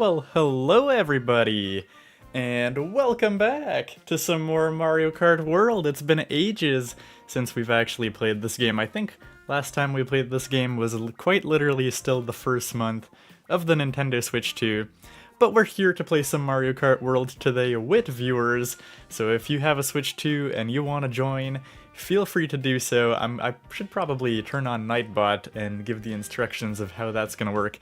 Well, hello everybody, and welcome back to some more Mario Kart World. It's been ages since we've actually played this game. I think last time we played this game was quite literally still the first month of the Nintendo Switch 2. But we're here to play some Mario Kart World today with viewers, so if you have a Switch 2 and you want to join, feel free to do so. I should probably turn on Nightbot and give the instructions of how that's gonna work.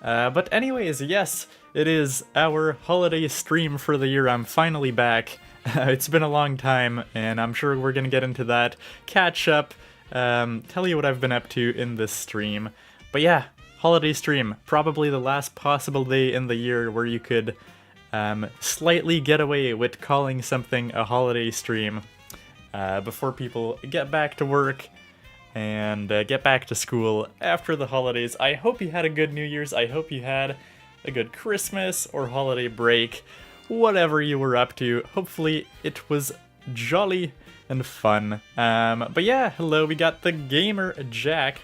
But anyways, yes, it is our holiday stream for the year. I'm finally back. It's been a long time, and I'm sure we're gonna get into that, catch up, tell you what I've been up to in this stream. But yeah, holiday stream, probably the last possible day in the year where you could slightly get away with calling something a holiday stream before people get back to work and get back to school after the holidays. I hope you had a good New Year's. I hope you had a good Christmas or holiday break, whatever you were up to. Hopefully it was jolly and fun. But yeah, hello, we got the Gamer Jack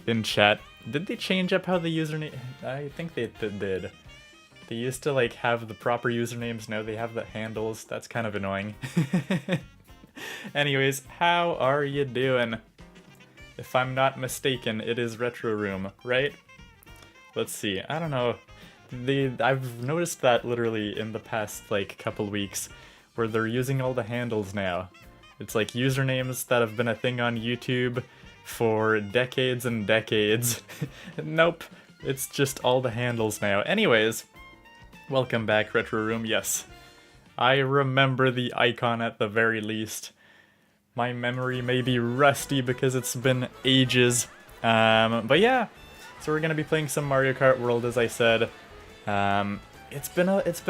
in chat. Did they change up how the username? I think they did. They used to like have the proper usernames, now they have the handles. That's kind of annoying. Anyways, how are you doing? If I'm not mistaken, it is Retro Room, right? Let's see, I don't know. I've noticed that literally in the past like couple weeks, where they're using all the handles now. It's like usernames that have been a thing on YouTube for decades and decades. Nope, it's just all the handles now. Anyways, welcome back, Retro Room. Yes, I remember the icon at the very least. My memory may be rusty because it's been ages. But yeah, so we're gonna be playing some Mario Kart World, as I said. It's been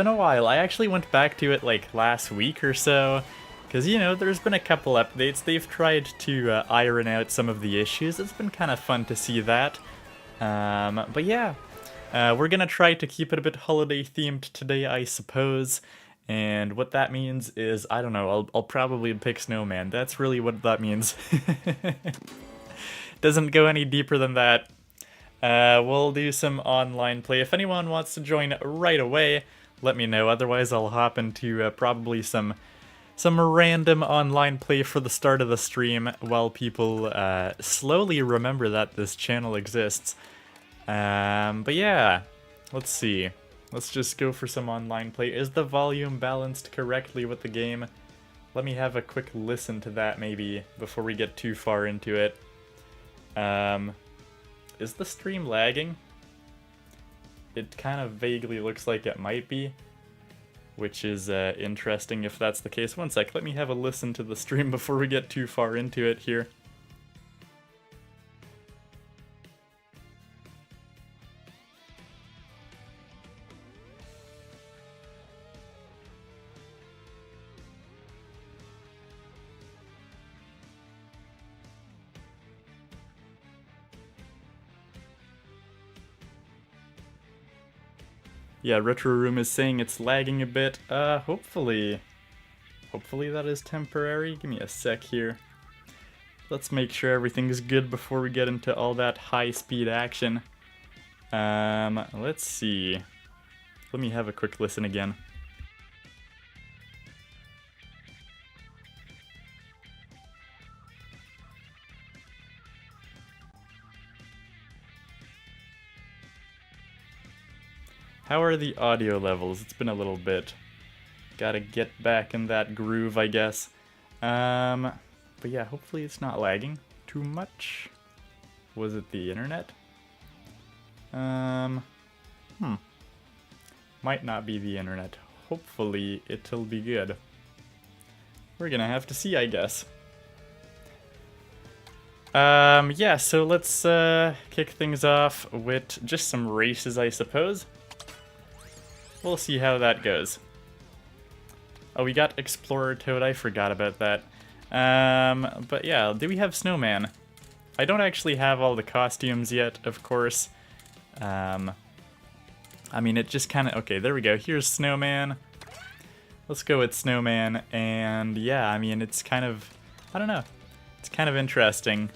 a while. I actually went back to it like last week or so, because you know there's been a couple updates. They've tried to iron out some of the issues. It's been kind of fun to see that. But yeah, we're gonna try to keep it a bit holiday themed today, I suppose. And what that means is, I don't know, I'll probably pick Snowman. That's really what that means. Doesn't go any deeper than that. We'll do some online play. If anyone wants to join right away, let me know. Otherwise, I'll hop into probably some random online play for the start of the stream while people slowly remember that this channel exists. But yeah, let's see. Let's just go for some online play. Is the volume balanced correctly with the game? Let me have a quick listen to that maybe before we get too far into it. Is the stream lagging? It kind of vaguely looks like it might be, which is interesting if that's the case. One sec, let me have a listen to the stream before we get too far into it here. Yeah, Retro Room is saying it's lagging a bit. Hopefully that is temporary. Give me a sec here. Let's make sure everything's good before we get into all that high-speed action. Let's see. Let me have a quick listen again. How are the audio levels? It's been a little bit. Gotta get back in that groove, I guess. But yeah, hopefully it's not lagging too much. Was it the internet? Might not be the internet. Hopefully it'll be good. We're gonna have to see, I guess. Yeah, so let's kick things off with just some races, I suppose. We'll see how that goes. Oh, we got Explorer Toad, I forgot about that. But yeah, do we have Snowman? I don't actually have all the costumes yet, of course. I mean, it just kind of... Okay, there we go. Here's Snowman. Let's go with Snowman, and yeah, I mean, it's kind of... I don't know. It's kind of interesting.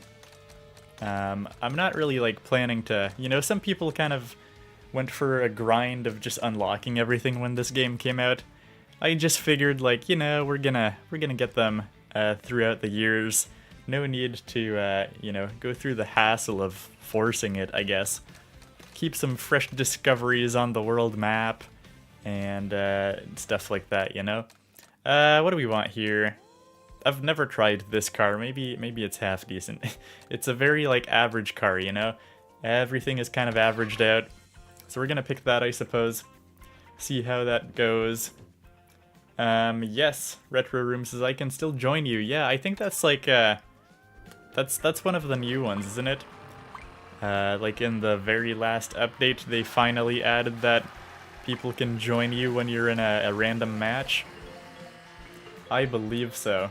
I'm not really, like, planning to... You know, some people kind of went for a grind of just unlocking everything when this game came out. I just figured, like, you know, we're gonna get them throughout the years. No need to, you know, go through the hassle of forcing it, I guess. Keep some fresh discoveries on the world map and stuff like that, you know. What do we want here? I've never tried this car. Maybe it's half decent. It's a very, like, average car, you know. Everything is kind of averaged out. So we're gonna pick that, I suppose. See how that goes. Yes, Retro Room says I can still join you. Yeah, I think that's like, that's one of the new ones, isn't it? Like in the very last update, they finally added that people can join you when you're in a random match. I believe so.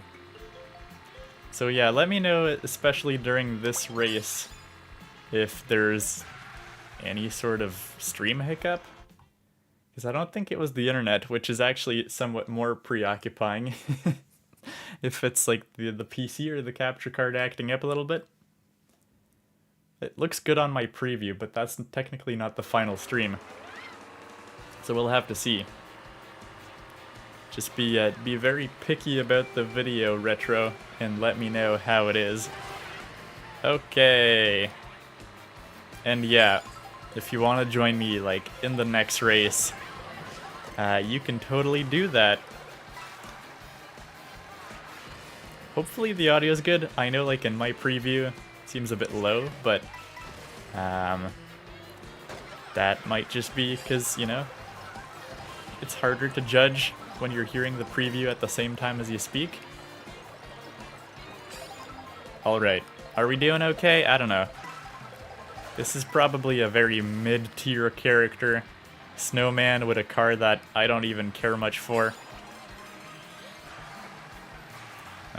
So yeah, let me know, especially during this race, if there's any sort of stream hiccup. Because I don't think it was the internet, which is actually somewhat more preoccupying. If it's like the PC or the capture card acting up a little bit. It looks good on my preview, but that's technically not the final stream. So we'll have to see. Just be very picky about the video, Retro, and let me know how it is. Okay. And yeah, if you want to join me, like, in the next race, you can totally do that. Hopefully the audio is good. I know, like, in my preview, it seems a bit low, but that might just be because, you know, it's harder to judge when you're hearing the preview at the same time as you speak. Alright, are we doing okay? I don't know. This is probably a very mid-tier character. Snowman with a car that I don't even care much for.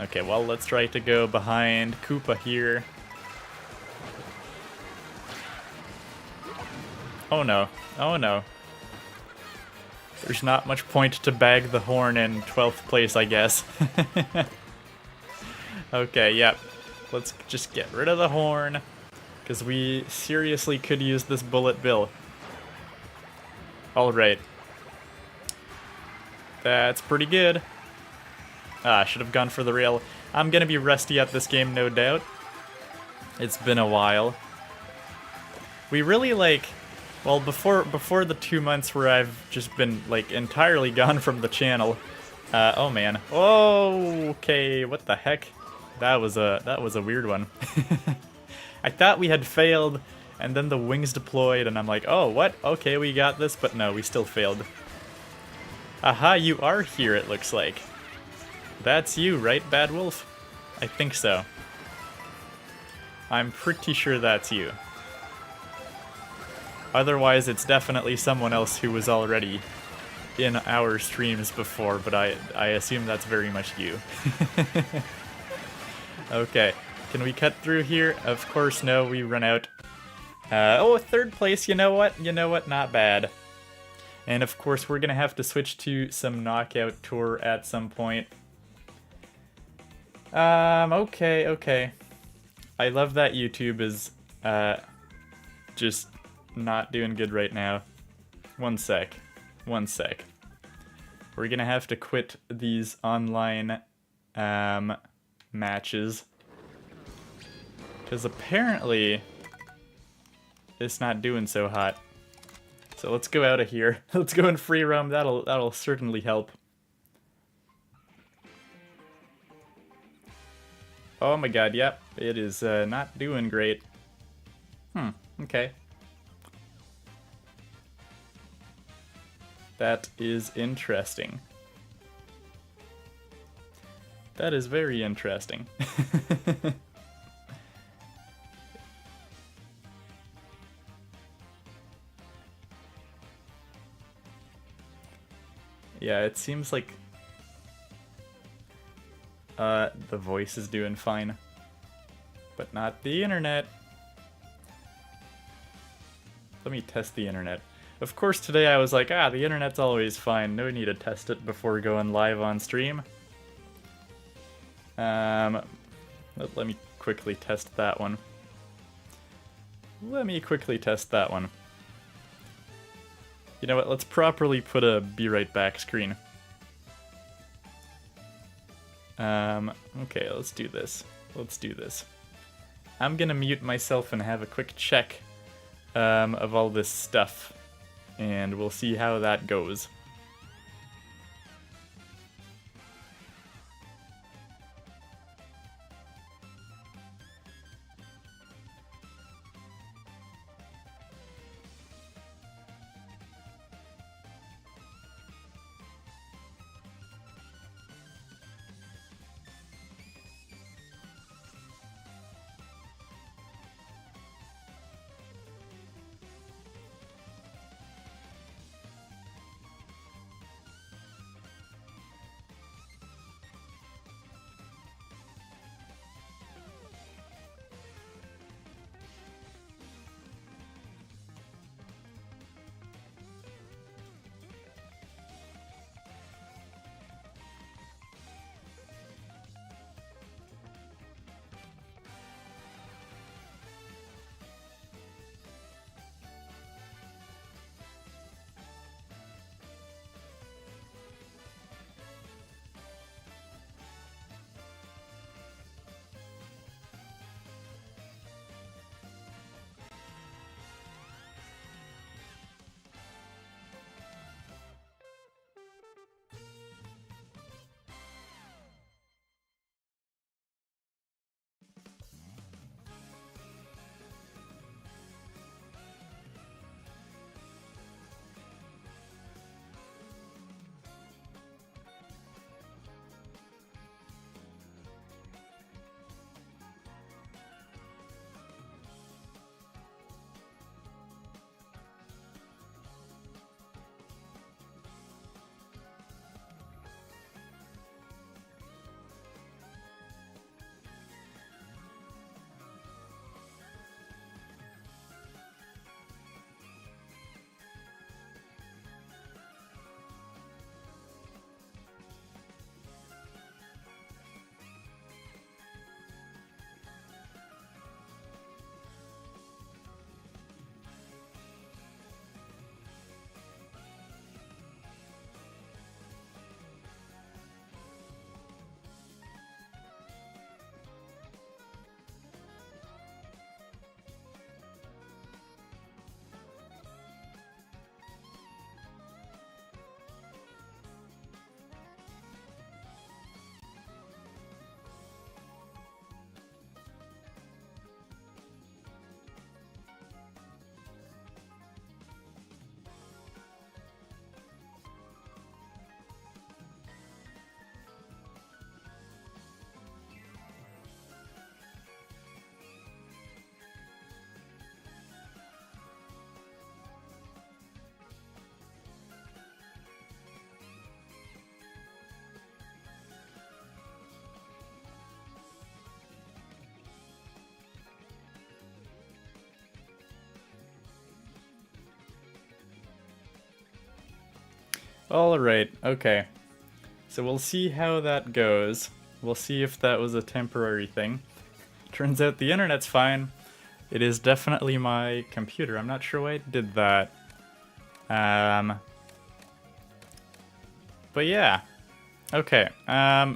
Okay, well, let's try to go behind Koopa here. Oh no, oh no. There's not much point to bag the horn in 12th place, I guess. Okay, yep. Let's just get rid of the horn, because we seriously could use this bullet bill. Alright. That's pretty good. Ah, should have gone for the rail. I'm gonna be rusty at this game, no doubt. It's been a while. We really, like... Well, before the 2 months where I've just been, like, entirely gone from the channel. Oh man. Oh, okay, what the heck? That was a weird one. I thought we had failed, and then the wings deployed, and I'm like, oh, what? Okay, we got this, but no, we still failed. Aha, you are here, it looks like. That's you, right, Bad Wolf? I think so. I'm pretty sure that's you. Otherwise, it's definitely someone else who was already in our streams before, but I assume that's very much you. Okay, can we cut through here? Of course, no, we run out. Oh, 3rd place, you know what? You know what? Not bad. And of course, we're gonna have to switch to some Knockout Tour at some point. Okay. I love that YouTube is, just not doing good right now. One sec. We're gonna have to quit these online, matches. Because apparently, it's not doing so hot. So let's go out of here. Let's go in free roam, that'll certainly help. Oh my god, yep, it is not doing great. Okay. That is interesting. That is very interesting. Yeah, it seems like the voice is doing fine, but not the internet. Let me test the internet. Of course, today I was like, the internet's always fine. No need to test it before going live on stream. Let me quickly test that one. You know what, let's properly put a be right back screen. Okay, let's do this. Let's do this. I'm gonna mute myself and have a quick check of all this stuff, and we'll see how that goes. Alright, okay. So we'll see how that goes. We'll see if that was a temporary thing. Turns out the internet's fine. It is definitely my computer. I'm not sure why it did that. But yeah. Okay,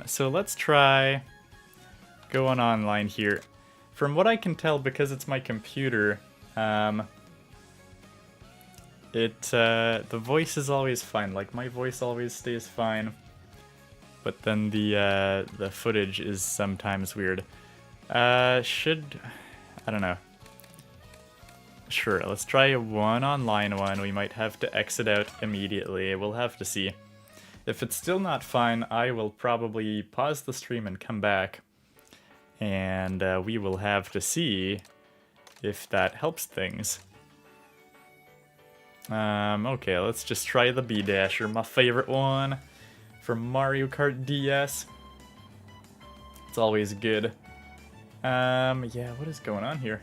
so let's try going online here. From what I can tell, because it's my computer, the voice is always fine. Like, my voice always stays fine. But then the footage is sometimes weird. I don't know. Sure, let's try a one online one. We might have to exit out immediately. We'll have to see. If it's still not fine, I will probably pause the stream and come back. And we will have to see if that helps things. Okay, let's just try the B-Dasher, my favorite one from Mario Kart DS. It's always good. Yeah, what is going on here?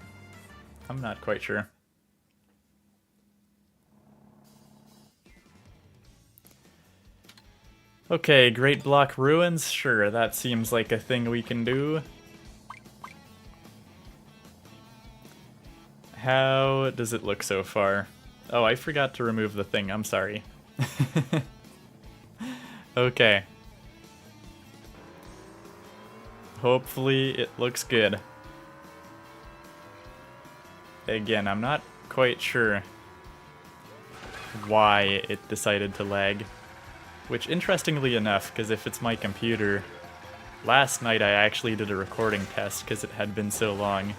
I'm not quite sure. Okay, Great Block Ruins, sure, that seems like a thing we can do. How does it look so far? Oh, I forgot to remove the thing. I'm sorry. Okay. Hopefully it looks good. Again, I'm not quite sure why it decided to lag. Which, interestingly enough, because if it's my computer, last night I actually did a recording test because it had been so long,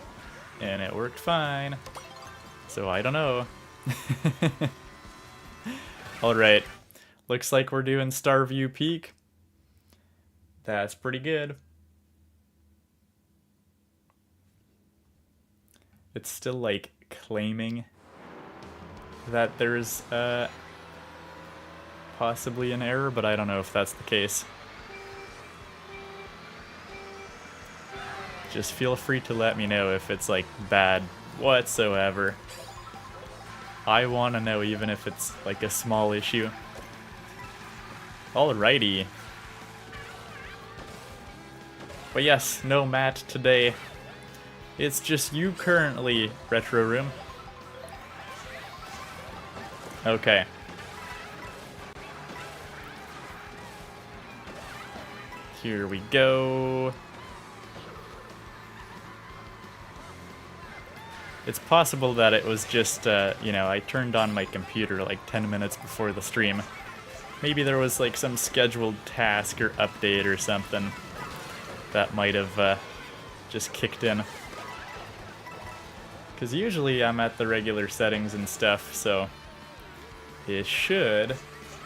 and it worked fine. So I don't know. Alright, looks like we're doing Starview Peak. That's pretty good. It's still, like, claiming that there's possibly an error, but I don't know if that's the case. Just feel free to let me know if it's, like, bad whatsoever. I want to know even if it's, like, a small issue. Alrighty. But yes, no Matt today. It's just you currently, Retro Room. Okay. Here we go. It's possible that it was just, you know, I turned on my computer like 10 minutes before the stream. Maybe there was like some scheduled task or update or something that might have just kicked in. Because usually I'm at the regular settings and stuff, so it should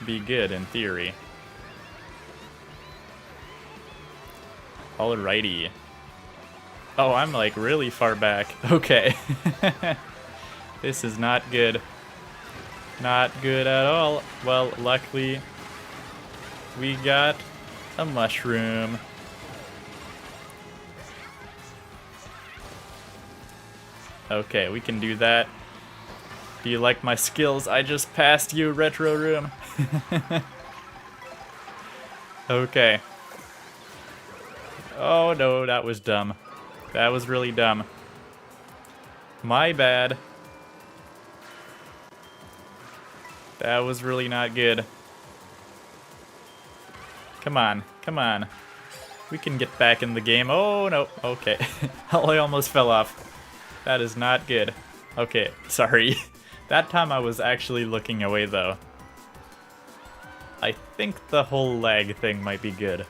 be good in theory. Alrighty. Oh, I'm like really far back. Okay. This is not good. Not good at all. Well, luckily we got a mushroom. Okay, we can do that. Do you like my skills? I just passed you, Retro Room. Okay. Oh no, that was dumb. That was really dumb. My bad. That was really not good. Come on, come on. We can get back in the game. Oh no, okay. I almost fell off. That is not good. Okay, sorry. That time I was actually looking away though. I think the whole lag thing might be good.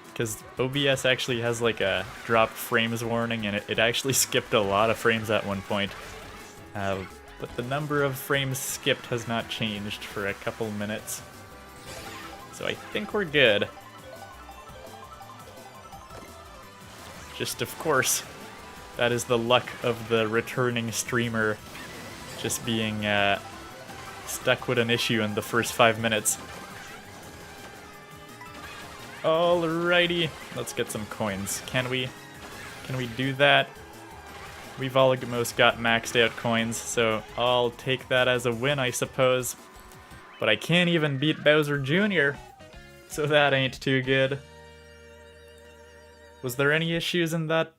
Because OBS actually has like a dropped frames warning, and it actually skipped a lot of frames at one point. But the number of frames skipped has not changed for a couple minutes. So I think we're good. Just of course, that is the luck of the returning streamer just being stuck with an issue in the first 5 minutes. Alrighty, let's get some coins. Can we do that? We've almost got maxed out coins, so I'll take that as a win, I suppose. But I can't even beat Bowser Jr., so that ain't too good. Was there any issues in that?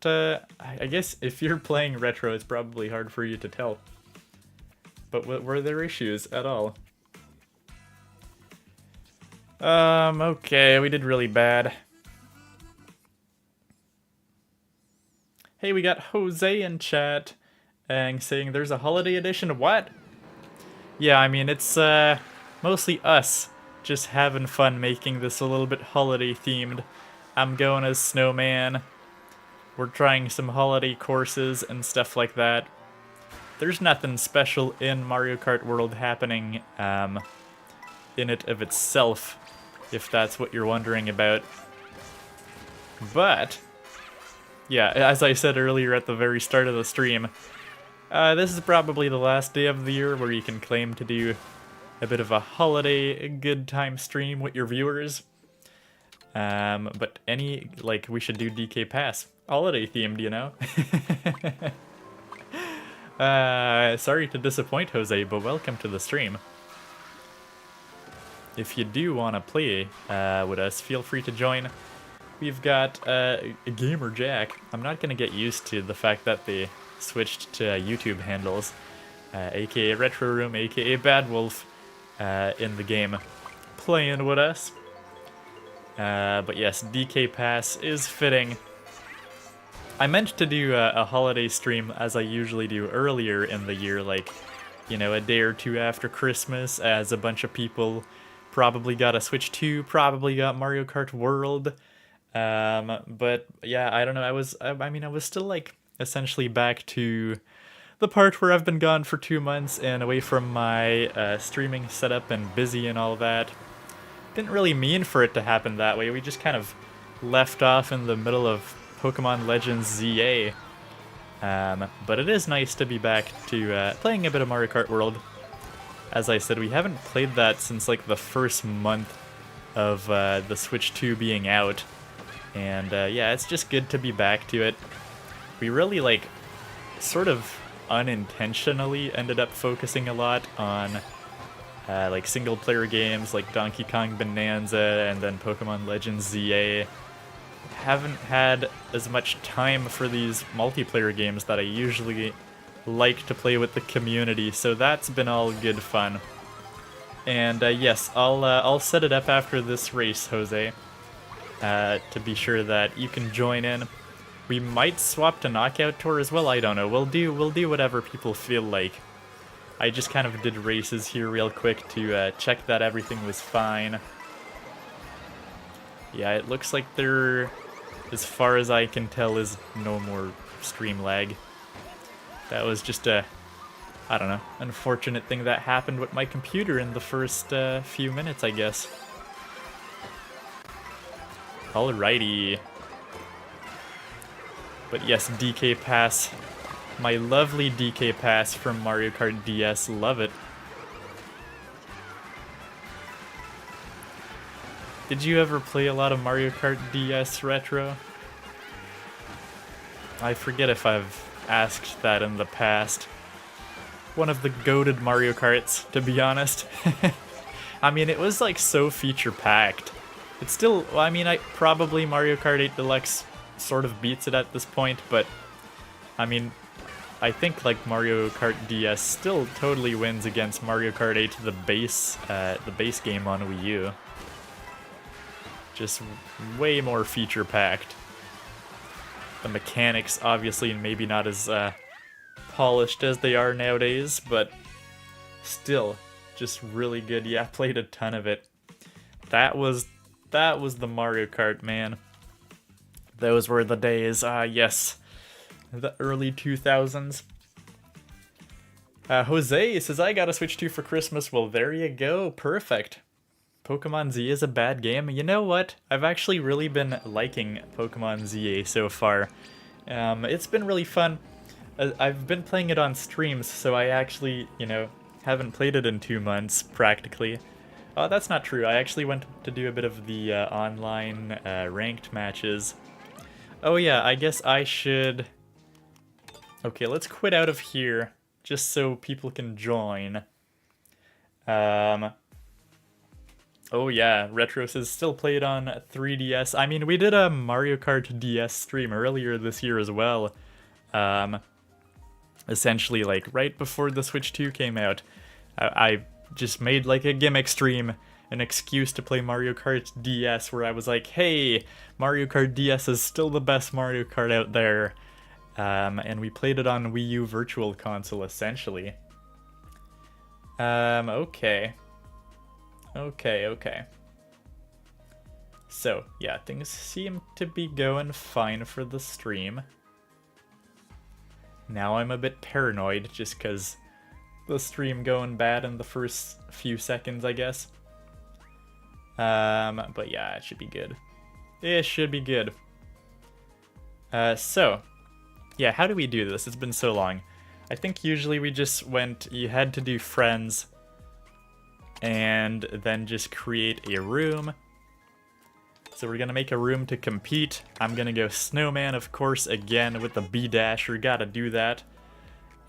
I guess if you're playing retro, it's probably hard for you to tell. But were there issues at all? Okay, we did really bad. Hey, we got Jose in chat and saying there's a holiday edition. What? Yeah, I mean, it's mostly us just having fun making this a little bit holiday themed. I'm going as Snowman. We're trying some holiday courses and stuff like that. There's nothing special in Mario Kart World happening in it of itself, if that's what you're wondering about. But yeah, as I said earlier at the very start of the stream, this is probably the last day of the year where you can claim to do a bit of a holiday good time stream with your viewers. But we should do DK Pass. Holiday themed, you know? Sorry to disappoint, Jose, but welcome to the stream. If you do want to play with us, feel free to join. We've got Gamer Jack. I'm not going to get used to the fact that they switched to YouTube handles. aka Retro Room, aka Bad Wolf, in the game playing with us. But yes, DK Pass is fitting. I meant to do a holiday stream as I usually do earlier in the year, like, you know, a day or two after Christmas, as a bunch of people probably got a Switch 2, probably got Mario Kart World. But yeah, I don't know, I was still like essentially back to the part where I've been gone for 2 months and away from my streaming setup and busy and all that. Didn't really mean for it to happen that way. We just kind of left off in the middle of Pokemon Legends ZA. But it is nice to be back to playing a bit of Mario Kart World. As I said, we haven't played that since like the first month of the Switch 2 being out. And yeah, it's just good to be back to it. We really like sort of unintentionally ended up focusing a lot on like single player games like Donkey Kong Bonanza and then Pokemon Legends ZA. Haven't had as much time for these multiplayer games that I usually like to play with the community, so that's been all good fun. And yes, I'll set it up after this race, Jose, to be sure that you can join in. We might swap to Knockout Tour as well, I don't know. We'll do whatever people feel like. I just kind of did races here real quick to check that everything was fine. Yeah, it looks like there, as far as I can tell, is no more stream lag. That was just a, I don't know, unfortunate thing that happened with my computer in the first few minutes, I guess. Alrighty. But yes, DK Pass. My lovely DK Pass from Mario Kart DS. Love it. Did you ever play a lot of Mario Kart DS Retro? I forget if I've asked that in the past. One of the goated Mario Karts, to be honest. I mean, it was like so feature-packed. It's still, well, I mean, probably Mario Kart 8 Deluxe sort of beats it at this point, but I mean, I think like Mario Kart DS still totally wins against Mario Kart 8, the base game on Wii U. Just way more feature-packed. The mechanics, obviously, maybe not as polished as they are nowadays, but still, just really good. Yeah, I played a ton of it. That was the Mario Kart, man. Those were the days. Yes, the early 2000s. Jose says, I got a Switch 2 for Christmas. Well, there you go. Perfect. Pokemon Z is a bad game. You know what? I've actually really been liking Pokemon ZA so far. It's been really fun. I've been playing it on streams, so I actually, you know, haven't played it in 2 months, practically. Oh, that's not true. I actually went to do a bit of the online ranked matches. Oh yeah, I guess I should... Okay, let's quit out of here, just so people can join. Oh yeah, Retro says still played on 3DS. I mean, we did a Mario Kart DS stream earlier this year as well. Essentially, like, right before the Switch 2 came out. I just made, like, a gimmick stream, an excuse to play Mario Kart DS, where I was like, hey, Mario Kart DS is still the best Mario Kart out there. And we played it on Wii U Virtual Console, essentially. Okay. Okay. So, yeah, things seem to be going fine for the stream. Now I'm a bit paranoid, just because the stream going bad in the first few seconds, I guess. But yeah, it should be good. It should be good. So, yeah, how do we do this? It's been so long. I think usually we just went, you had to do friends, and then just create a room. So we're gonna make a room to compete. I'm gonna go Snowman, of course, again with the B-Dasher, gotta do that.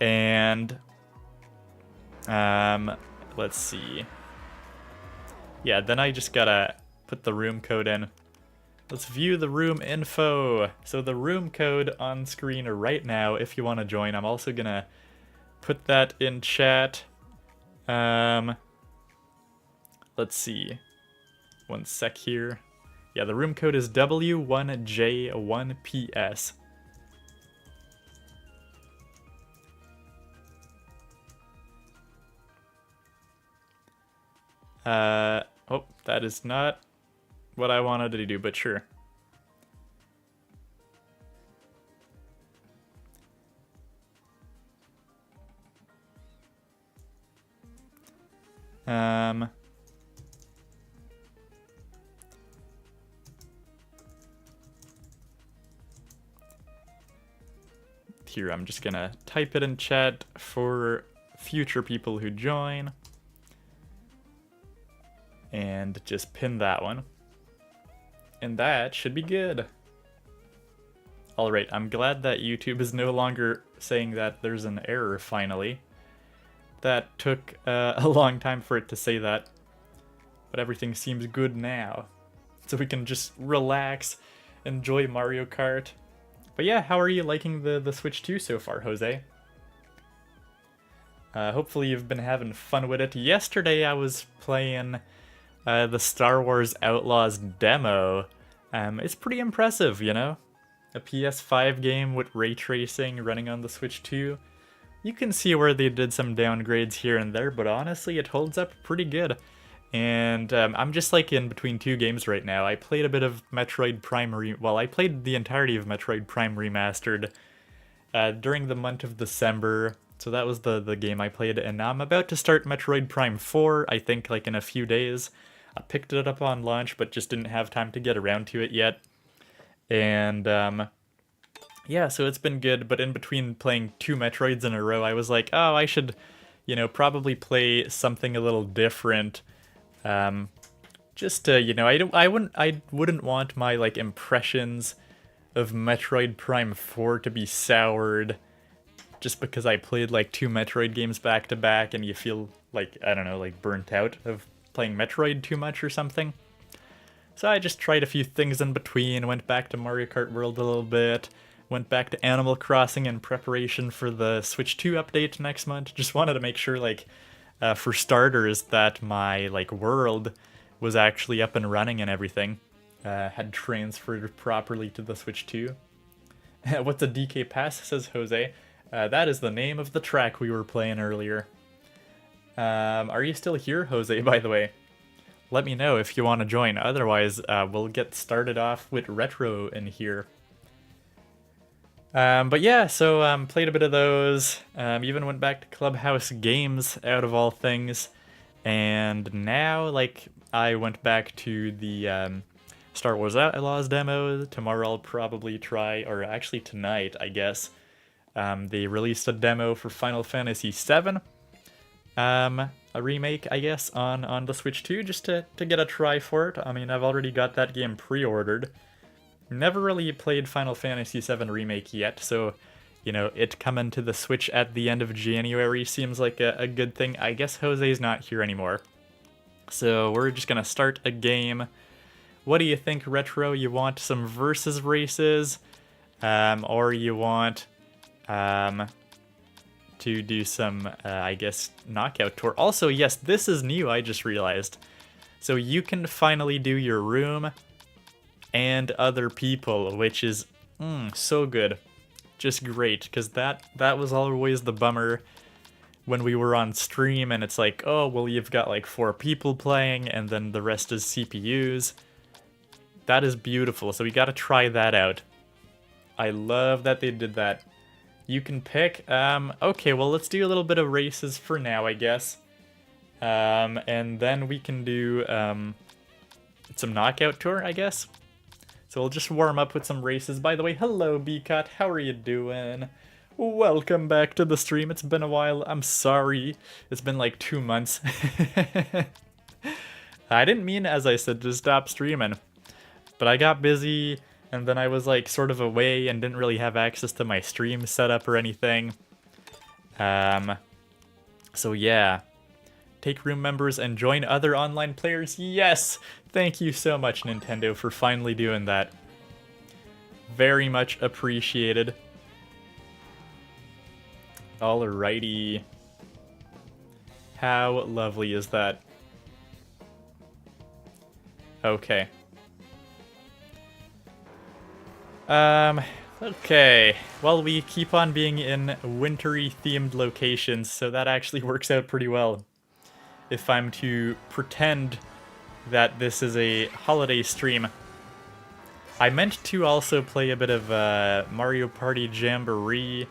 And, let's see. Yeah, then I just gotta put the room code in. Let's view the room info. So the room code on screen right now, if you want to join. I'm also gonna put that in chat. Let's see. One sec here. Yeah, the room code is W1J1PS. Oh, that is not what I wanted to do, but sure. Here, I'm just gonna type it in chat for future people who join. And just pin that one. And that should be good. Alright, I'm glad that YouTube is no longer saying that there's an error finally. That took a long time for it to say that. But everything seems good now. So we can just relax, enjoy Mario Kart. But yeah, how are you liking the Switch 2 so far, Jose? Hopefully you've been having fun with it. Yesterday I was playing the Star Wars Outlaws demo. It's pretty impressive, you know? A PS5 game with ray tracing running on the Switch 2. You can see where they did some downgrades here and there, but honestly it holds up pretty good. And I'm just like in between two games right now. I played a bit of Metroid Prime I played the entirety of Metroid Prime Remastered during the month of December. So that was the game I played, and now I'm about to start Metroid Prime 4, I think like in a few days. I picked it up on launch, but just didn't have time to get around to it yet. And yeah, so it's been good, but in between playing two Metroids in a row, I was like, oh, I should, you know, probably play something a little different. Just to, you know, I wouldn't want my like impressions of Metroid Prime 4 to be soured just because I played like two Metroid games back to back and you feel like, I don't know, like burnt out of playing Metroid too much or something. So I just tried a few things in between, went back to Mario Kart World a little bit, went back to Animal Crossing in preparation for the Switch 2 update next month. Just wanted to make sure, like, for starters, that my, like, world was actually up and running and everything. Had transferred properly to the Switch 2. What's a DK Pass, says Jose. That is the name of the track we were playing earlier. Are you still here, Jose, by the way? Let me know if you want to join. Otherwise, we'll get started off with retro in here. But yeah, so played a bit of those. Even went back to Clubhouse Games, out of all things. And now, like, I went back to the Star Wars Outlaws demo. Tomorrow I'll probably try, or actually tonight, I guess. They released a demo for Final Fantasy VII. A remake, I guess, on the Switch 2, just to get a try for it. I mean, I've already got that game pre-ordered. Never really played Final Fantasy VII Remake yet, so, you know, it coming to the Switch at the end of January seems like a good thing. I guess Jose's not here anymore. So we're just gonna start a game. What do you think, Retro? You want some versus races? Or you want to do some, I guess, knockout tour. Also, yes, this is new, I just realized. So you can finally do your room and other people, which is so good. Just great, because that was always the bummer when we were on stream, and it's like, oh, well, you've got like 4 people playing, and then the rest is CPUs. That is beautiful, so we gotta try that out. I love that they did that. You can pick, okay, well, let's do a little bit of races for now, I guess. And then we can do some knockout tour, I guess. So we'll just warm up with some races. By the way, hello, Bcut, how are you doing? Welcome back to the stream. It's been a while. I'm sorry. It's been like 2 months. I didn't mean, as I said, to stop streaming. But I got busy, and then I was like sort of away and didn't really have access to my stream setup or anything. So yeah. Take room members and join other online players. Yes! Thank you so much, Nintendo, for finally doing that. Very much appreciated. Alrighty. How lovely is that? Okay. Okay. Well, we keep on being in wintry themed locations, so that actually works out pretty well. If I'm to pretend that this is a holiday stream. I meant to also play a bit of Mario Party Jamboree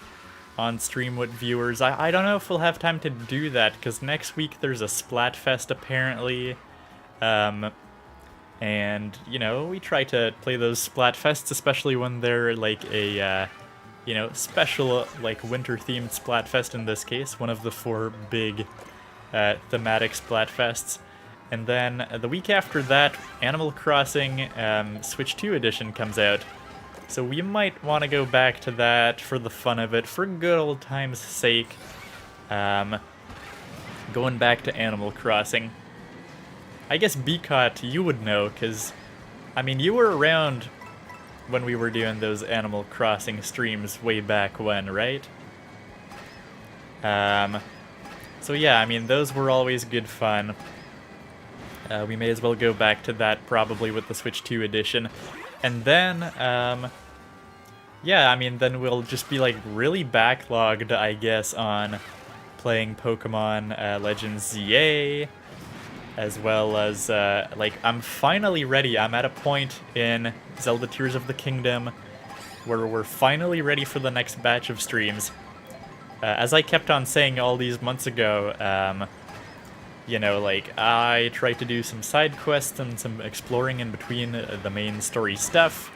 on stream with viewers. I don't know if we'll have time to do that, because next week there's a Splatfest apparently. And, you know, we try to play those Splatfests, especially when they're like a, you know, special, like, winter-themed Splatfest in this case, one of the 4 big thematic Splatfests. And then the week after that, Animal Crossing Switch 2 edition comes out. So we might want to go back to that for the fun of it, for good old time's sake. Going back to Animal Crossing. I guess Beacott, you would know, because, I mean, you were around when we were doing those Animal Crossing streams way back when, right? So yeah, I mean, those were always good fun. We may as well go back to that probably with the Switch 2 edition. And then, yeah, I mean, then we'll just be, like, really backlogged, I guess, on playing Pokemon Legends ZA, as well as, like, I'm finally ready. I'm at a point in Zelda Tears of the Kingdom where we're finally ready for the next batch of streams. As I kept on saying all these months ago, you know, like, I tried to do some side quests and some exploring in between the main story stuff,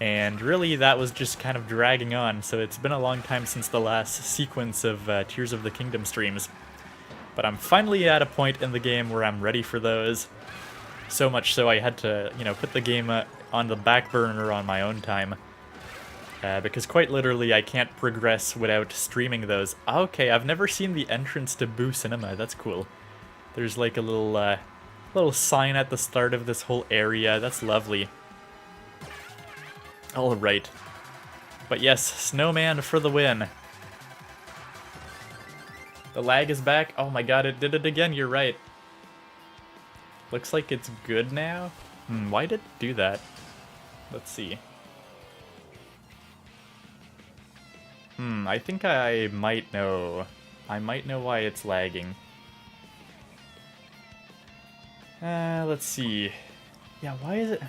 and really that was just kind of dragging on, so it's been a long time since the last sequence of Tears of the Kingdom streams. But I'm finally at a point in the game where I'm ready for those. So much so I had to, you know, put the game on the back burner on my own time. Because quite literally I can't progress without streaming those. Okay, I've never seen the entrance to Boo Cinema. That's cool. There's like a little sign at the start of this whole area. That's lovely. Alright. But yes, Snowman for the win. The lag is back. Oh my god, it did it again. You're right. Looks like it's good now. Why did it do that? Let's see. I think I might know. I might know why it's lagging. Let's see. Yeah, why is it...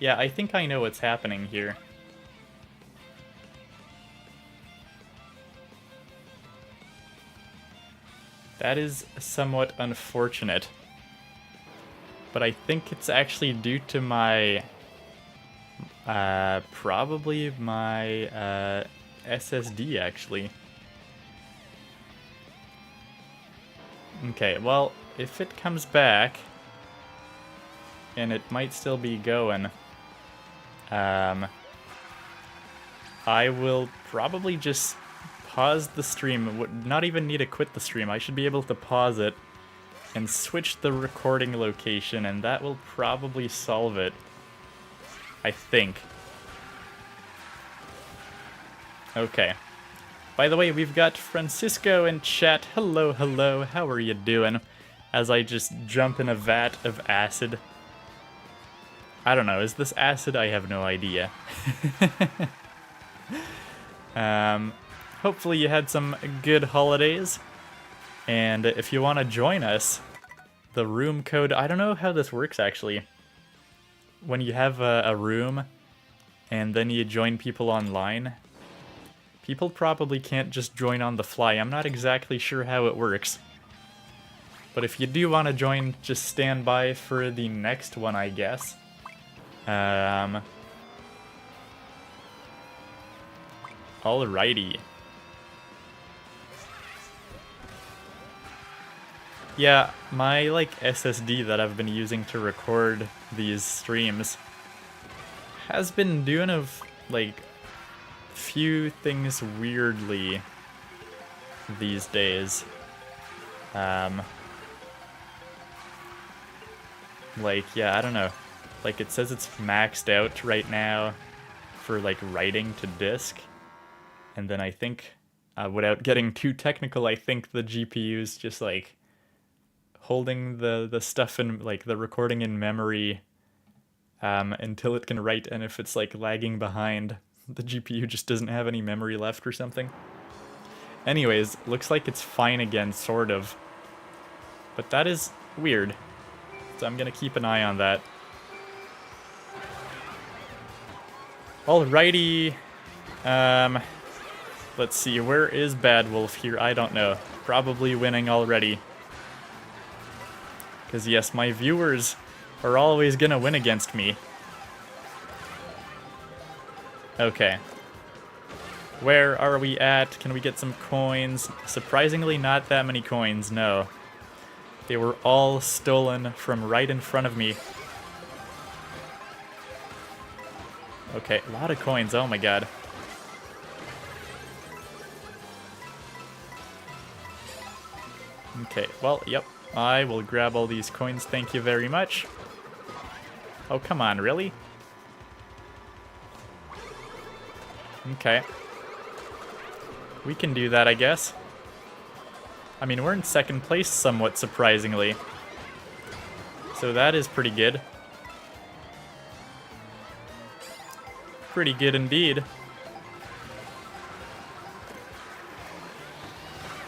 Yeah, I think I know what's happening here. That is somewhat unfortunate. But I think it's actually due to my... probably my, SSD, actually. Okay, well, if it comes back, and it might still be going, I will probably just pause the stream. Would not even need to quit the stream. I should be able to pause it and switch the recording location, and that will probably solve it. I think. Okay. By the way, we've got Francisco in chat. Hello, hello. How are you doing? As I just jump in a vat of acid. I don't know. Is this acid? I have no idea. Hopefully you had some good holidays. And if you want to join us, the room code... I don't know how this works, actually. When you have a room, and then you join people online, people probably can't just join on the fly. I'm not exactly sure how it works. But if you do want to join, just stand by for the next one, I guess. Alrighty. Yeah, my, like, SSD that I've been using to record these streams has been doing like, few things weirdly these days. Like, yeah, I don't know. Like, it says it's maxed out right now for, like, writing to disk. And then I think, without getting too technical, I think the GPU's just like holding the stuff in, like the recording in memory until it can write, and if it's like lagging behind, the GPU just doesn't have any memory left or something. Anyways, looks like it's fine again, sort of. But that is weird. So I'm gonna keep an eye on that. Alrighty. Let's see, where is Bad Wolf here? I don't know. Probably winning already. Because yes, my viewers are always gonna win against me. Okay. Where are we at? Can we get some coins? Surprisingly not that many coins, no. They were all stolen from right in front of me. Okay, a lot of coins, oh my god. Okay, well, yep. I will grab all these coins, thank you very much. Oh, come on, really? Okay. We can do that, I guess. I mean, we're in second place somewhat surprisingly. So that is pretty good. Pretty good indeed.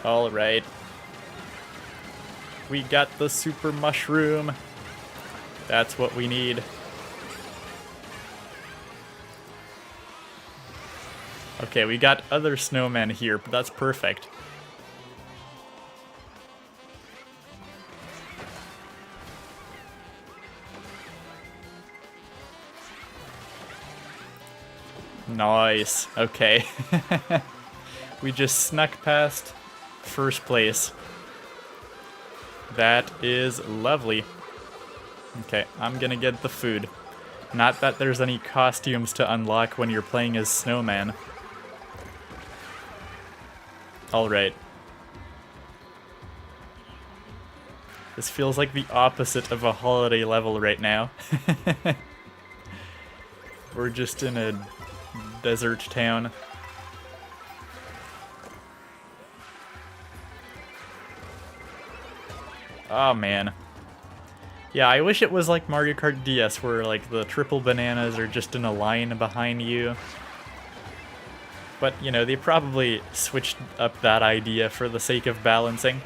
Alright. We got the super mushroom. That's what we need. Okay, we got other snowmen here, but that's perfect. Nice. Okay. We just snuck past first place. That is lovely. Okay, I'm gonna get the food. Not that there's any costumes to unlock when you're playing as Snowman. Alright. This feels like the opposite of a holiday level right now. We're just in a desert town. Oh man. Yeah, I wish it was like Mario Kart DS where like the triple bananas are just in a line behind you. But, you know, they probably switched up that idea for the sake of balancing.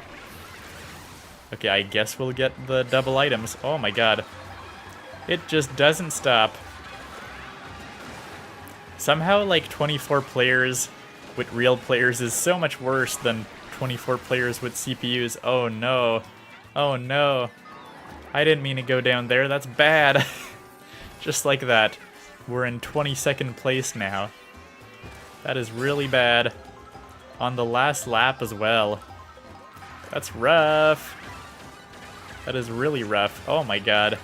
Okay, I guess we'll get the double items. Oh my god. It just doesn't stop. Somehow, like, 24 players with real players is so much worse than 24 players with CPUs. Oh no. Oh no. I didn't mean to go down there, that's bad. Just like that. We're in 22nd place now. That is really bad. On the last lap as well. That's rough. That is really rough. Oh my god.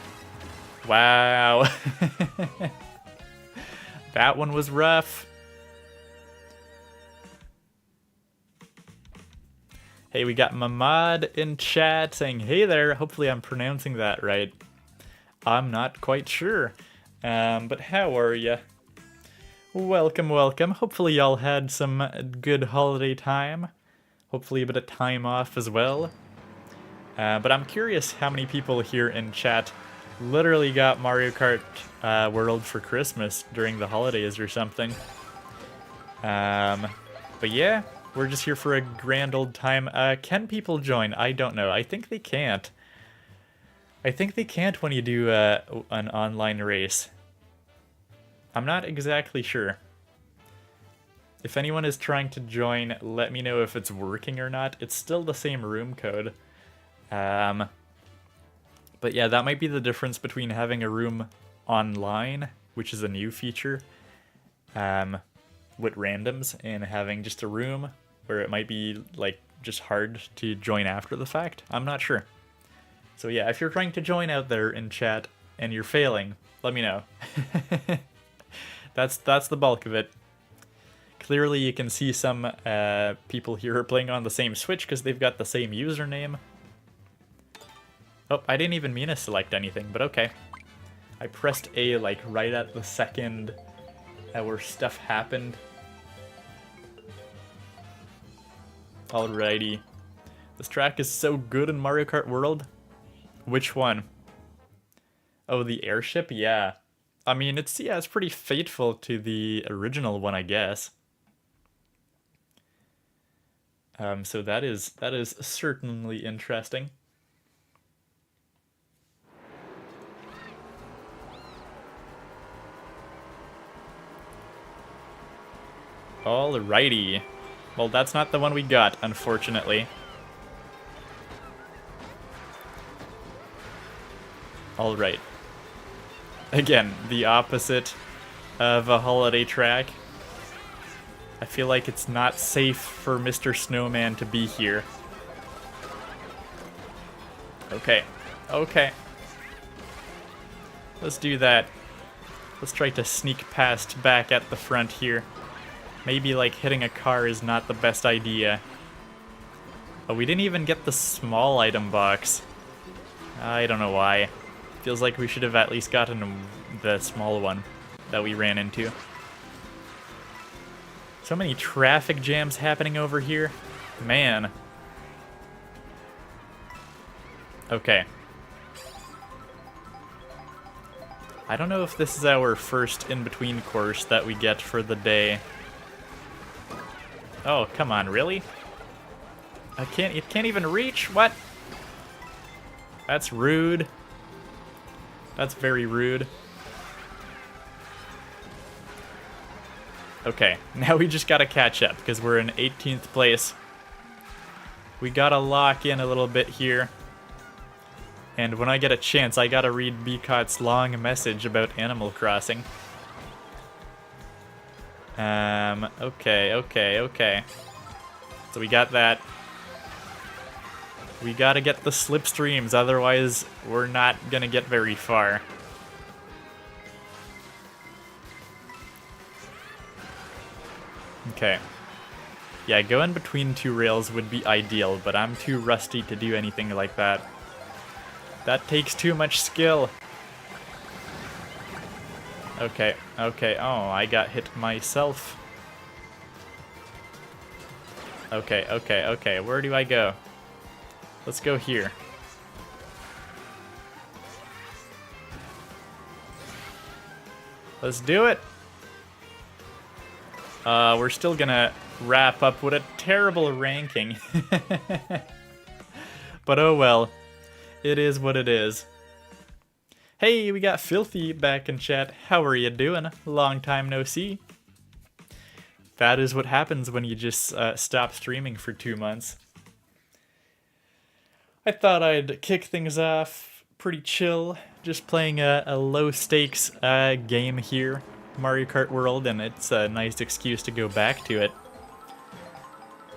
Wow. That one was rough. Hey, we got Mamad in chat saying, hey there, hopefully I'm pronouncing that right. I'm not quite sure. But how are ya? Welcome, welcome. Hopefully y'all had some good holiday time. Hopefully a bit of time off as well. But I'm curious how many people here in chat literally got Mario Kart World for Christmas during the holidays or something. But yeah, we're just here for a grand old time. Can people join? I don't know. I think they can't. I think they can't when you do an online race. I'm not exactly sure. If anyone is trying to join, let me know if it's working or not. It's still the same room code. But yeah, that might be the difference between having a room online, which is a new feature, with randoms, and having just a room where it might be like just hard to join after the fact. I'm not sure. So yeah, if you're trying to join out there in chat and you're failing, let me know. That's the bulk of it. Clearly you can see some people here are playing on the same Switch because they've got the same username. Oh, I didn't even mean to select anything, but okay. I pressed A like right at the second where stuff happened. Alrighty. This track is so good in Mario Kart World. Which one? Oh, the airship? Yeah. I mean, it's pretty faithful to the original one, I guess. So that is certainly interesting. Alrighty. Well, that's not the one we got, unfortunately. Alright. Again, the opposite of a holiday track. I feel like it's not safe for Mr. Snowman to be here. Okay. Okay. Let's do that. Let's try to sneak past back at the front here. Maybe, like, hitting a car is not the best idea. Oh, we didn't even get the small item box. I don't know why. Feels like we should have at least gotten the small one that we ran into. So many traffic jams happening over here. Man. Okay. I don't know if this is our first in-between course that we get for the day. Oh, come on, really? It can't even reach? What? That's rude. That's very rude. Okay, now we just gotta catch up, because we're in 18th place. We gotta lock in a little bit here. And when I get a chance, I gotta read Beacot's long message about Animal Crossing. Okay. So we got that. We gotta get the slipstreams, otherwise we're not gonna get very far. Okay. Yeah, going between two rails would be ideal, but I'm too rusty to do anything like that. That takes too much skill. Okay. Oh, I got hit myself. Okay. Where do I go? Let's go here. Let's do it. We're still gonna wrap up with a terrible ranking. But oh well. It is what it is. Hey, we got Filthy back in chat. How are you doing? Long time no see. That is what happens when you just stop streaming for 2 months. I thought I'd kick things off pretty chill, just playing a low-stakes game here, Mario Kart World, and it's a nice excuse to go back to it.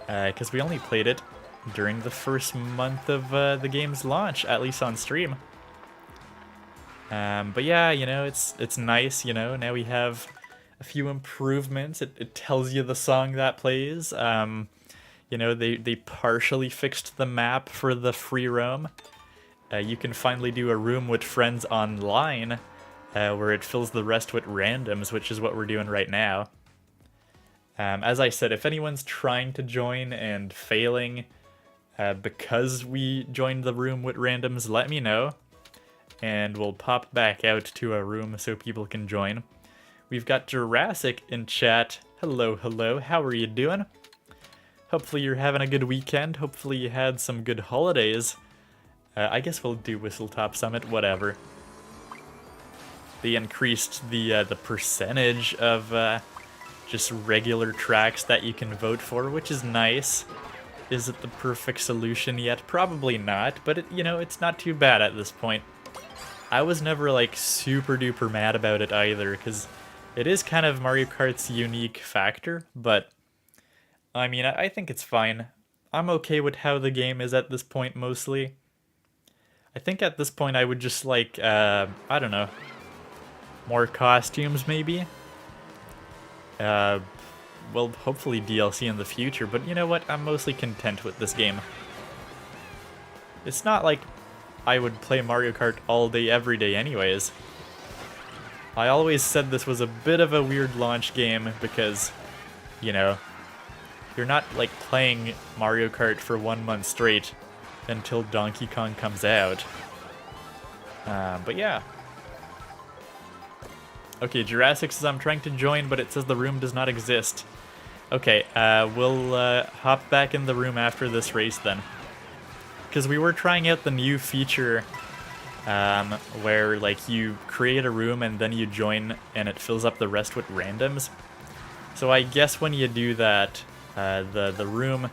Because we only played it during the first month of the game's launch, at least on stream. But yeah, you know, it's nice, you know, now we have a few improvements. It tells you the song that plays. You know, they partially fixed the map for the free roam. You can finally do a room with friends online, where it fills the rest with randoms, which is what we're doing right now. As I said, if anyone's trying to join and failing because we joined the room with randoms, let me know, and we'll pop back out to a room so people can join. We've got Jurassic in chat. Hello, how are you doing? Hopefully you're having a good weekend. Hopefully you had some good holidays. I guess we'll do Whistletop Summit, whatever. They increased the percentage of just regular tracks that you can vote for, which is nice. Is it the perfect solution yet? Probably not, but you know, it's not too bad at this point. I was never like super duper mad about it either, because it is kind of Mario Kart's unique factor, but I mean, I think it's fine. I'm okay with how the game is at this point, mostly. I think at this point I would just like, I don't know, more costumes maybe? Well, hopefully DLC in the future, but you know what? I'm mostly content with this game. It's not like I would play Mario Kart all day, every day anyways. I always said this was a bit of a weird launch game because, you know, You're not like playing Mario Kart for 1 month straight until Donkey Kong comes out. But yeah. Okay, Jurassic says I'm trying to join, but it says the room does not exist. Okay, we'll hop back in the room after this race then. Because we were trying out the new feature where like you create a room and then you join and it fills up the rest with randoms. So I guess when you do that, the room,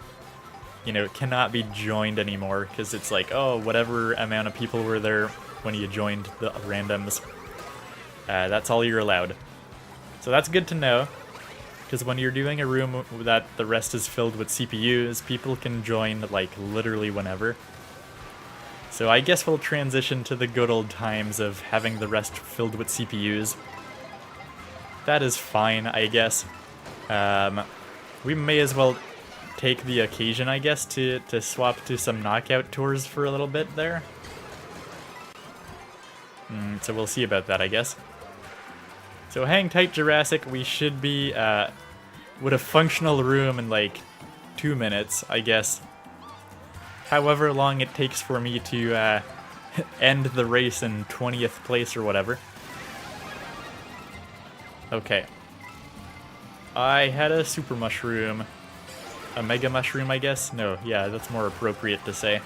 you know, cannot be joined anymore because it's like, oh, whatever amount of people were there when you joined the randoms, that's all you're allowed. So that's good to know, because when you're doing a room that the rest is filled with CPUs, people can join like literally whenever. So I guess we'll transition to the good old times of having the rest filled with CPUs. That is fine, I guess. We may as well take the occasion, I guess, to swap to some knockout tours for a little bit there. So we'll see about that, I guess. So hang tight, Jurassic. We should be with a functional room in like 2 minutes, I guess. However long it takes for me to end the race in 20th place or whatever. Okay. I had a super mushroom. A mega mushroom, I guess? No, yeah, that's more appropriate to say.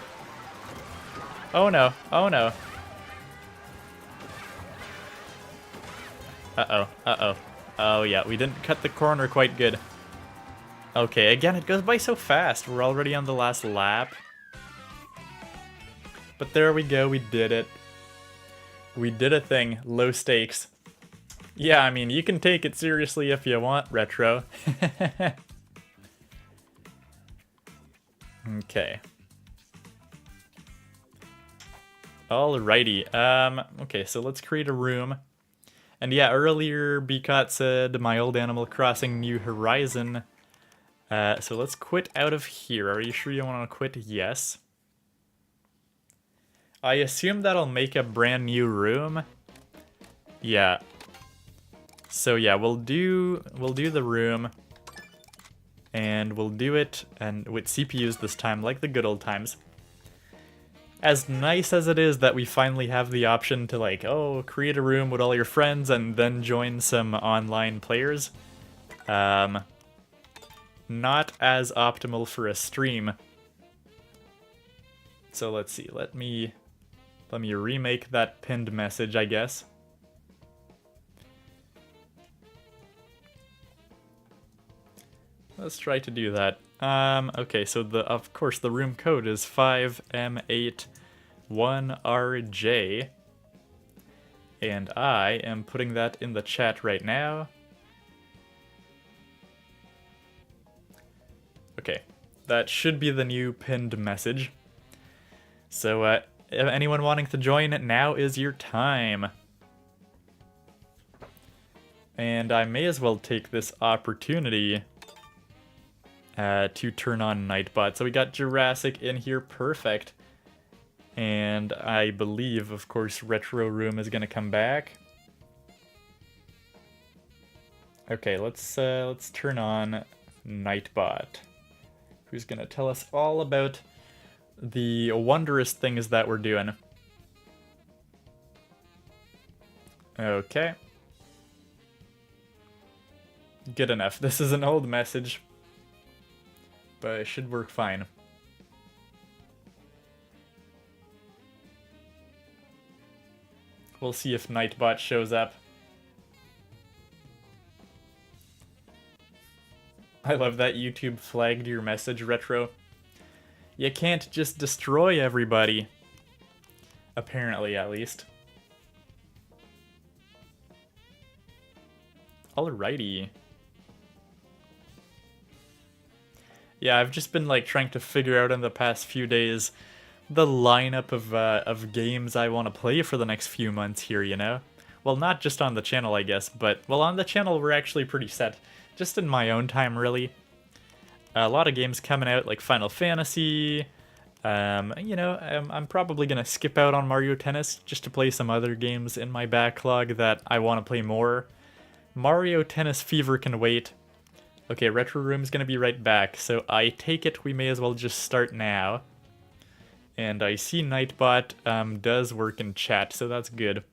Oh no, oh no. Uh-oh, uh-oh. Oh yeah, we didn't cut the corner quite good. Okay, again, it goes by so fast. We're already on the last lap. But there we go, we did it. We did a thing, low stakes. Yeah, I mean, you can take it seriously if you want, Retro. Okay. Alrighty, okay, so let's create a room. And yeah, earlier Bcot said my old Animal Crossing New Horizon. So let's quit out of here. Are you sure you want to quit? Yes. I assume that'll make a brand new room. Yeah. So yeah, we'll do the room. And we'll do it and with CPUs this time, like the good old times. As nice as it is that we finally have the option to like, oh, create a room with all your friends and then join some online players. Not as optimal for a stream. So let's see, let me remake that pinned message, I guess. Let's try to do that. Okay, so of course the room code is 5M81RJ. And I am putting that in the chat right now. Okay, that should be the new pinned message. So anyone wanting to join, now is your time. And I may as well take this opportunity to turn on Nightbot. So we got Jurassic in here, perfect. And I believe, of course, Retro Room is gonna come back. Okay, let's turn on Nightbot, who's gonna tell us all about the wondrous things that we're doing. Okay. Good enough. This is an old message, but it should work fine. We'll see if Nightbot shows up. I love that YouTube flagged your message, Retro. You can't just destroy everybody. Apparently, at least. Alrighty. Yeah, I've just been like trying to figure out in the past few days the lineup of games I want to play for the next few months here, you know? Well, not just on the channel, I guess, but, well, on the channel we're actually pretty set. Just in my own time, really. A lot of games coming out, like Final Fantasy. You know, I'm probably gonna skip out on Mario Tennis just to play some other games in my backlog that I want to play more. Mario Tennis Fever can wait. Okay, Retro Room's gonna be right back, so I take it we may as well just start now. And I see Nightbot does work in chat, so that's good.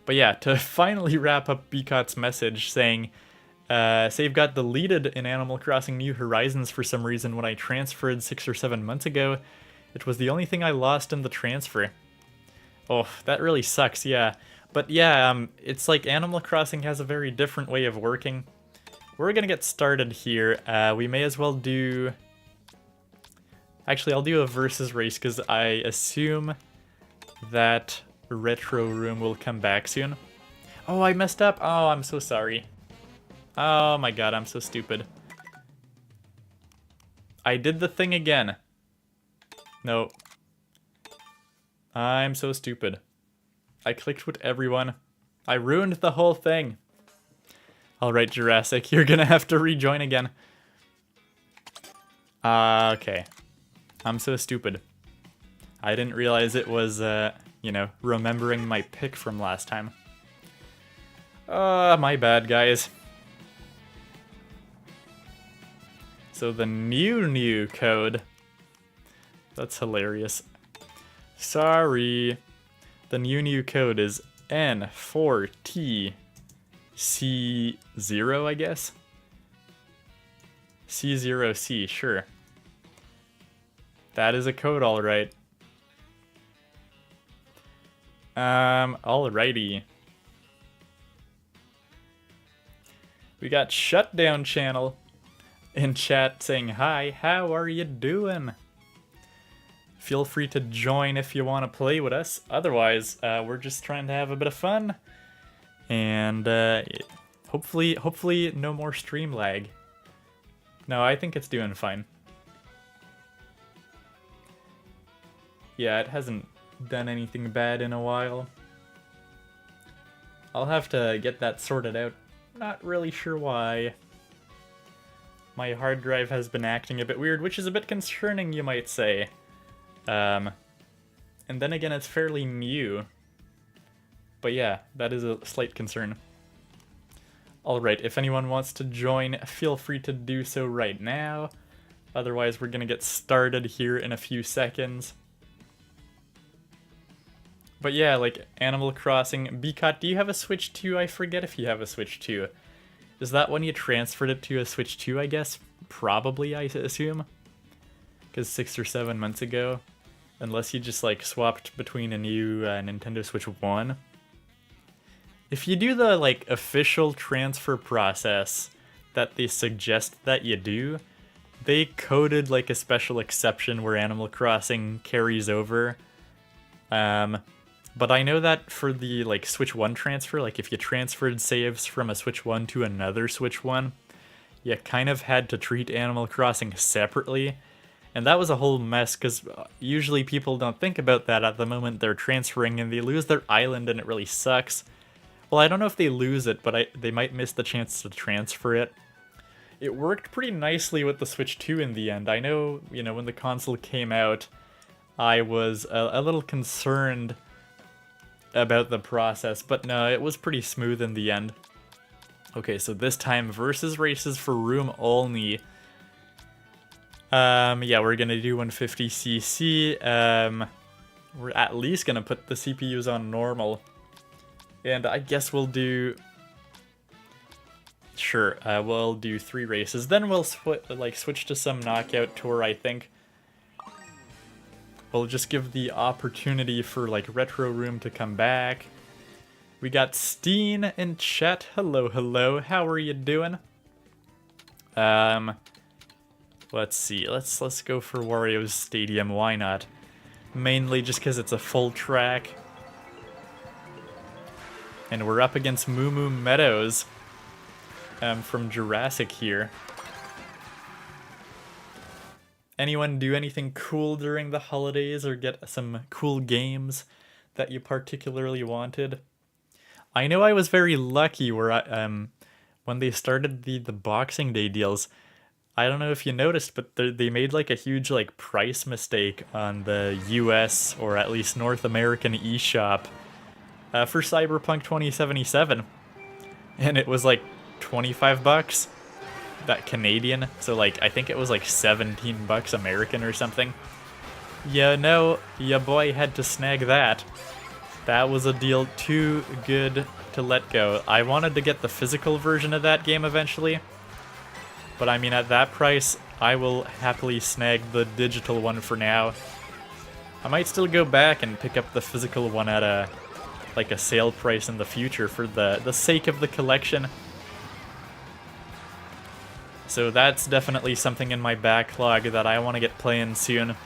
But yeah, to finally wrap up Beacot's message saying, save got deleted in Animal Crossing New Horizons for some reason when I transferred 6 or 7 months ago. It was the only thing I lost in the transfer. Oh, that really sucks, yeah. But yeah, it's like Animal Crossing has a very different way of working. We're gonna get started here. We may as well do... Actually, I'll do a versus race because I assume that Retro Room will come back soon. Oh, I messed up. Oh, I'm so sorry. Oh my god, I'm so stupid. I did the thing again. No. I'm so stupid. I clicked with everyone. I ruined the whole thing. Alright, Jurassic, you're gonna have to rejoin again. Okay. I'm so stupid. I didn't realize it was, you know, remembering my pick from last time. My bad, guys. So the new code. That's hilarious. Sorry. The new code is N4TC0, I guess? C0C, sure. That is a code, alright. Alrighty. We got Shutdown Channel in chat saying, hi, how are you doing? Feel free to join if you want to play with us. Otherwise, we're just trying to have a bit of fun. And hopefully no more stream lag. No, I think it's doing fine. Yeah, it hasn't done anything bad in a while. I'll have to get that sorted out. Not really sure why. My hard drive has been acting a bit weird, which is a bit concerning, you might say. And then again, it's fairly new. But yeah, that is a slight concern. Alright, if anyone wants to join, feel free to do so right now. Otherwise, we're gonna get started here in a few seconds. But yeah, like, Animal Crossing. Beacot, do you have a Switch 2? I forget if you have a Switch 2. Is that when you transferred it to a Switch 2, I guess? Probably, I assume. Because 6 or 7 months ago. Unless you just, like, swapped between a new Nintendo Switch 1. If you do the, like, official transfer process that they suggest that you do, they coded, like, a special exception where Animal Crossing carries over. But I know that for the, like, Switch 1 transfer, like, if you transferred saves from a Switch 1 to another Switch 1, you kind of had to treat Animal Crossing separately. And that was a whole mess, because usually people don't think about that at the moment they're transferring, and they lose their island, and it really sucks. Well, I don't know if they lose it, but they might miss the chance to transfer it. It worked pretty nicely with the Switch 2 in the end. I know, you know, when the console came out, I was a little concerned about the process, but no, it was pretty smooth in the end. Okay, so this time versus races for room only. Yeah, we're gonna do 150cc. We're at least gonna put the CPUs on normal. And I guess we'll do... Sure, we'll do 3 races. Then we'll switch to some knockout tour, I think. We'll just give the opportunity for, like, Retro Room to come back. We got Steen in chat. Hello, hello. How are you doing? Let's see. Let's go for Wario's Stadium. Why not? Mainly just because it's a full track. And we're up against Moo Moo Meadows from Jurassic here. Anyone do anything cool during the holidays or get some cool games that you particularly wanted? I know I was very lucky where when they started the Boxing Day deals. I don't know if you noticed, but they made like a huge like price mistake on the US or at least North American eShop for Cyberpunk 2077. And it was like $25. that Canadian. So like, I think it was like 17 bucks American or something. Yeah, no, ya boy had to snag that. That was a deal too good to let go. I wanted to get the physical version of that game eventually, but I mean, at that price, I will happily snag the digital one for now. I might still go back and pick up the physical one at a sale price in the future for the sake of the collection. So that's definitely something in my backlog that I want to get playing soon.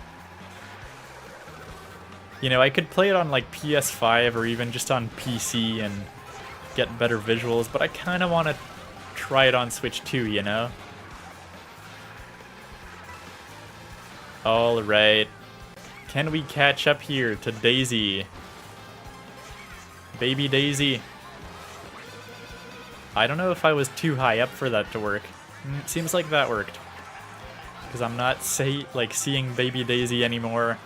You know, I could play it on like PS5 or even just on PC and get better visuals, but I kind of want to try it on Switch too, you know? Alright. Can we catch up here to Daisy? Baby Daisy. I don't know if I was too high up for that to work. Seems like that worked. Because I'm not seeing Baby Daisy anymore.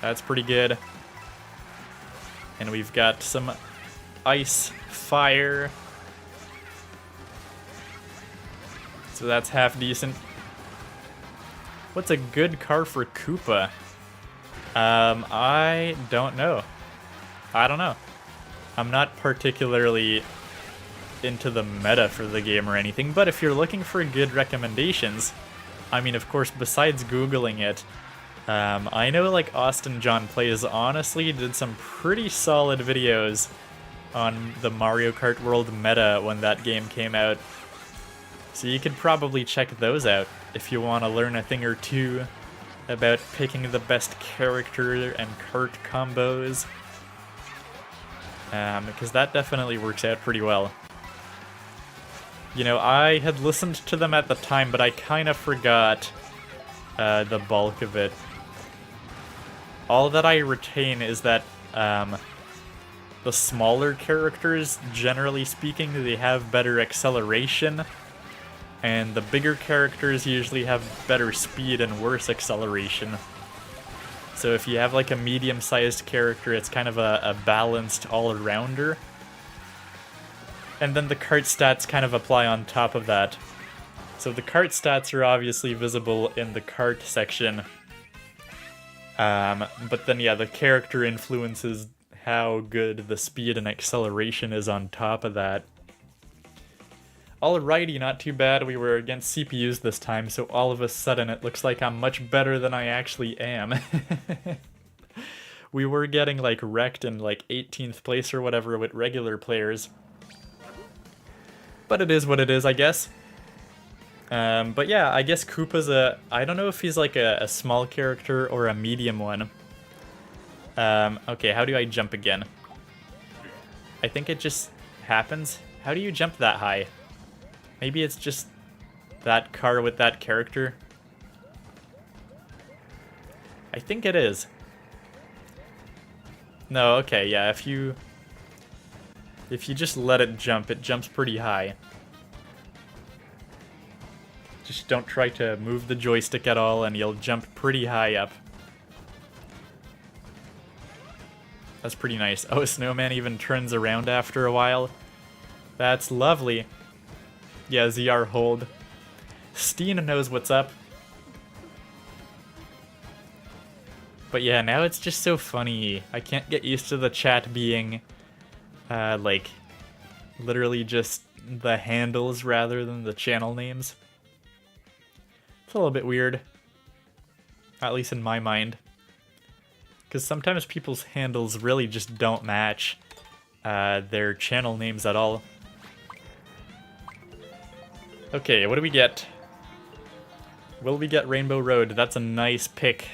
That's pretty good. And we've got some ice fire. So that's half decent. What's a good car for Koopa? I don't know. I don't know. I'm not particularly into the meta for the game or anything, but if you're looking for good recommendations, I mean, of course, besides Googling it, I know like Austin John Plays honestly did some pretty solid videos on the Mario Kart World meta when that game came out. So you could probably check those out if you want to learn a thing or two about picking the best character and kart combos. Because that definitely works out pretty well. You know, I had listened to them at the time, but I kind of forgot the bulk of it. All that I retain is that the smaller characters, generally speaking, they have better acceleration, and the bigger characters usually have better speed and worse acceleration. So if you have like a medium-sized character, it's kind of a balanced all-arounder. And then the kart stats kind of apply on top of that. So the kart stats are obviously visible in the kart section. But then yeah, the character influences how good the speed and acceleration is on top of that. Alrighty, not too bad. We were against CPUs this time, so all of a sudden it looks like I'm much better than I actually am. We were getting like wrecked in like 18th place or whatever with regular players. But it is what it is, I guess. But yeah, I guess Koopa's I don't know if he's like a small character or a medium one. Okay, how do I jump again? I think it just happens. How do you jump that high? Maybe it's just that car with that character. I think it is. No, okay, yeah, if you just let it jumps pretty high. Just don't try to move the joystick at all and you'll jump pretty high up. That's pretty nice. Oh, Snowman even turns around after a while. That's lovely. Yeah, ZR hold. Steen knows what's up. But yeah, now it's just so funny. I can't get used to the chat being, like, literally just the handles rather than the channel names. It's a little bit weird. At least in my mind. Because sometimes people's handles really just don't match their channel names at all. Okay, what do we get? Will we get Rainbow Road? That's a nice pick.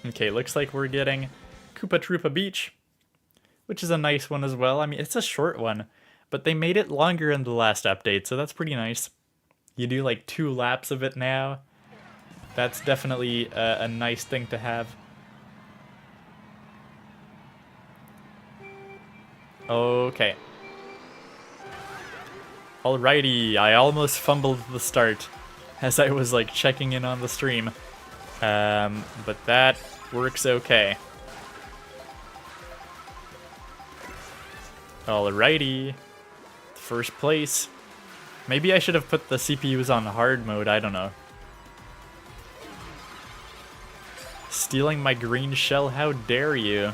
Okay, looks like we're getting Koopa Troopa Beach, which is a nice one as well. I mean, it's a short one, but they made it longer in the last update, so that's pretty nice. You do like 2 laps of it now. That's definitely a nice thing to have. Okay. Alrighty, I almost fumbled the start as I was like checking in on the stream. But that works okay. Alrighty. First place. Maybe I should have put the CPUs on hard mode, I don't know. Stealing my green shell, how dare you?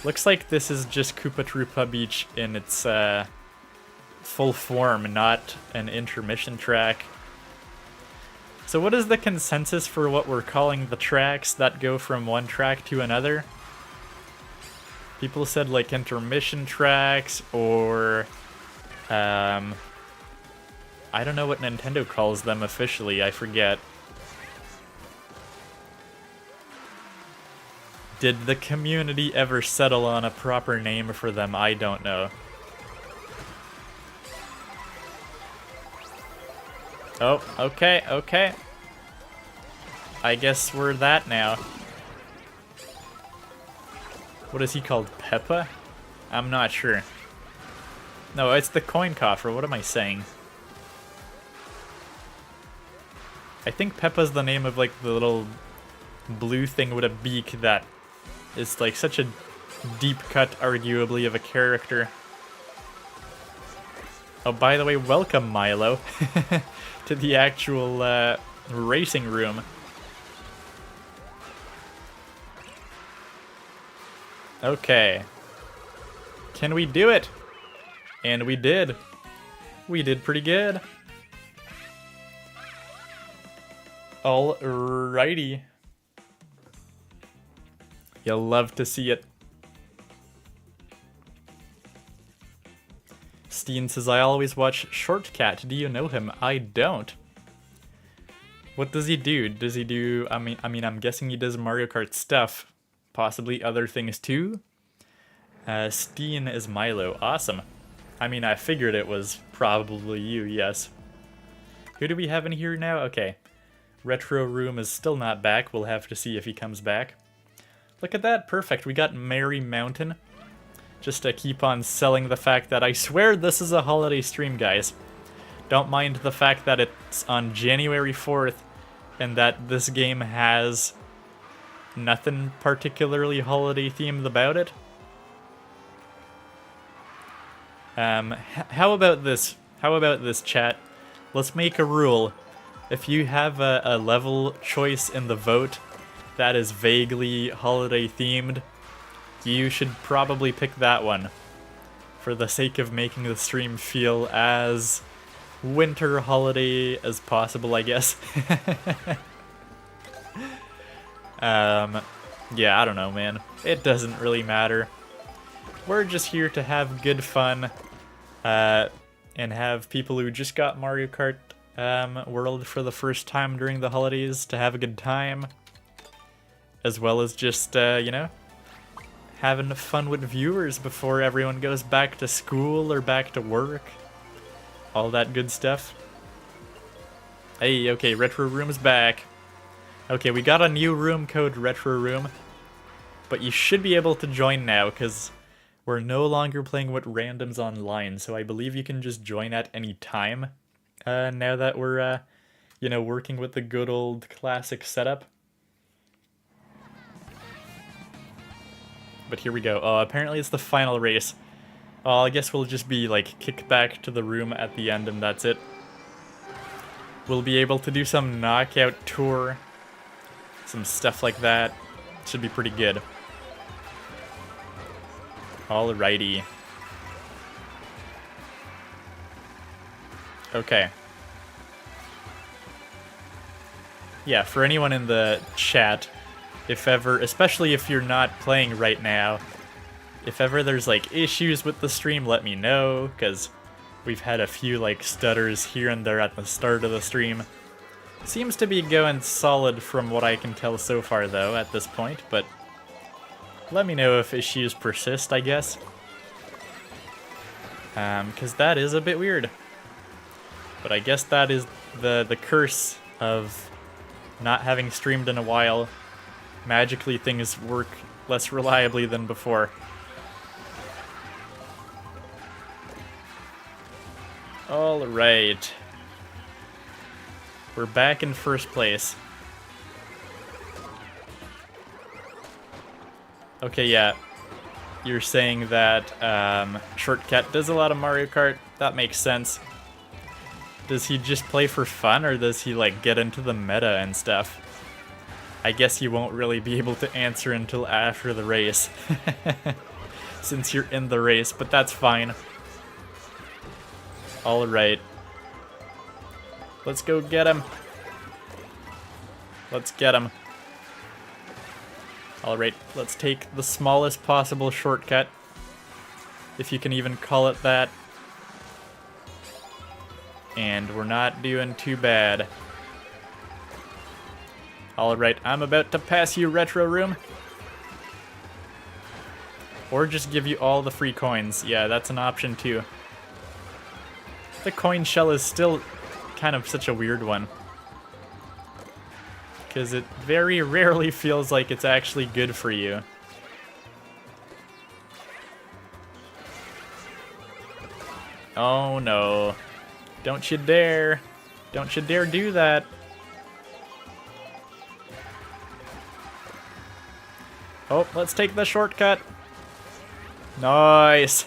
Looks like this is just Koopa Troopa Beach in its full form, not an intermission track. So what is the consensus for what we're calling the tracks that go from one track to another? People said like intermission tracks, or I don't know what Nintendo calls them officially, I forget. Did the community ever settle on a proper name for them? I don't know. Oh, okay, okay. I guess we're that now. What is he called? Peppa? I'm not sure. No, it's the coin coffer. What am I saying? I think Peppa's the name of like the little blue thing with a beak that is like such a deep cut, arguably, of a character. Oh, by the way, welcome, Milo, to the actual racing room. Okay. Can we do it? And we did. We did pretty good. Alrighty. You'll love to see it. Steen says, I always watch Shortcat. Do you know him? I don't. What does he do? Does he do... I mean, I'm guessing he does Mario Kart stuff. Possibly other things too. Steen is Milo. Awesome. I mean, I figured it was probably you, yes. Who do we have in here now? Okay. Retro Room is still not back. We'll have to see if he comes back. Look at that. Perfect. We got Merry Mountain. Just to keep on selling the fact that I swear this is a holiday stream, guys. Don't mind the fact that it's on January 4th and that this game has nothing particularly holiday themed about it. How about this? How about this, chat? Let's make a rule. If you have a level choice in the vote that is vaguely holiday themed, you should probably pick that one for the sake of making the stream feel as winter holiday as possible, I guess. Yeah, I don't know, man. It doesn't really matter. We're just here to have good fun, and have people who just got Mario Kart World for the first time during the holidays to have a good time, as well as just, you know, having fun with viewers before everyone goes back to school or back to work. All that good stuff. Hey, okay, Retro Room's back. Okay, we got a new room code, Retro Room. But you should be able to join now, because we're no longer playing with randoms online, so I believe you can just join at any time. Now that we're, you know, working with the good old classic setup. But here we go. Apparently it's the final race. I guess we'll just be, like, kicked back to the room at the end and that's it. We'll be able to do some knockout tour. Some stuff like that. Should be pretty good. Alrighty. Okay. Yeah, for anyone in the chat, if ever, especially if you're not playing right now, if ever there's like issues with the stream, let me know, because we've had a few like stutters here and there at the start of the stream. Seems to be going solid from what I can tell so far though at this point, but let me know if issues persist, I guess. Because that is a bit weird. But I guess that is the curse of not having streamed in a while. Magically things work less reliably than before. Alright. We're back in first place. Okay, yeah. you're saying that Shortcut does a lot of Mario Kart. That makes sense. Does he just play for fun, or does he like get into the meta and stuff? I guess you won't really be able to answer until after the race. Since you're in the race, but that's fine. Alright. Let's go get him. Let's get him. Alright, let's take the smallest possible shortcut. If you can even call it that. And we're not doing too bad. Alright, I'm about to pass you, Retro Room. Or just give you all the free coins. Yeah, that's an option too. The coin shell is still kind of such a weird one. Because it very rarely feels like it's actually good for you. Oh no. Don't you dare. Don't you dare do that. Oh, let's take the shortcut. Nice.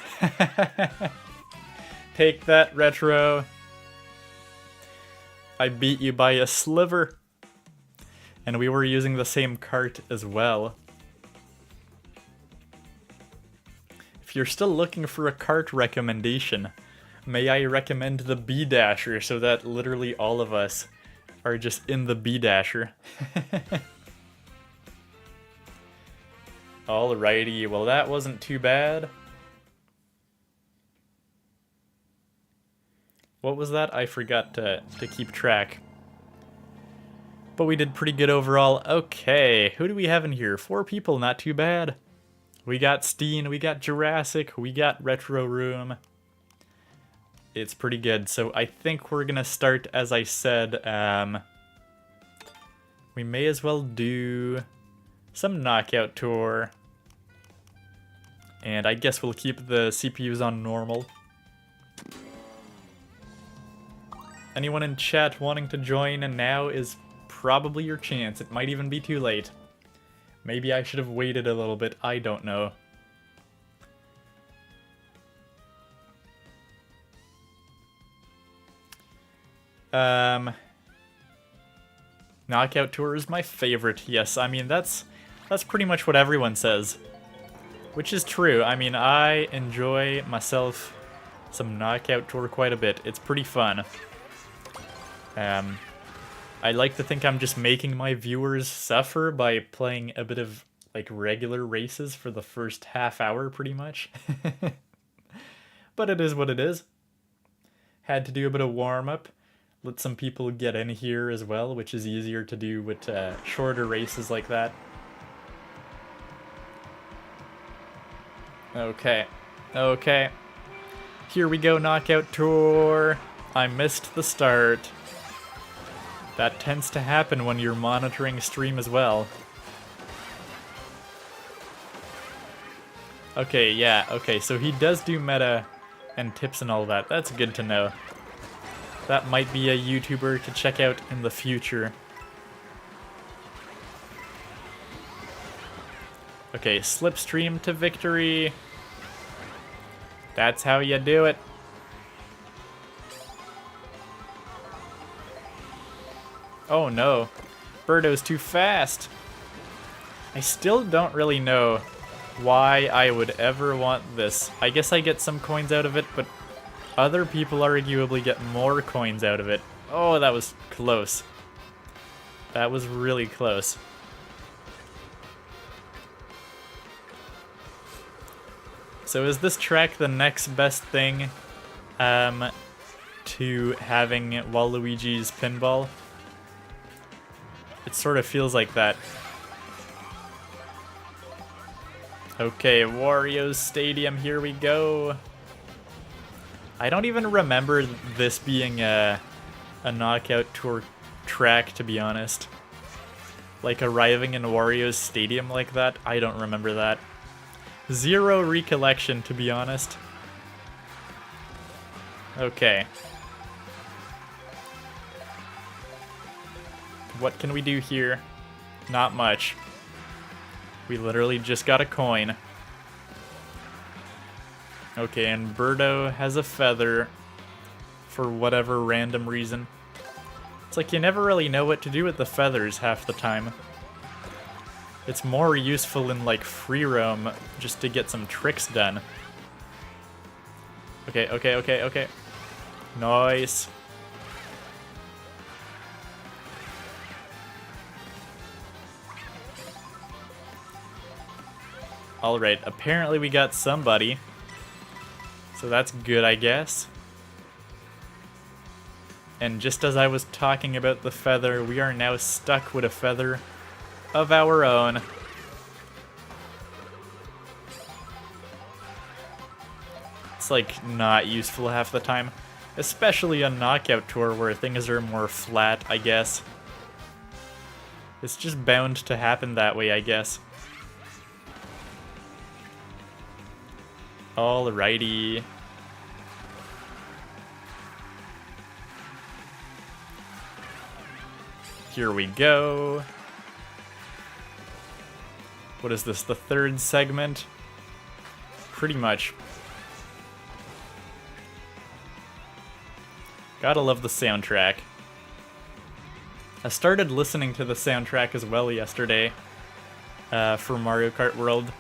Take that, Retro. I beat you by a sliver. And we were using the same cart as well. If you're still looking for a cart recommendation, may I recommend the B-Dasher so that literally all of us are just in the B-Dasher. Alrighty, well that wasn't too bad. What was that? I forgot to keep track. But we did pretty good overall. Okay, who do we have in here? 4 people, not too bad. We got Steen, we got Jurassic, we got Retro Room. It's pretty good. So I think we're gonna start, as I said, we may as well do some Knockout Tour. And I guess we'll keep the CPUs on normal. Anyone in chat wanting to join, and now is probably your chance. It might even be too late. Maybe I should have waited a little bit, I don't know. Knockout Tour is my favorite. Yes, I mean that's pretty much what everyone says. Which is true. I mean, I enjoy myself some Knockout Tour quite a bit. It's pretty fun. I like to think I'm just making my viewers suffer by playing a bit of like regular races for the first half hour pretty much. But it is what it is. Had to do a bit of warm-up. Let some people get in here as well, which is easier to do with shorter races like that. Okay. Okay. Here we go, Knockout Tour. I missed the start. That tends to happen when you're monitoring stream as well. Okay, yeah, okay, so he does do meta and tips and all that. That's good to know. That might be a YouTuber to check out in the future. Okay, slipstream to victory. That's how you do it. Oh no, Birdo's too fast. I still don't really know why I would ever want this. I guess I get some coins out of it, but other people arguably get more coins out of it. Oh, that was close. That was really close. So is this track the next best thing to having Waluigi's Pinball? It sort of feels like that. Okay, Wario's Stadium, here we go. I don't even remember this being a Knockout Tour track, to be honest. Like arriving in Wario's Stadium like that, I don't remember that. Zero recollection, to be honest. Okay. What can we do here? Not much. We literally just got a coin. Okay, and Birdo has a feather for whatever random reason. It's like you never really know what to do with the feathers half the time. It's more useful in like free roam just to get some tricks done. Okay, okay, okay, okay. Nice. Alright, apparently we got somebody. So that's good, I guess. And just as I was talking about the feather, we are now stuck with a feather of our own. It's like not useful half the time. Especially on Knockout Tour where things are more flat, I guess. It's just bound to happen that way, I guess. Alrighty. Here we go. What is this, the third segment? Pretty much. Gotta love the soundtrack. I started listening to the soundtrack as well yesterday for Mario Kart World.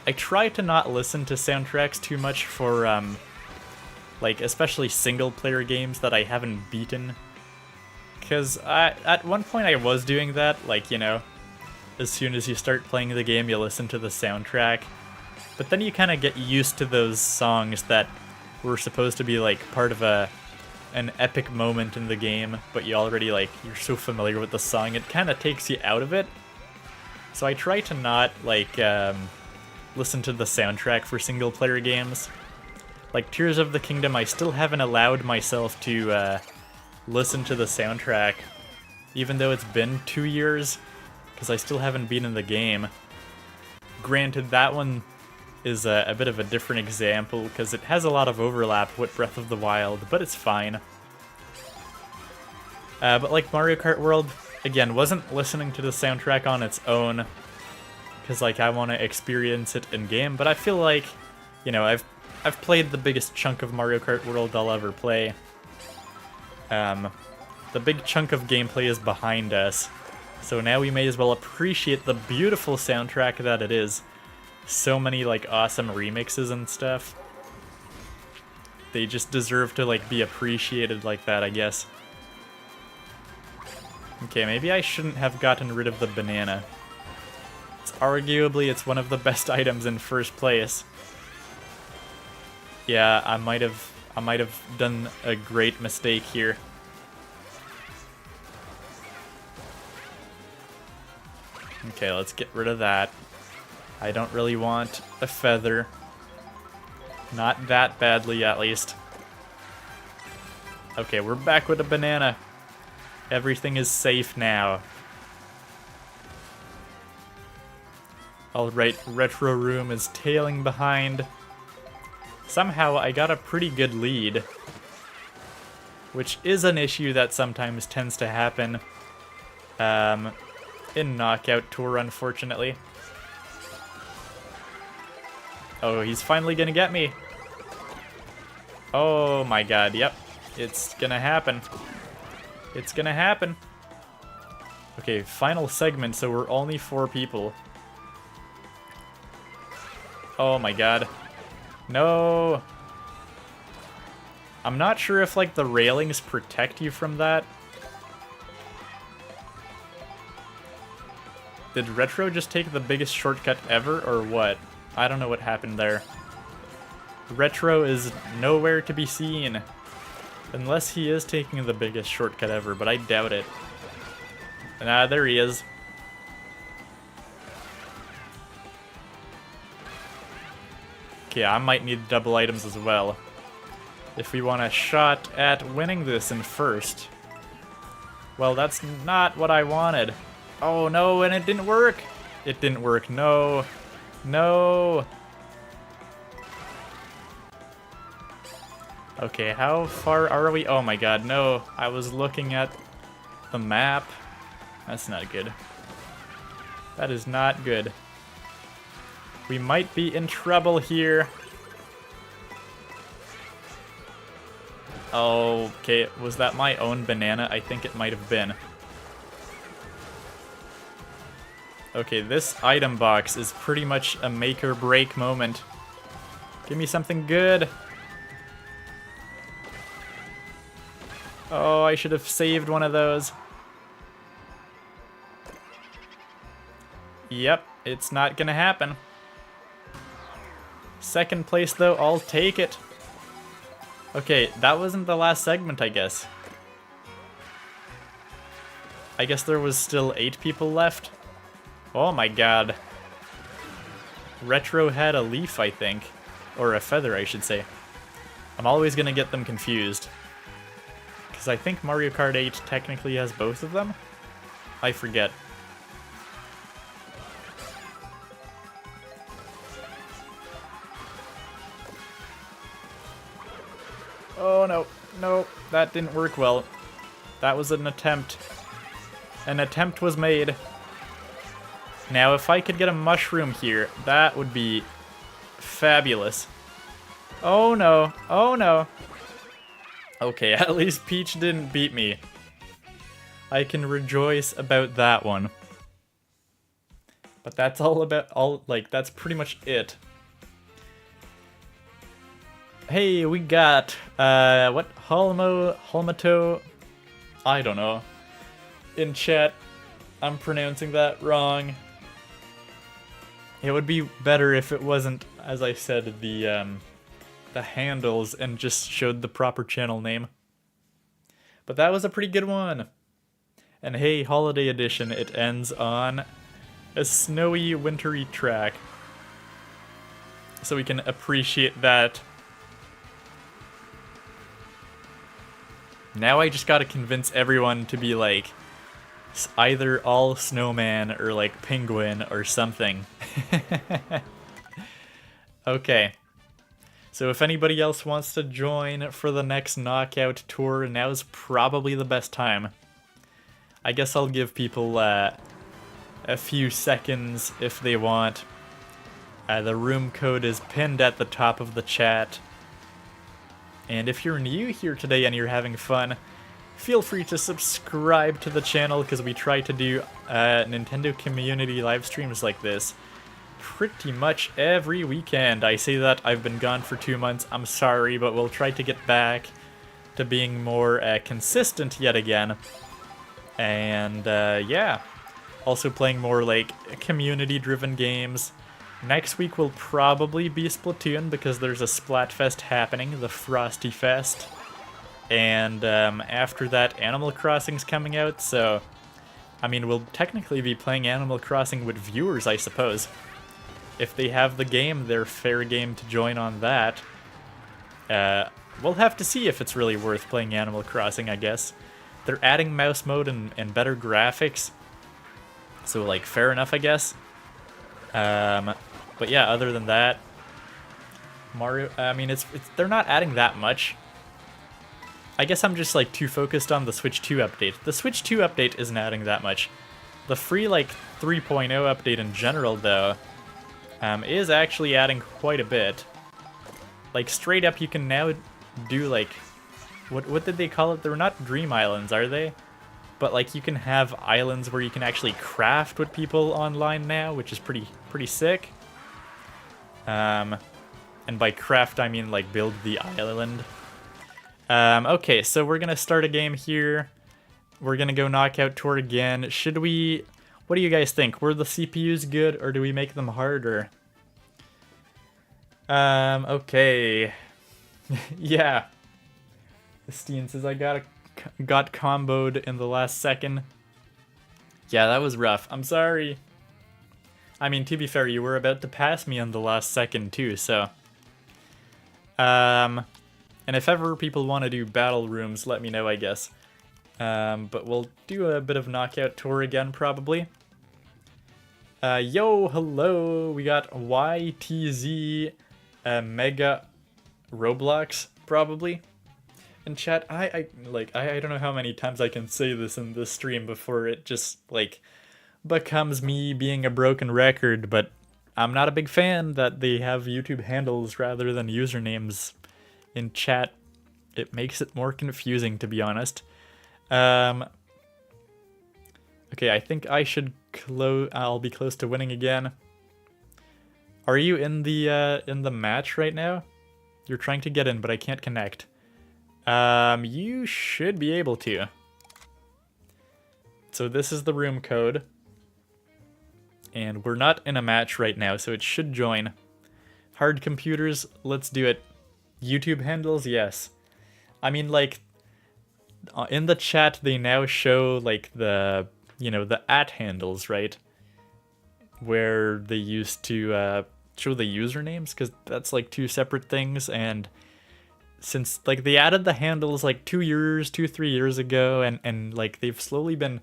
I try to not listen to soundtracks too much for, like, especially single-player games that I haven't beaten. Because at one point I was doing that, like, you know, as soon as you start playing the game, you listen to the soundtrack. But then you kind of get used to those songs that were supposed to be, like, part of an epic moment in the game, but you already, like, you're so familiar with the song, it kind of takes you out of it. So I try to not, like, listen to the soundtrack for single-player games. Like Tears of the Kingdom, I still haven't allowed myself to listen to the soundtrack, even though it's been 2 years, because I still haven't been in the game. Granted, that one is a bit of a different example, because it has a lot of overlap with Breath of the Wild, but it's fine. But like Mario Kart World, again, wasn't listening to the soundtrack on its own, because like I want to experience it in game, but I feel like, you know, I've played the biggest chunk of Mario Kart World I'll ever play. The big chunk of gameplay is behind us, so now we may as well appreciate the beautiful soundtrack that it is. So many like awesome remixes and stuff. They just deserve to like be appreciated like that, I guess. Okay, maybe I shouldn't have gotten rid of the banana. Arguably, it's one of the best items in first place. Yeah, I might have done a great mistake here. Okay, let's get rid of that. I don't really want a feather. Not that badly, at least. Okay, we're back with a banana. Everything is safe now. Alright, Retro Room is tailing behind. Somehow I got a pretty good lead, which is an issue that sometimes tends to happen in Knockout Tour, unfortunately. Oh, he's finally gonna get me. Oh my god, yep. It's gonna happen. It's gonna happen. Okay, final segment, so we're only 4 people. Oh my god. No! I'm not sure if, like, the railings protect you from that. Did Retro just take the biggest shortcut ever, or what? I don't know what happened there. Retro is nowhere to be seen. Unless he is taking the biggest shortcut ever, but I doubt it. Ah, there he is. Okay, I might need double items as well, if we want a shot at winning this in first. Well, that's not what I wanted. Oh no, and it didn't work! It didn't work, no. No! Okay, how far are we? Oh my god, no. I was looking at the map. That's not good. That is not good. We might be in trouble here. Okay, was that my own banana? I think it might have been. Okay, this item box is pretty much a make or break moment. Give me something good. Oh, I should have saved one of those. Yep, it's not gonna happen. Second place though, I'll take it. Okay, that wasn't the last segment, I guess. I guess there was still 8 people left. Oh my god. Retro had a leaf, I think. Or a feather, I should say. I'm always gonna get them confused. Because I think Mario Kart 8 technically has both of them? I forget. Oh no, no, that didn't work well. That was an attempt. An attempt was made. Now if I could get a mushroom here, that would be fabulous. Oh no, oh no. Okay, at least Peach didn't beat me. I can rejoice about that one. But that's that's pretty much it. Hey, we got, what? Holmato? I don't know. In chat, I'm pronouncing that wrong. It would be better if it wasn't, as I said, the handles and just showed the proper channel name. But that was a pretty good one. And hey, Holiday Edition, it ends on a snowy, wintry track. So we can appreciate that. Now I just gotta convince everyone to be like, either all snowman or like penguin or something. Okay. So if anybody else wants to join for the next knockout tour, now's probably the best time. I guess I'll give people a few seconds if they want. The room code is pinned at the top of the chat. And if you're new here today and you're having fun, feel free to subscribe to the channel because we try to do Nintendo community live streams like this pretty much every weekend. I say that I've been gone for 2 months. I'm sorry, but we'll try to get back to being more consistent yet again. And yeah, also playing more like community-driven games. Next week will probably be Splatoon because there's a Splatfest happening, the Frosty Fest. And after that, Animal Crossing's coming out, so I mean, we'll technically be playing Animal Crossing with viewers, I suppose. If they have the game, they're fair game to join on that. We'll have to see if it's really worth playing Animal Crossing, I guess. They're adding mouse mode and better graphics, so like fair enough, I guess. But yeah, other than that, Mario, I mean, they're not adding that much. I guess I'm just like too focused on the Switch 2 update. The Switch 2 update isn't adding that much. The free like 3.0 update in general though, is actually adding quite a bit. Like straight up you can now do like, what did they call it? They're not dream islands, are they? But like you can have islands where you can actually craft with people online now, which is pretty sick. And by craft I mean like build the island. Okay, so we're gonna start a game here. We're gonna go knockout tour again. Should we? What do you guys think? Were the CPUs good or do we make them harder? Okay. Yeah. Steen says I got comboed in the last second. Yeah, that was rough. I'm sorry. I mean, to be fair, you were about to pass me on the last second too, so. And if ever people want to do battle rooms, let me know, I guess. But we'll do a bit of knockout tour again, probably. Yo, hello. We got YTZ Mega Roblox, probably. In chat, I don't know how many times I can say this in this stream before it just, like, becomes me being a broken record, but I'm not a big fan that they have YouTube handles rather than usernames in chat. It makes it more confusing, to be honest. Okay, I think I should I'll be close to winning again. Are you in the match right now? You're trying to get in, but I can't connect. You should be able to. So this is the room code. And we're not in a match right now, so it should join. Hard computers, let's do it. YouTube handles, yes. I mean, like, in the chat, they now show, like, the @ handles, right? Where they used to show the usernames, because that's, like, two separate things, and since, like, they added the handles, like, 3 years ago, and like, they've slowly been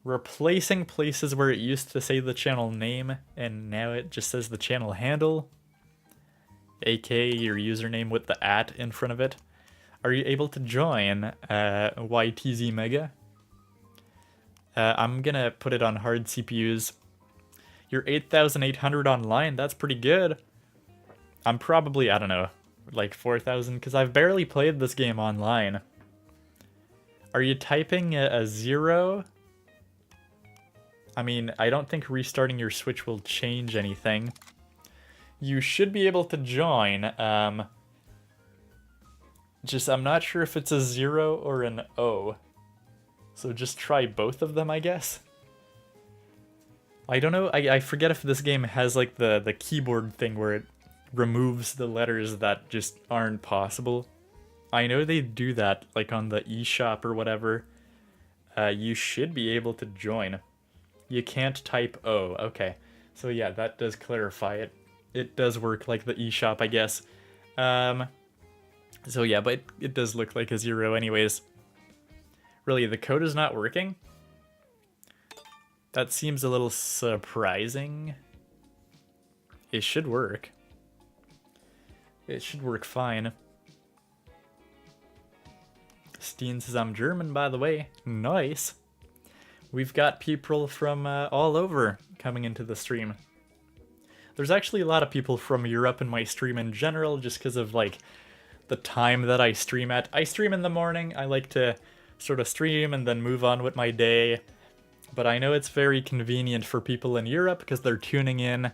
replacing places where it used to say the channel name, and now it just says the channel handle, aka your username with the @ in front of it. Are you able to join YTZ Mega? I'm gonna put it on hard CPUs. You're 8,800 online, that's pretty good. I'm probably, I don't know, like 4,000, because I've barely played this game online. Are you typing a 0? I mean, I don't think restarting your Switch will change anything. You should be able to join. I'm not sure if it's a 0 or an O. So just try both of them, I guess. I don't know, I forget if this game has like the keyboard thing where it removes the letters that just aren't possible. I know they do that, like on the eShop or whatever. You should be able to join. You can't type O. Okay. So yeah, that does clarify it. It does work like the eShop, I guess. So yeah, but it does look like a 0 anyways. Really, the code is not working? That seems a little surprising. It should work. It should work fine. Steen says I'm German, by the way. Nice. We've got people from all over coming into the stream. There's actually a lot of people from Europe in my stream in general, just because of like the time that I stream at. I stream in the morning. I like to sort of stream and then move on with my day. But I know it's very convenient for people in Europe because they're tuning in.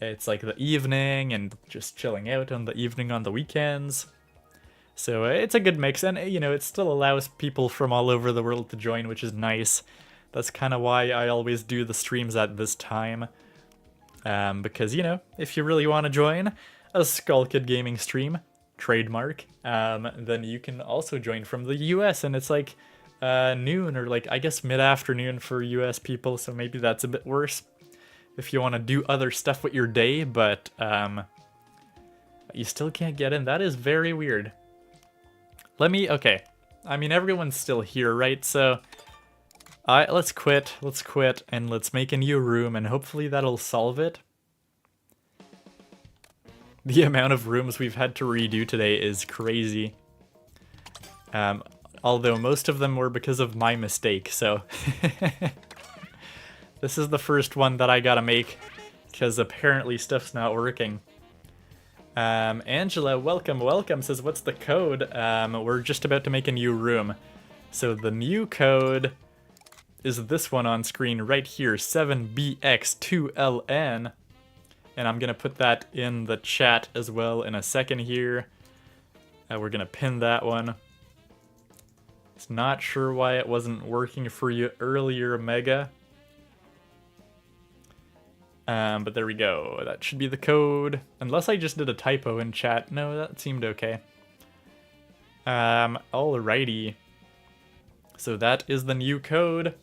It's like the evening and just chilling out on the evening on the weekends. So it's a good mix, and you know, it still allows people from all over the world to join, which is nice. That's kind of why I always do the streams at this time. Because, you know, if you really want to join a Skull Kid Gaming stream, trademark, then you can also join from the US, and it's like noon, or like, I guess mid-afternoon for US people, so maybe that's a bit worse if you want to do other stuff with your day, but you still can't get in. That is very weird. Okay, I mean, everyone's still here, right? So let's quit, and let's make a new room, and hopefully that'll solve it. The amount of rooms we've had to redo today is crazy. Although most of them were because of my mistake, so... This is the first one that I gotta make, because apparently stuff's not working. Angela, welcome, says, what's the code? We're just about to make a new room. So the new code is this one on screen right here, 7BX2LN. And I'm gonna put that in the chat as well in a second here. We're gonna pin that one. It's not sure why it wasn't working for you earlier, Mega. But there we go. That should be the code. Unless I just did a typo in chat. No, that seemed okay. Alrighty. So that is the new code.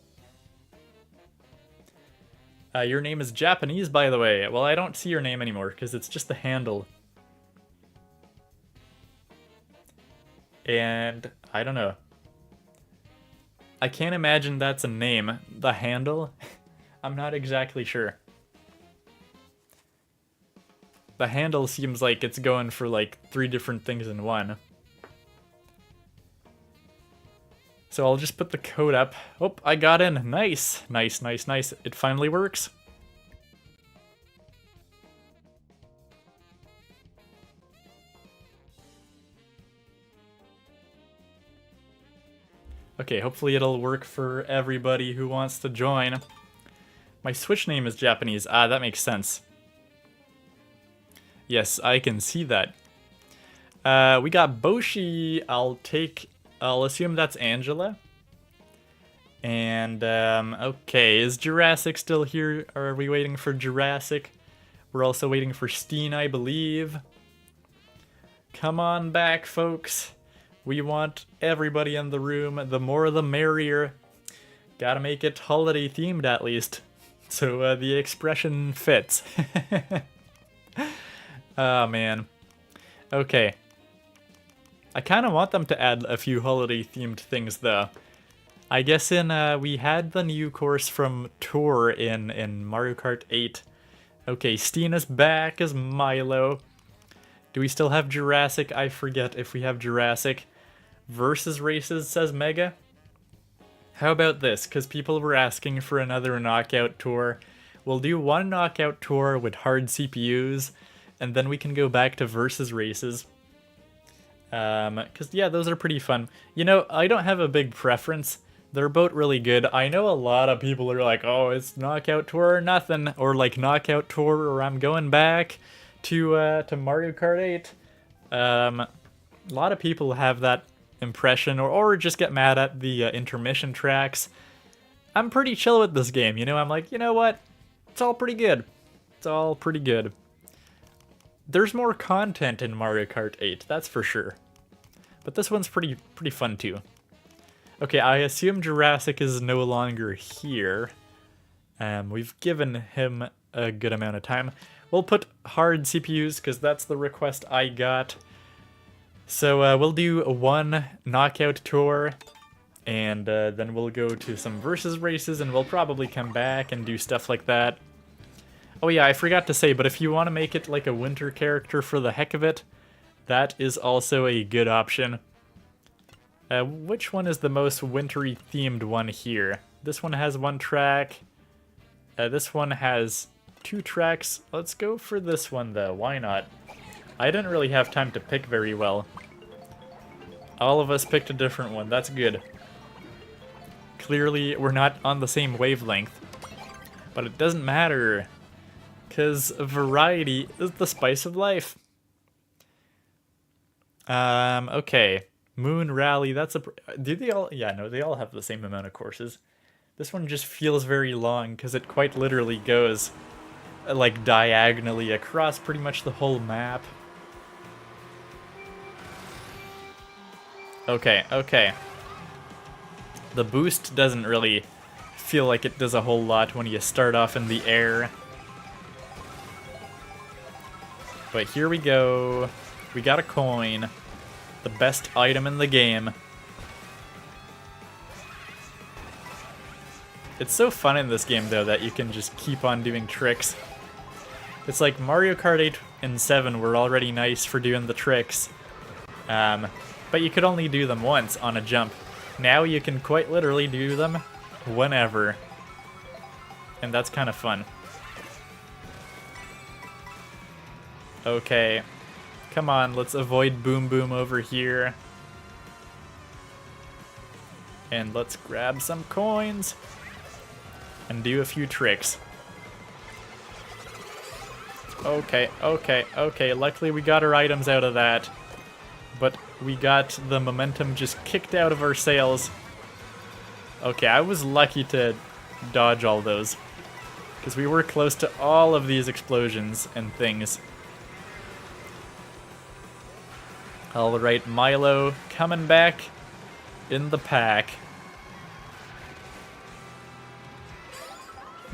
Your name is Japanese, by the way. Well, I don't see your name anymore, because it's just the handle. And, I don't know. I can't imagine that's a name. The handle? I'm not exactly sure. The handle seems like it's going for like 3 different things in one. So I'll just put the code up. Oh, I got in. Nice. Nice. It finally works. Okay, hopefully it'll work for everybody who wants to join. My Switch name is Japanese. Ah, that makes sense. Yes, I can see that. We got Boshi. I'll assume that's Angela. And, okay, is Jurassic still here? Or are we waiting for Jurassic? We're also waiting for Steen, I believe. Come on back, folks. We want everybody in the room. The more the merrier. Gotta make it holiday themed at least. So the expression fits. Oh, man. Okay. I kind of want them to add a few holiday themed things though. I guess we had the new course from Tour in Mario Kart 8. Okay, Steena's back as Milo. Do we still have Jurassic? I forget if we have Jurassic. Versus Races, says Mega. How about this? Because people were asking for another knockout tour. We'll do one knockout tour with hard CPUs, and then we can go back to Versus Races. Because, yeah, those are pretty fun. You know, I don't have a big preference. They're both really good. I know a lot of people are like, oh, it's knockout tour or nothing. Or like knockout tour or I'm going back to Mario Kart 8. A lot of people have that impression or just get mad at the intermission tracks. I'm pretty chill with this game, you know? I'm like, you know what? It's all pretty good. It's all pretty good. There's more content in Mario Kart 8, that's for sure. But this one's pretty fun too. Okay, I assume Jurassic is no longer here. We've given him a good amount of time. We'll put hard CPUs because that's the request I got. So we'll do one knockout tour, and then we'll go to some versus races, and we'll probably come back and do stuff like that. Oh yeah, I forgot to say, but if you want to make it like a winter character for the heck of it, that is also a good option. Which one is the most wintry themed one here? This one has one track. This one has two tracks. Let's go for this one though, why not? I didn't really have time to pick very well. All of us picked a different one, that's good. Clearly we're not on the same wavelength. But it doesn't matter, because variety is the spice of life. Okay. Moon Rally, that's a... Do they all... Yeah, no, they all have the same amount of courses. This one just feels very long, because it quite literally goes, like, diagonally across pretty much the whole map. Okay, okay. The boost doesn't really feel like it does a whole lot when you start off in the air. But here we go. We got a coin. The best item in the game. It's so fun in this game, though, that you can just keep on doing tricks. It's like Mario Kart 8 and 7 were already nice for doing the tricks. But you could only do them once on a jump. Now you can quite literally do them whenever. And that's kind of fun. Okay. Come on, let's avoid Boom Boom over here. And let's grab some coins. And do a few tricks. Okay, okay, okay. Luckily we got our items out of that. But we got the momentum just kicked out of our sails. Okay, I was lucky to dodge all those. Because we were close to all of these explosions and things. Alright, Milo coming back in the pack.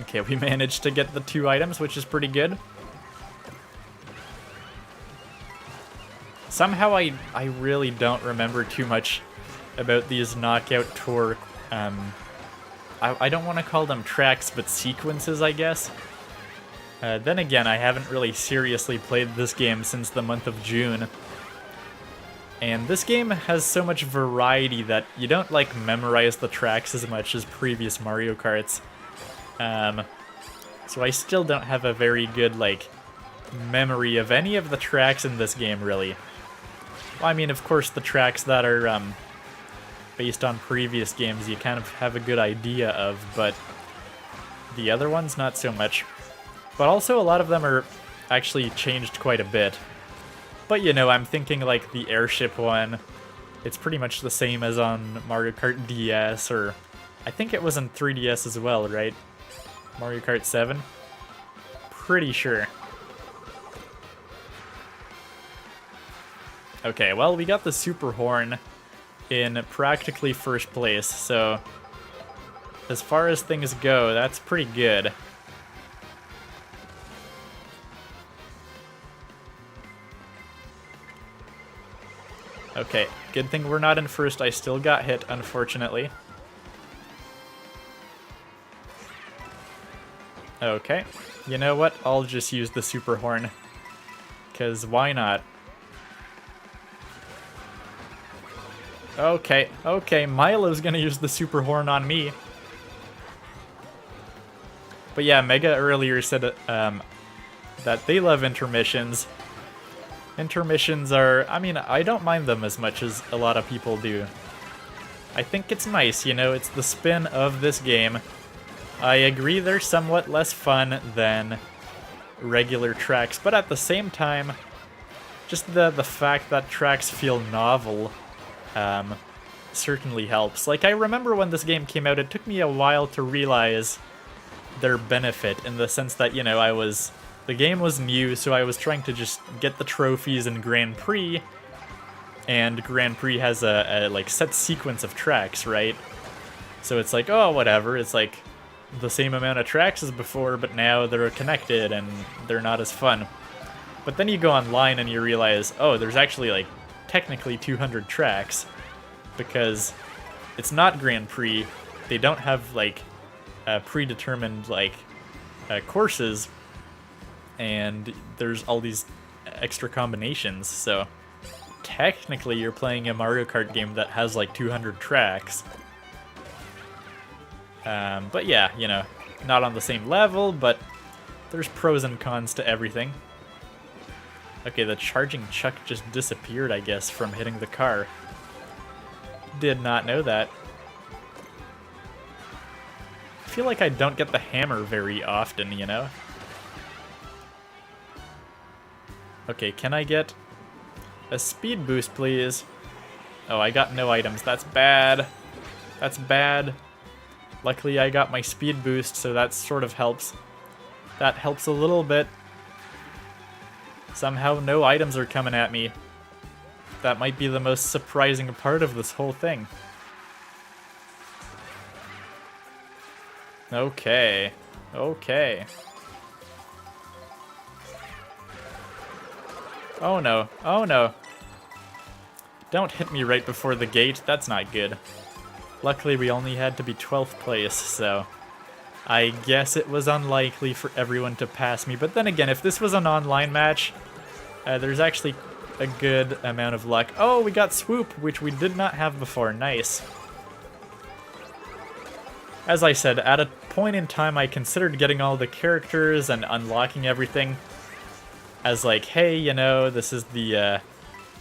Okay, we managed to get the 2 items, which is pretty good. Somehow I really don't remember too much about these knockout tour, I don't want to call them tracks, but sequences, I guess. Then again, I haven't really seriously played this game since the month of June. And this game has so much variety that you don't, like, memorize the tracks as much as previous Mario Karts. So I still don't have a very good, like, memory of any of the tracks in this game, really. Well, I mean, of course, the tracks that are, based on previous games, you kind of have a good idea of, but the other ones, not so much. But also, a lot of them are actually changed quite a bit. But, you know, I'm thinking like the airship one, it's pretty much the same as on Mario Kart DS, or I think it was on 3DS as well, right? Mario Kart 7? Pretty sure. Okay, well, we got the Super Horn in practically first place, so as far as things go, that's pretty good. Okay, good thing we're not in first. I still got hit, unfortunately. Okay, you know what? I'll just use the Super Horn, because why not? Okay, okay, Milo's gonna use the Super Horn on me. But yeah, Mega earlier said that they love intermissions. Intermissions are, I mean, I don't mind them as much as a lot of people do. I think it's nice, you know, it's the spin of this game. I agree they're somewhat less fun than regular tracks, but at the same time, just the fact that tracks feel novel certainly helps. Like, I remember when this game came out, it took me a while to realize their benefit, in the sense that, you know, the game was new, so I was trying to just get the trophies in Grand Prix, and Grand Prix has a like set sequence of tracks, right? So it's like, oh, whatever, it's like the same amount of tracks as before, but now they're connected and they're not as fun. But then you go online and you realize, oh, there's actually like technically 200 tracks, because it's not Grand Prix. They don't have like predetermined like courses, and there's all these extra combinations, so technically you're playing a Mario Kart game that has like 200 tracks. But yeah, you know, not on the same level, but there's pros and cons to everything. Okay, the charging chuck just disappeared, I guess, from hitting the car. Did not know that. I feel like I don't get the hammer very often, you know? Okay, can I get a speed boost, please? Oh, I got no items. That's bad. That's bad. Luckily, I got my speed boost, so that sort of helps. That helps a little bit. Somehow, no items are coming at me. That might be the most surprising part of this whole thing. Okay. Okay. Oh no. Oh no. Don't hit me right before the gate. That's not good. Luckily, we only had to be 12th place, so I guess it was unlikely for everyone to pass me. But then again, if this was an online match, there's actually a good amount of luck. Oh, we got Swoop, which we did not have before. Nice. As I said, at a point in time, I considered getting all the characters and unlocking everything as like, hey, you know, this is the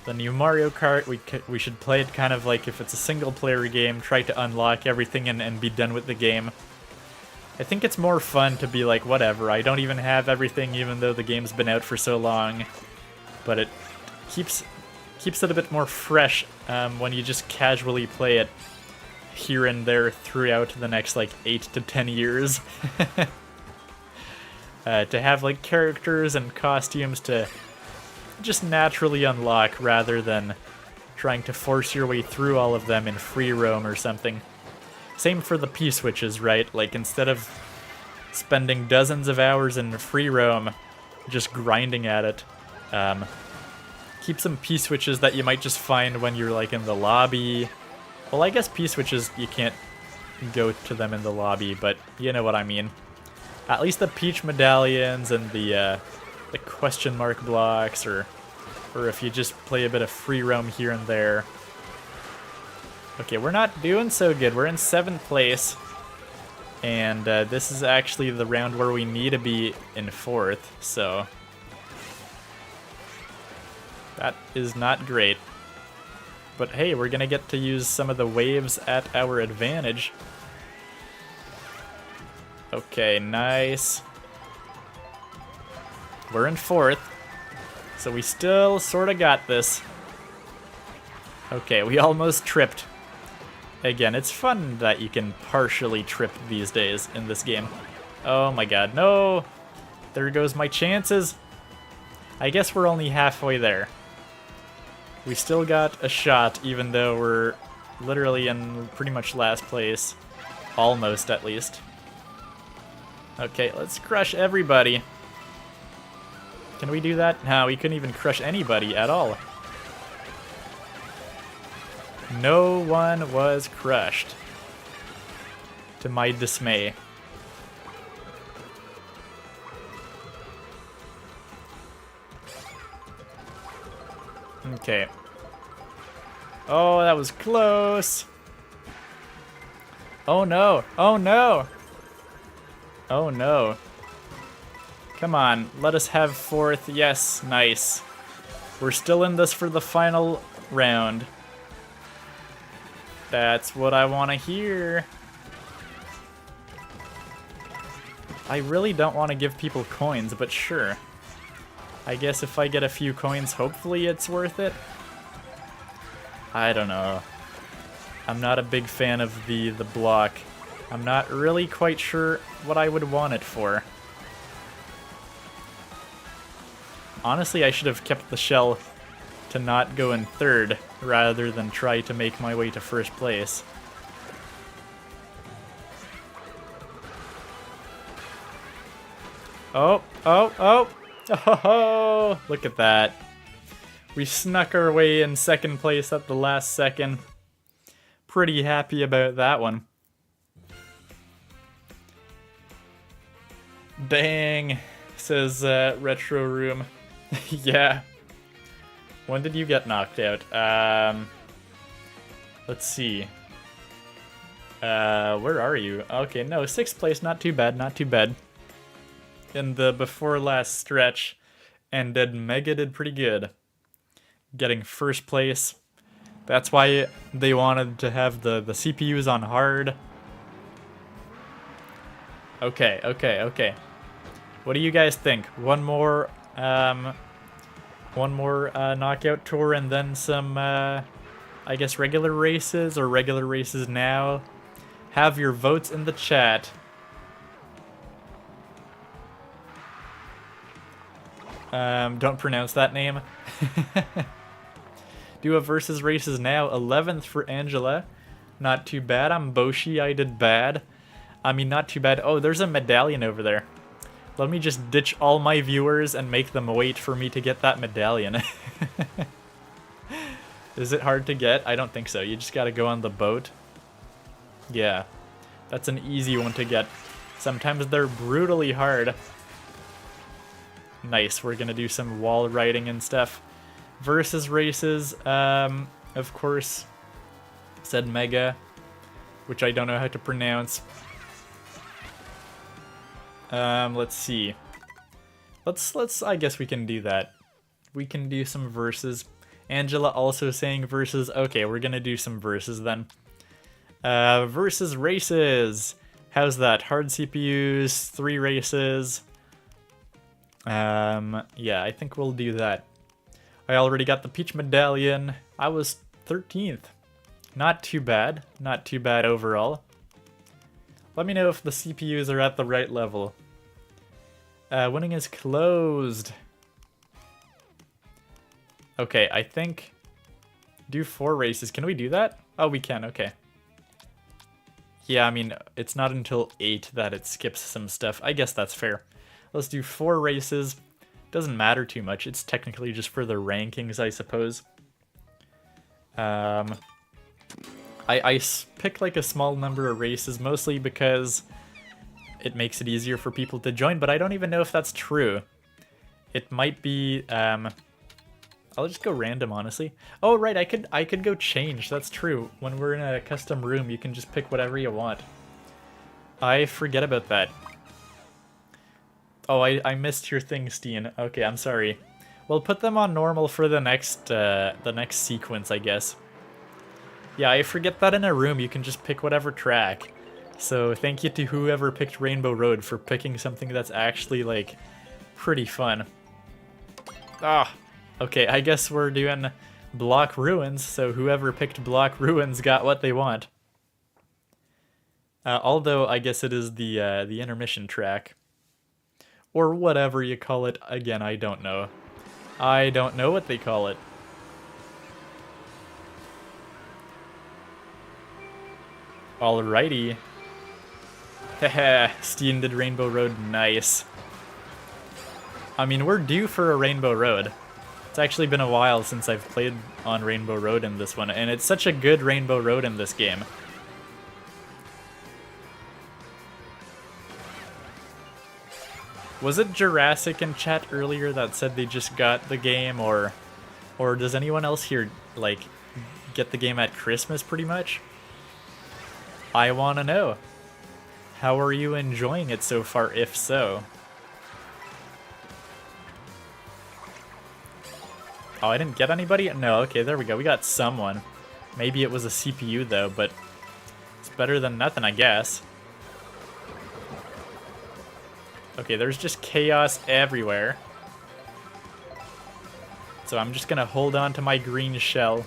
new Mario Kart. We should play it kind of like if it's a single-player game, try to unlock everything and be done with the game. I think it's more fun to be like, whatever, I don't even have everything even though the game's been out for so long. But it keeps it a bit more fresh when you just casually play it here and there throughout the next like 8 to 10 years. To have like characters and costumes to just naturally unlock rather than trying to force your way through all of them in free roam or something. Same for the P-switches, right? Like, instead of spending dozens of hours in free roam just grinding at it, keep some P-switches that you might just find when you're like in the lobby. Well, I guess P-switches, you can't go to them in the lobby, but you know what I mean. At least the Peach medallions and the question mark blocks, or if you just play a bit of free roam here and there. Okay, we're not doing so good. We're in 7th place, and this is actually the round where we need to be in 4th, so that is not great. But hey, we're gonna get to use some of the waves at our advantage. Okay, nice. We're in 4th, so we still sort of got this. Okay, we almost tripped. Again, it's fun that you can partially trip these days in this game. Oh my god, no! There goes my chances. I guess we're only halfway there. We still got a shot, even though we're literally in pretty much last place. Almost, at least. Okay, let's crush everybody. Can we do that? No, we couldn't even crush anybody at all. No one was crushed. To my dismay. Okay. Oh, that was close. Oh no. Oh no. Oh no. Come on, let us have 4th. Yes, nice. We're still in this for the final round. That's what I want to hear. I really don't want to give people coins, but sure. I guess if I get a few coins, hopefully it's worth it. I don't know. I'm not a big fan of the block. I'm not really quite sure what I would want it for. Honestly, I should have kept the shell to not go in 3rd, rather than try to make my way to 1st place. Oh, oh, oh! Oh, look at that. We snuck our way in 2nd place at the last second. Pretty happy about that one. Dang, says Retro Room. Yeah. When did you get knocked out? Let's see. Where are you? Okay, no, 6th place, not too bad, not too bad. In the before last stretch, and Mega did pretty good. Getting 1st place. That's why they wanted to have the CPUs on hard. Okay, okay, okay. What do you guys think? One more knockout tour and then some, I guess, regular races or regular races now. Have your votes in the chat. Don't pronounce that name. Do a versus races now. 11th for Angela. Not too bad. I'm Boshi. I did bad. I mean, not too bad. Oh, there's a medallion over there. Let me just ditch all my viewers and make them wait for me to get that medallion. Is it hard to get? I don't think so. You just gotta go on the boat. Yeah. That's an easy one to get. Sometimes they're brutally hard. Nice, we're gonna do some wall riding and stuff. Versus races, of course, said Mega, which I don't know how to pronounce. Let's see. Let's, I guess we can do that. We can do some verses. Angela also saying verses. Okay, we're gonna do some verses then. Versus races. How's that? Hard CPUs, 3 races. Yeah, I think we'll do that. I already got the Peach Medallion. I was 13th. Not too bad. Not too bad overall. Let me know if the CPUs are at the right level. Winning is closed. Okay, I think... Do 4 races. Can we do that? Oh, we can. Okay. Yeah, I mean, it's not until 8 that it skips some stuff. I guess that's fair. Let's do 4 races. Doesn't matter too much. It's technically just for the rankings, I suppose. I pick like a small number of races, mostly because it makes it easier for people to join, but I don't even know if that's true. It might be, I'll just go random, honestly. Oh, right, I could go change. That's true. When we're in a custom room, you can just pick whatever you want. I forget about that. Oh, I missed your thing, Steen. Okay, I'm sorry. We'll put them on normal for the next sequence, I guess. Yeah, I forget that in a room you can just pick whatever track. So thank you to whoever picked Rainbow Road for picking something that's actually, like, pretty fun. Ah, okay, I guess we're doing Block Ruins, so whoever picked Block Ruins got what they want. Although, I guess it is the intermission track. Or whatever you call it. Again, I don't know. I don't know what they call it. Alrighty. Haha, Steam did Rainbow Road, nice. I mean, we're due for a Rainbow Road. It's actually been a while since I've played on Rainbow Road in this one, and it's such a good Rainbow Road in this game. Was it Jurassic in chat earlier that said they just got the game, or does anyone else here, like, get the game at Christmas pretty much? I wanna know. How are you enjoying it so far, if so? Oh, I didn't get anybody? No, okay, there we go. We got someone. Maybe it was a CPU, though, but it's better than nothing, I guess. Okay, there's just chaos everywhere. So I'm just gonna hold on to my green shell.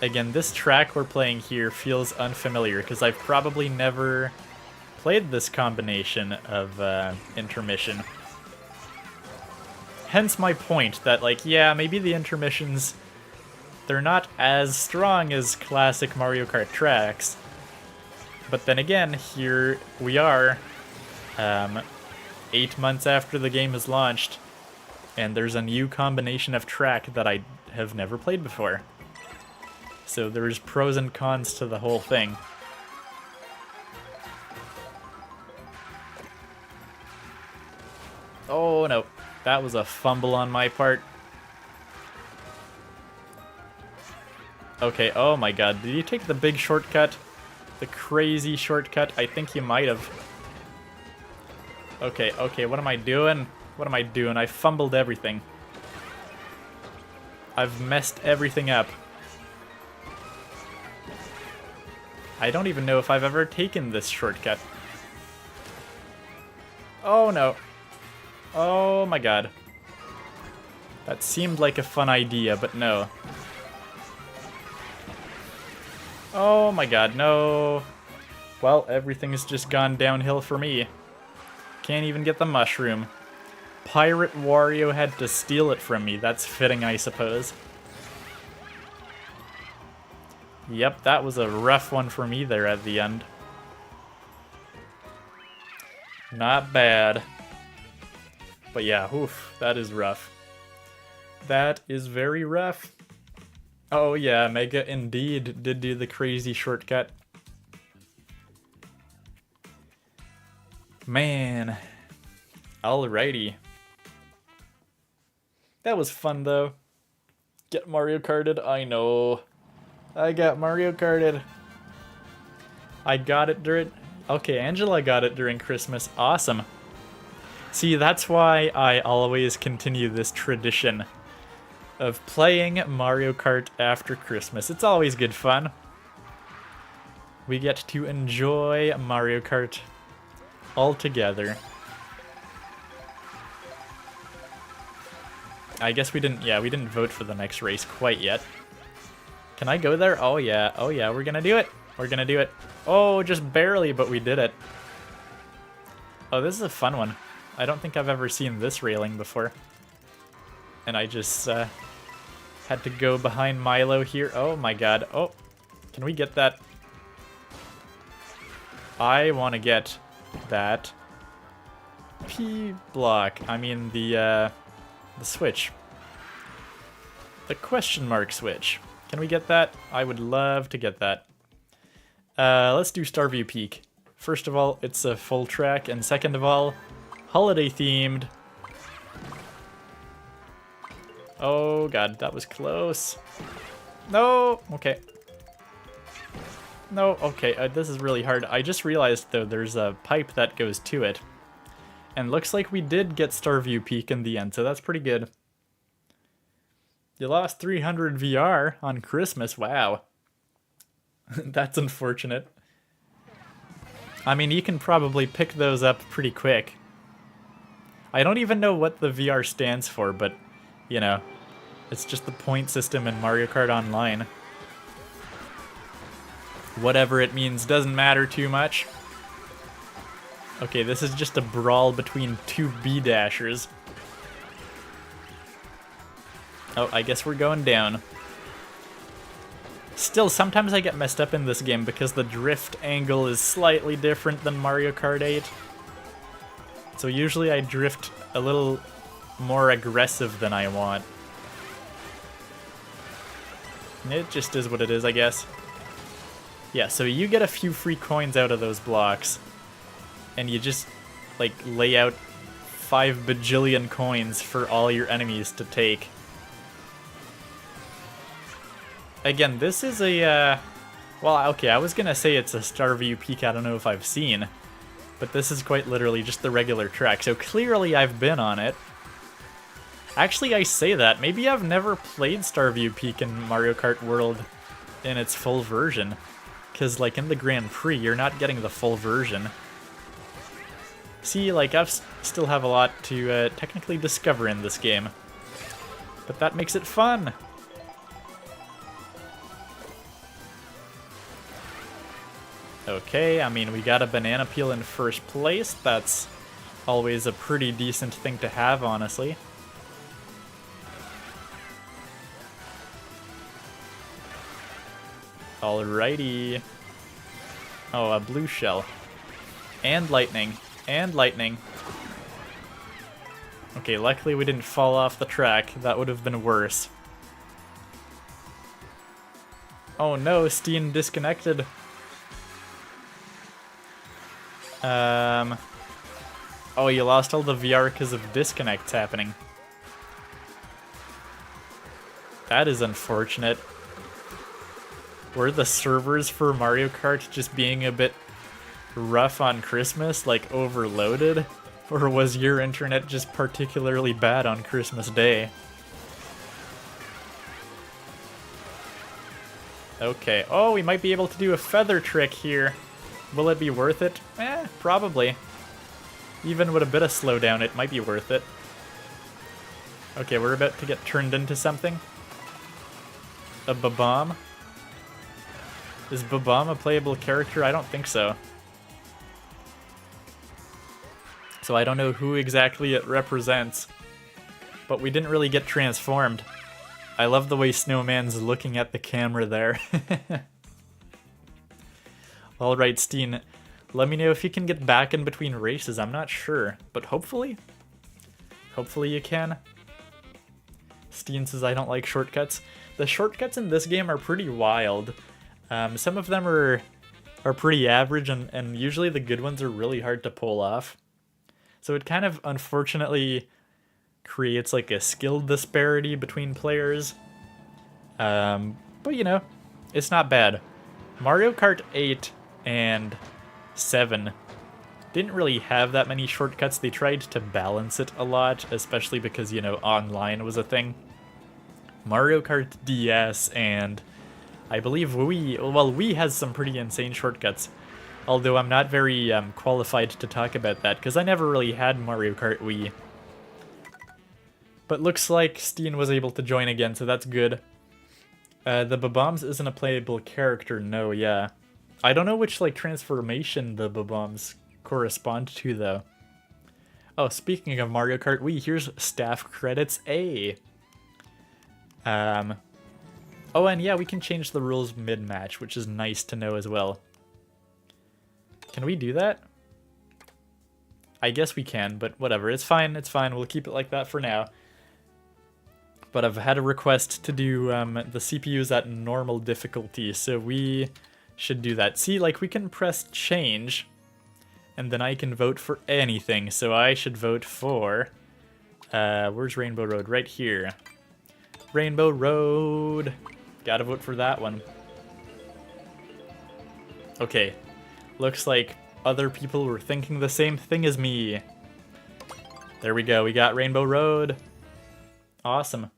Again, this track we're playing here feels unfamiliar, because I've probably never played this combination of intermission. Hence my point that, like, yeah, maybe the intermissions, they're not as strong as classic Mario Kart tracks. But then again, here we are, 8 months after the game is launched, and there's a new combination of track that I have never played before. So there's pros and cons to the whole thing. Oh no, that was a fumble on my part. Okay, oh my god, did you take the big shortcut? The crazy shortcut? I think you might have. Okay, okay, what am I doing? What am I doing? I fumbled everything. I've messed everything up. I don't even know if I've ever taken this shortcut. Oh no. Oh my god. That seemed like a fun idea, but no. Oh my god, no. Well, everything's just gone downhill for me. Can't even get the mushroom. Pirate Wario had to steal it from me. That's fitting, I suppose. Yep, that was a rough one for me there at the end. Not bad. But yeah, oof, that is rough. That is very rough. Oh yeah, Mega indeed did do the crazy shortcut. Man. Alrighty. That was fun though. Get Mario Karted, I know. I got Mario Karted. I got it during... Okay, Angela got it during Christmas. Awesome. See, that's why I always continue this tradition of playing Mario Kart after Christmas. It's always good fun. We get to enjoy Mario Kart all together. I guess we didn't vote for the next race quite yet. Can I go there? Oh yeah, we're gonna do it. We're gonna do it. Oh, just barely, but we did it. Oh, this is a fun one. I don't think I've ever seen this railing before. And I just had to go behind Milo here. Oh my god. Oh, can we get that? I want to get that P block. I mean the switch. The question mark switch. Can we get that? I would love to get that. Let's do Starview Peak. First of all, it's a full track, and second of all, holiday themed. Oh god, that was close. No! Okay. No, okay, this is really hard. I just realized, though, there's a pipe that goes to it. And looks like we did get Starview Peak in the end, so that's pretty good. You lost 300 VR on Christmas, wow. That's unfortunate. I mean, you can probably pick those up pretty quick. I don't even know what the VR stands for, but, you know, it's just the point system in Mario Kart Online. Whatever it means doesn't matter too much. Okay, this is just a brawl between two B-dashers. Oh, I guess we're going down. Still, sometimes I get messed up in this game because the drift angle is slightly different than Mario Kart 8. So usually I drift a little more aggressive than I want. It just is what it is, I guess. Yeah, so you get a few free coins out of those blocks. And you just, like, lay out 5 bajillion coins for all your enemies to take. Again, this is a, well, okay, I was gonna say it's a Starview Peak I don't know if I've seen. But this is quite literally just the regular track, so clearly I've been on it. Actually, I say that. Maybe I've never played Starview Peak in Mario Kart World in its full version. Because, like, in the Grand Prix, you're not getting the full version. See, like, still have a lot to technically discover in this game. But that makes it fun! Okay, I mean, we got a banana peel in first place. That's always a pretty decent thing to have, honestly. Alrighty. Oh, a blue shell. And lightning. And lightning. Okay, luckily we didn't fall off the track. That would have been worse. Oh no, Steen disconnected. Oh, you lost all the VR because of disconnects happening. That is unfortunate. Were the servers for Mario Kart just being a bit rough on Christmas, like overloaded? Or was your internet just particularly bad on Christmas Day? Okay, oh, we might be able to do a feather trick here. Will it be worth it? Probably. Even with a bit of slowdown, it might be worth it. Okay, we're about to get turned into something. A Babam? Is Babam a playable character? I don't think so. So I don't know who exactly it represents. But we didn't really get transformed. I love the way Snowman's looking at the camera there. Alright, Steen, let me know if you can get back in between races. I'm not sure, but hopefully? Hopefully you can. Steen says I don't like shortcuts. The shortcuts in this game are pretty wild. Some of them are pretty average, and usually the good ones are really hard to pull off. So it kind of, unfortunately, creates like a skill disparity between players. But you know, it's not bad. Mario Kart 8 and 7 didn't really have that many shortcuts. They tried to balance it a lot, especially because, you know, online was a thing. Mario Kart DS and I believe Wii, well, Wii has some pretty insane shortcuts. Although I'm not very qualified to talk about that, because I never really had Mario Kart Wii. But looks like Steen was able to join again, so that's good. The Babams isn't a playable character, no, yeah. I don't know which, like, transformation the Babams correspond to, though. Oh, speaking of Mario Kart Wii, here's staff credits A. Oh, and yeah, we can change the rules mid-match, which is nice to know as well. Can we do that? I guess we can, but whatever. It's fine, it's fine. We'll keep it like that for now. But I've had a request to do the CPUs at normal difficulty, so we should do that. See, like, we can press change, and then I can vote for anything. So I should vote for... where's Rainbow Road? Right here. Rainbow Road! Gotta vote for that one. Okay. Looks like other people were thinking the same thing as me. There we go, we got Rainbow Road. Awesome.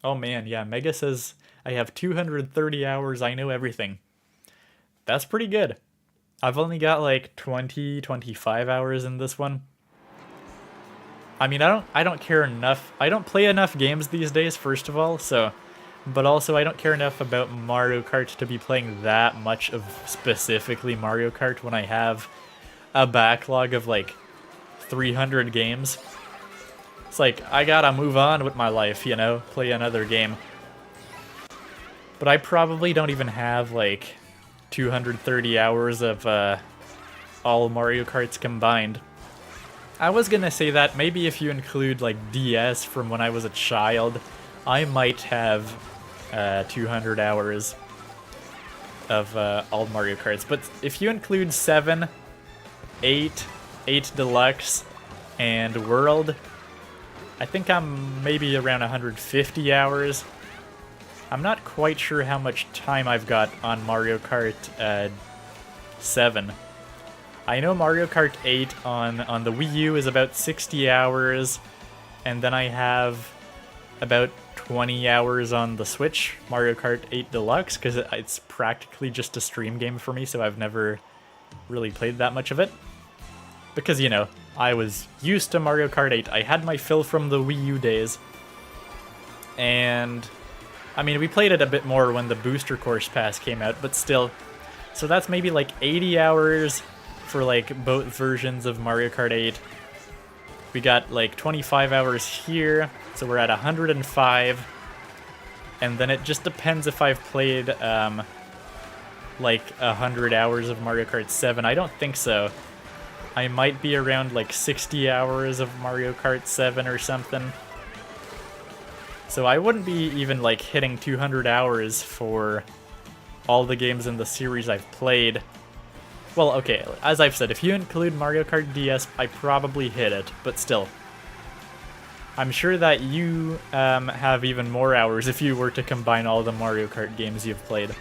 Oh man, yeah, Mega says I have 230 hours, I know everything. That's pretty good. I've only got like 20, 25 hours in this one. I mean, I don't care enough. I don't play enough games these days, first of all, so but also I don't care enough about Mario Kart to be playing that much of specifically Mario Kart when I have a backlog of like 300 games. It's like, I gotta move on with my life, you know, play another game. But I probably don't even have like 230 hours of all Mario Karts combined. I was gonna say that maybe if you include like DS from when I was a child, I might have 200 hours of all Mario Karts. But if you include 7, 8, 8 Deluxe, and World, I think I'm maybe around 150 hours. I'm not quite sure how much time I've got on Mario Kart 7. I know Mario Kart 8 on the Wii U is about 60 hours, and then I have about 20 hours on the Switch, Mario Kart 8 Deluxe, because it's practically just a stream game for me, so I've never really played that much of it. Because, you know, I was used to Mario Kart 8. I had my fill from the Wii U days. And, I mean, we played it a bit more when the Booster Course Pass came out, but still. So that's maybe like 80 hours for like both versions of Mario Kart 8. We got like 25 hours here, so we're at 105. And then it just depends if I've played like 100 hours of Mario Kart 7. I don't think so. I might be around like 60 hours of Mario Kart 7 or something. So I wouldn't be even like hitting 200 hours for all the games in the series I've played. Well, okay, as I've said, if you include Mario Kart DS, I probably hit it, but still. I'm sure that you have even more hours if you were to combine all the Mario Kart games you've played.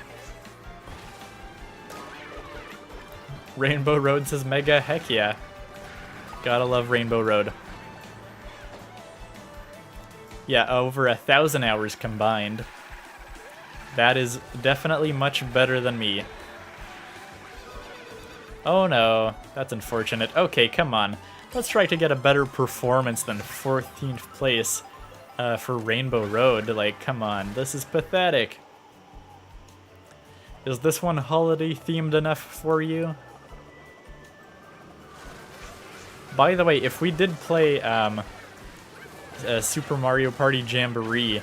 Rainbow Road says Mega, heck yeah. Gotta love Rainbow Road. Yeah, over 1,000 hours combined. That is definitely much better than me. Oh no, that's unfortunate. Okay, come on. Let's try to get a better performance than 14th place for Rainbow Road. Like, come on, this is pathetic. Is this one holiday themed enough for you? By the way, if we did play Super Mario Party Jamboree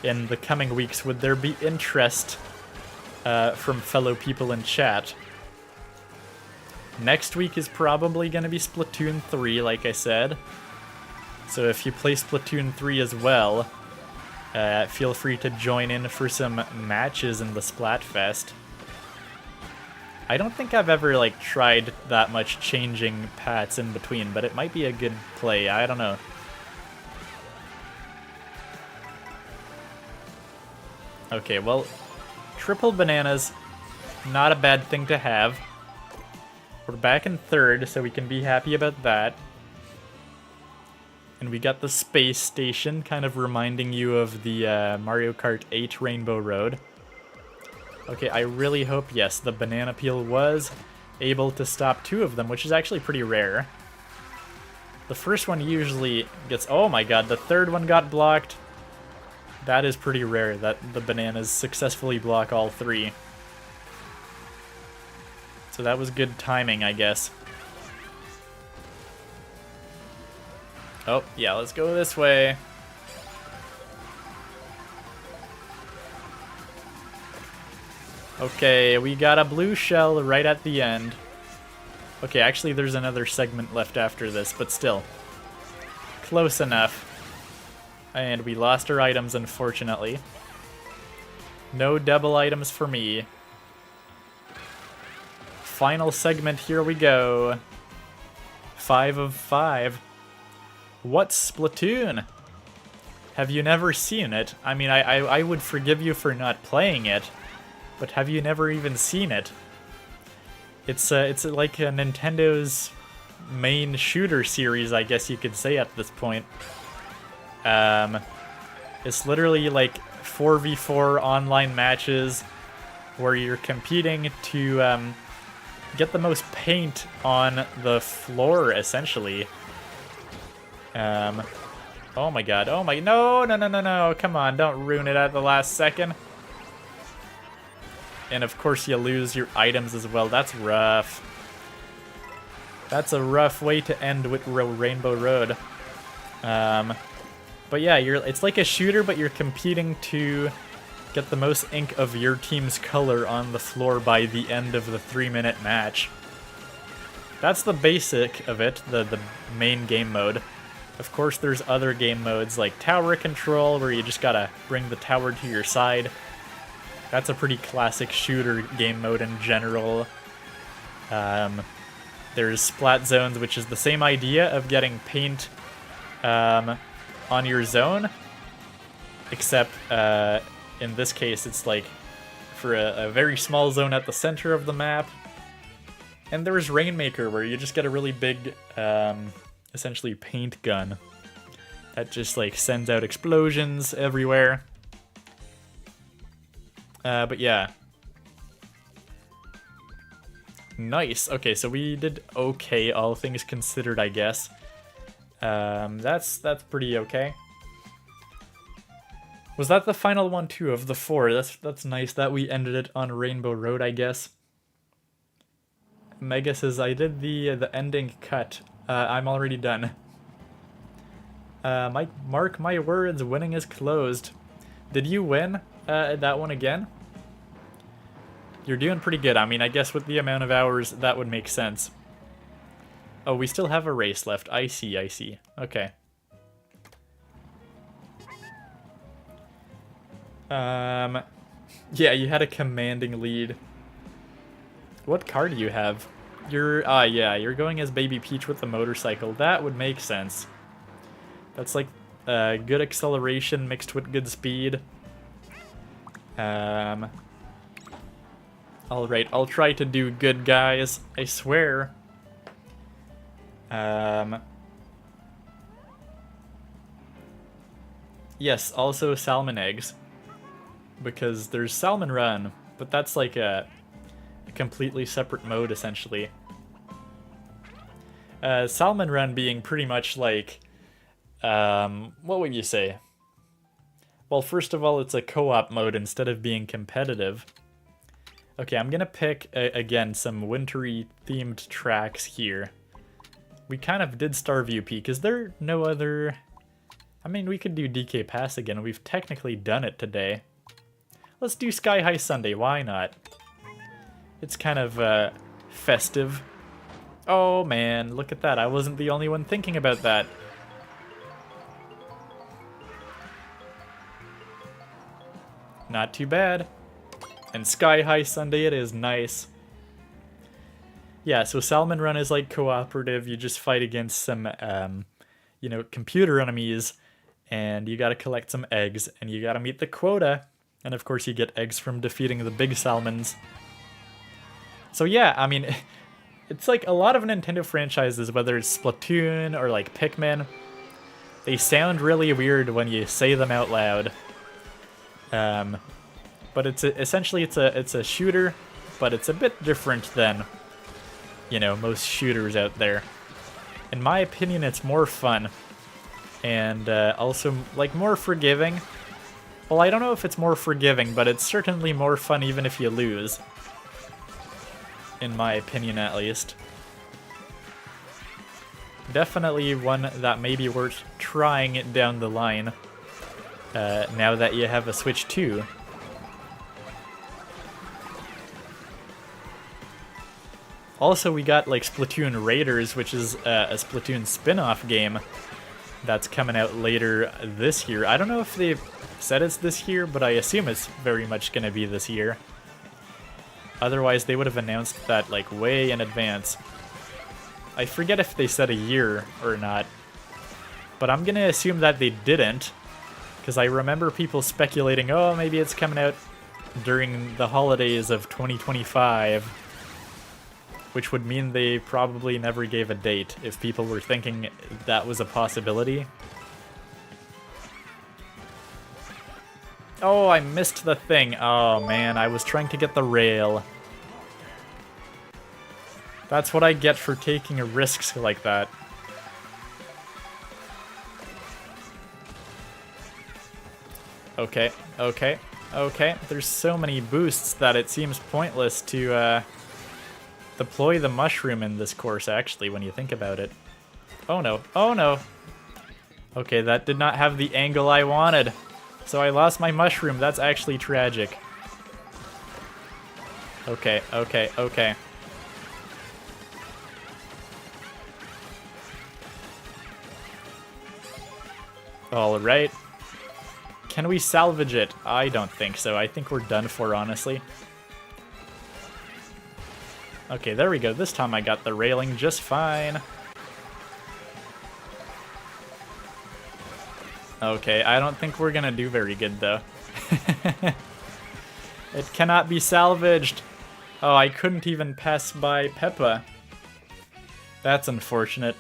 in the coming weeks, would there be interest from fellow people in chat? Next week is probably going to be Splatoon 3, like I said. So if you play Splatoon 3 as well, feel free to join in for some matches in the Splatfest. I don't think I've ever like tried that much changing paths in between, but it might be a good play. I don't know. Okay, well, triple bananas, not a bad thing to have. We're back in third, so we can be happy about that. And we got the space station, kind of reminding you of the Mario Kart 8 Rainbow Road. Okay, I really hope, yes, the banana peel was able to stop 2 of them, which is actually pretty rare. The first one usually gets... Oh my god, the third one got blocked. That is pretty rare, that the bananas successfully block all 3. So that was good timing, I guess. Oh, yeah, let's go this way. Okay, we got a blue shell right at the end. Okay, actually there's another segment left after this, but still. Close enough. And we lost our items, unfortunately. No double items for me. Final segment, here we go. 5 of 5. What's Splatoon? Have you never seen it? I mean, I would forgive you for not playing it, but have you never even seen it? It's like a Nintendo's main shooter series, I guess you could say at this point. It's literally like 4v4 online matches where you're competing to get the most paint on the floor, essentially. Oh my god, oh my, no, come on, don't ruin it at the last second. And of course you lose your items as well, that's rough. That's a rough way to end with Rainbow Road. But yeah, it's like a shooter, but you're competing to get the most ink of your team's color on the floor by the end of the 3-minute match. That's the basic of it, the main game mode. Of course, there's other game modes like tower control, where you just gotta bring the tower to your side. That's a pretty classic shooter game mode in general. There's splat zones, which is the same idea of getting paint on your zone, except in this case it's like for a very small zone at the center of the map. And there's Rainmaker, where you just get a really big, essentially paint gun that just like sends out explosions everywhere. But yeah. Nice. Okay, so we did okay, all things considered, I guess. That's pretty okay. Was that the final one too of the 4? That's nice that we ended it on Rainbow Road, I guess. Mega says I did the ending cut. I'm already done. Mark my words, winning is closed. Did you win that one again? You're doing pretty good. I mean, I guess with the amount of hours, that would make sense. Oh, we still have a race left. I see, I see. Okay. Yeah, you had a commanding lead. What car do you have? Yeah, you're going as Baby Peach with the motorcycle. That would make sense. That's like good acceleration mixed with good speed. Alright, I'll try to do good, guys. I swear. Yes, also salmon eggs. Because there's Salmon Run, but that's like a completely separate mode, essentially. Salmon Run being pretty much like, what would you say? Well, first of all, it's a co-op mode instead of being competitive. Okay, I'm gonna pick, again, some wintry themed tracks here. We kind of did Starview Peak. Is there no other... I mean, we could do DK Pass again. We've technically done it today. Let's do Sky High Sunday, why not? It's kind of, festive. Oh man, look at that. I wasn't the only one thinking about that. Not too bad. And Sky High Sunday it is, nice. Yeah, so Salmon Run is like cooperative. You just fight against some, you know, computer enemies, and you gotta collect some eggs, and you gotta meet the quota. And of course you get eggs from defeating the big salmons. So yeah, I mean, it's like a lot of Nintendo franchises, whether it's Splatoon or like Pikmin, they sound really weird when you say them out loud. But essentially it's a shooter, but it's a bit different than, you know, most shooters out there. In my opinion, it's more fun, and also like more forgiving. Well, I don't know if it's more forgiving, but it's certainly more fun even if you lose. In my opinion, at least. Definitely one that may be worth trying it down the line, now that you have a Switch 2. Also, we got like Splatoon Raiders, which is a Splatoon spin-off game that's coming out later this year. I don't know if they've said it's this year, but I assume it's very much going to be this year. Otherwise, they would have announced that like way in advance. I forget if they said a year or not, but I'm going to assume that they didn't, because I remember people speculating, oh, maybe it's coming out during the holidays of 2025, which would mean they probably never gave a date if people were thinking that was a possibility. Oh, I missed the thing. Oh, man, I was trying to get the rail. That's what I get for taking risks like that. Okay, okay, okay. There's so many boosts that it seems pointless to deploy the mushroom in this course, actually, when you think about it. Oh no, oh no. Okay, that did not have the angle I wanted. So I lost my mushroom. That's actually tragic. Okay, okay, okay. Alright. Can we salvage it? I don't think so. I think we're done for, honestly. Okay, there we go. This time I got the railing just fine. Okay, I don't think we're gonna do very good, though. It cannot be salvaged. Oh, I couldn't even pass by Peppa. That's unfortunate.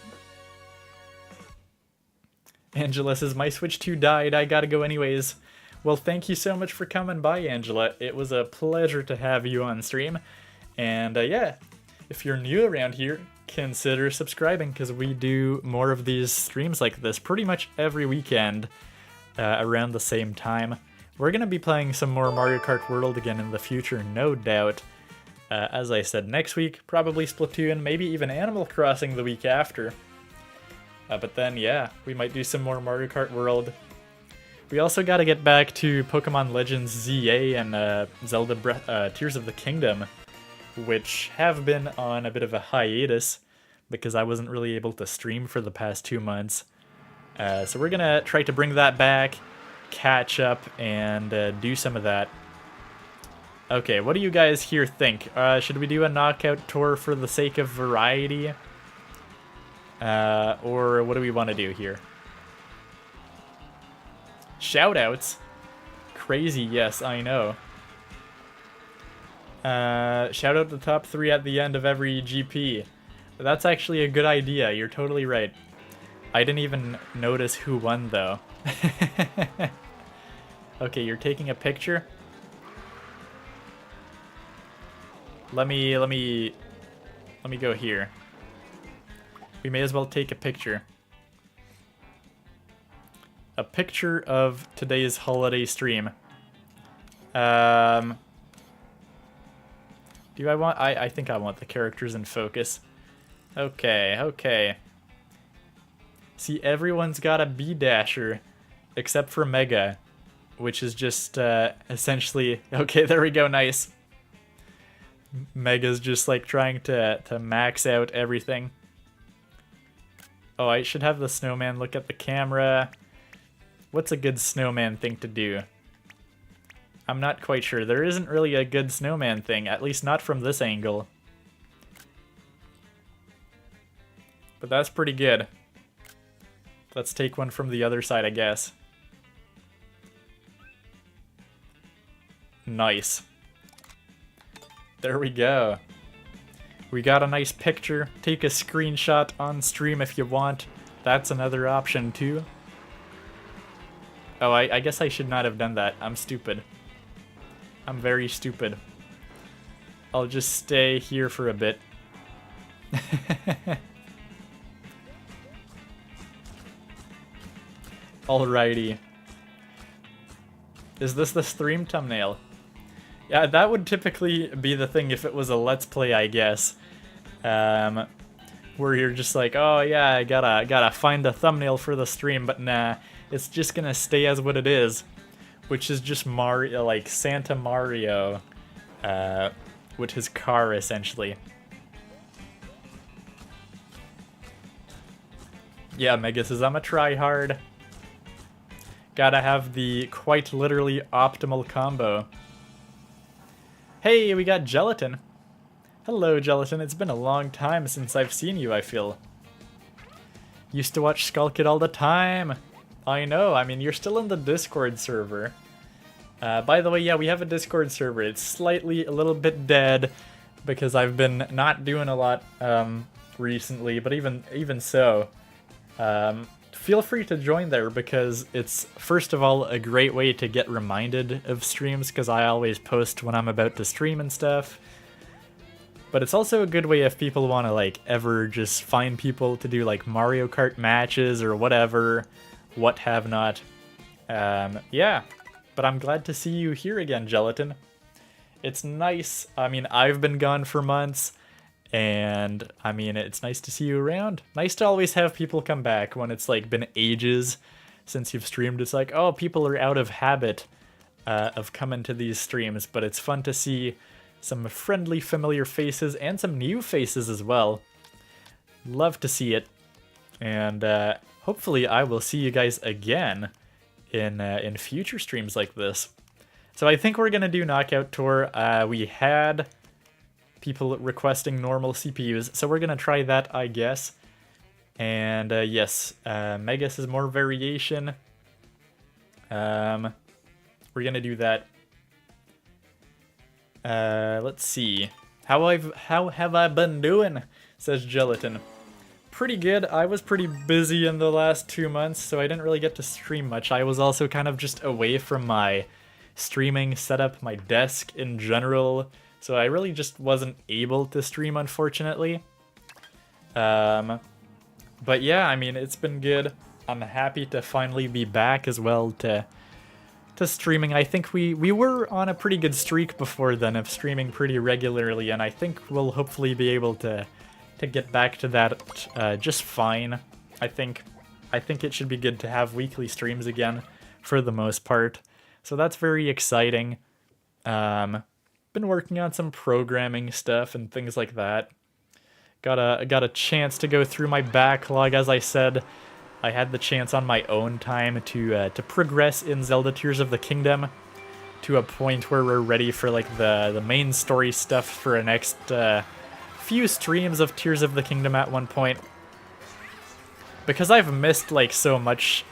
Angela says, my Switch 2 died, I gotta go anyways. Well, thank you so much for coming by, Angela. It was a pleasure to have you on stream. And yeah, if you're new around here, consider subscribing, because we do more of these streams like this pretty much every weekend around the same time. We're going to be playing some more Mario Kart World again in the future, no doubt. As I said, next week, probably Splatoon, maybe even Animal Crossing the week after. But then, yeah, we might do some more Mario Kart World. We also got to get back to Pokemon Legends ZA and Zelda Tears of the Kingdom, which have been on a bit of a hiatus because I wasn't really able to stream for the past 2 months. So we're going to try to bring that back, catch up, and do some of that. Okay, what do you guys here think? Should we do a knockout tour for the sake of variety? Or what do we want to do here? Shoutouts? Crazy, yes, I know. Shout out the top 3 at the end of every GP. That's actually a good idea, you're totally right. I didn't even notice who won, though. Okay, you're taking a picture? Let me go here. We may as well take a picture. A picture of today's holiday stream. Do I want... I think I want the characters in focus. Okay, okay. See, everyone's got a B-dasher, except for Mega, which is just essentially... Okay, there we go, nice. Mega's just like trying to max out everything. Oh, I should have the snowman look at the camera. What's a good snowman thing to do? I'm not quite sure. There isn't really a good snowman thing, at least not from this angle. But that's pretty good. Let's take one from the other side, I guess. Nice. There we go. We got a nice picture. Take a screenshot on stream if you want. That's another option too. Oh, I guess I should not have done that. I'm stupid. I'm very stupid. I'll just stay here for a bit. Alrighty. Is this the stream thumbnail? Yeah, that would typically be the thing if it was a Let's Play, I guess. Where you're just like, oh yeah, I gotta find a thumbnail for the stream, but nah, it's just gonna stay as what it is, which is just Mario, like Santa Mario, with his car essentially. Yeah, Mega says I'm a tryhard. Gotta have the quite literally optimal combo. Hey, we got Gelatin. Hello, Gelatin. It's been a long time since I've seen you, I feel. Used to watch Skull Kid all the time. I know, I mean, you're still in the Discord server. By the way, yeah, we have a Discord server. It's slightly a little bit dead because I've been not doing a lot recently, but even so, feel free to join there, because it's, first of all, a great way to get reminded of streams, because I always post when I'm about to stream and stuff. But it's also a good way if people want to, like, ever just find people to do, like, Mario Kart matches or whatever, what have not. Yeah, but I'm glad to see you here again, Gelatin. It's nice. I mean, I've been gone for months, and, I mean, it's nice to see you around. Nice to always have people come back when it's, like, been ages since you've streamed. It's like, oh, people are out of habit of coming to these streams, but it's fun to see some friendly, familiar faces, and some new faces as well. Love to see it. And hopefully I will see you guys again in future streams like this. So I think we're going to do Knockout Tour. We had people requesting normal CPUs, so we're going to try that, I guess. And yes, Megas is more variation. We're going to do that. Let's see. How have I been doing? Says Gelatin. Pretty good. I was pretty busy in the last 2 months, so I didn't really get to stream much. I was also kind of just away from my streaming setup, my desk in general, so I really just wasn't able to stream, unfortunately. But yeah, I mean, it's been good. I'm happy to finally be back as well to streaming. I think we were on a pretty good streak before then of streaming pretty regularly, and I think we'll hopefully be able to get back to that just fine. I think it should be good to have weekly streams again for the most part. So that's very exciting. Been working on some programming stuff and things like that. Got a chance to go through my backlog, as I said. I had the chance on my own time to progress in Zelda Tears of the Kingdom to a point where we're ready for like the main story stuff for a next few streams of Tears of the Kingdom at one point. Because I've missed like so much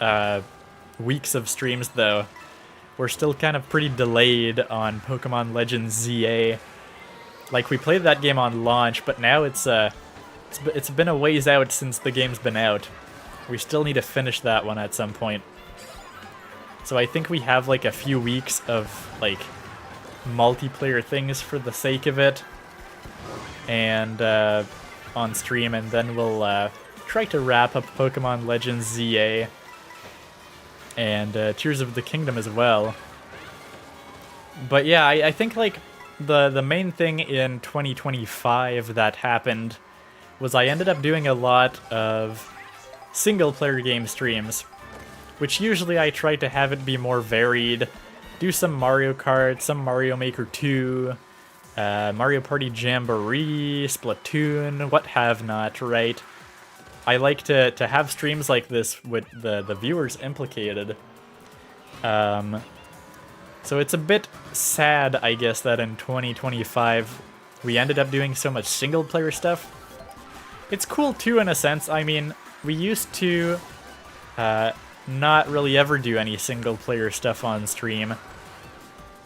weeks of streams though, we're still kind of pretty delayed on Pokemon Legends ZA. Like, we played that game on launch, but now it's been a ways out since the game's been out. We still need to finish that one at some point. So I think we have like a few weeks of like multiplayer things for the sake of it, and on stream, and then we'll try to wrap up Pokemon Legends ZA and Tears of the Kingdom as well. But yeah, I think like the main thing in 2025 that happened was I ended up doing a lot of single-player game streams, which usually I try to have it be more varied. Do some Mario Kart, some Mario Maker 2, Mario Party Jamboree, Splatoon, what have not, right? I like to have streams like this with the viewers implicated. So it's a bit sad, I guess, that in 2025 we ended up doing so much single-player stuff. It's cool too, in a sense. I mean, we used to not really ever do any single-player stuff on stream.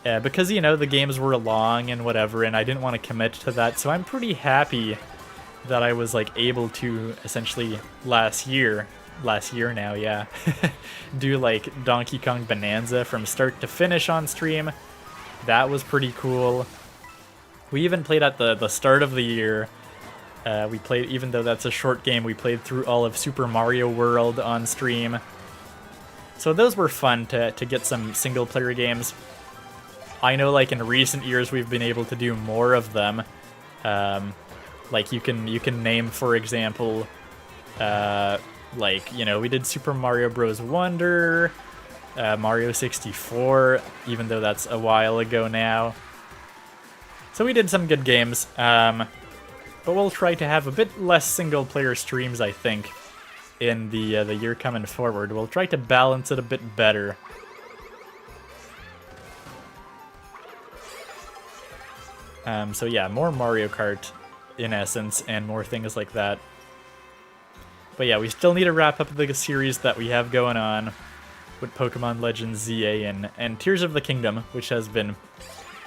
Because, you know, the games were long and whatever, and I didn't want to commit to that, so I'm pretty happy that I was, like, able to, essentially, last year now, yeah, do, like, Donkey Kong Bonanza from start to finish on stream. That was pretty cool. We even played at the start of the year. We played, even though that's a short game, we played through all of Super Mario World on stream. So those were fun to get some single-player games. I know, like, in recent years we've been able to do more of them. Like, you can name, for example, like, you know, we did Super Mario Bros. Wonder, Mario 64, even though that's a while ago now. So we did some good games. But we'll try to have a bit less single-player streams, I think, in the year coming forward. We'll try to balance it a bit better. So yeah, more Mario Kart, in essence, and more things like that. But yeah, we still need to wrap up the series that we have going on with Pokemon Legends ZA and Tears of the Kingdom, which has been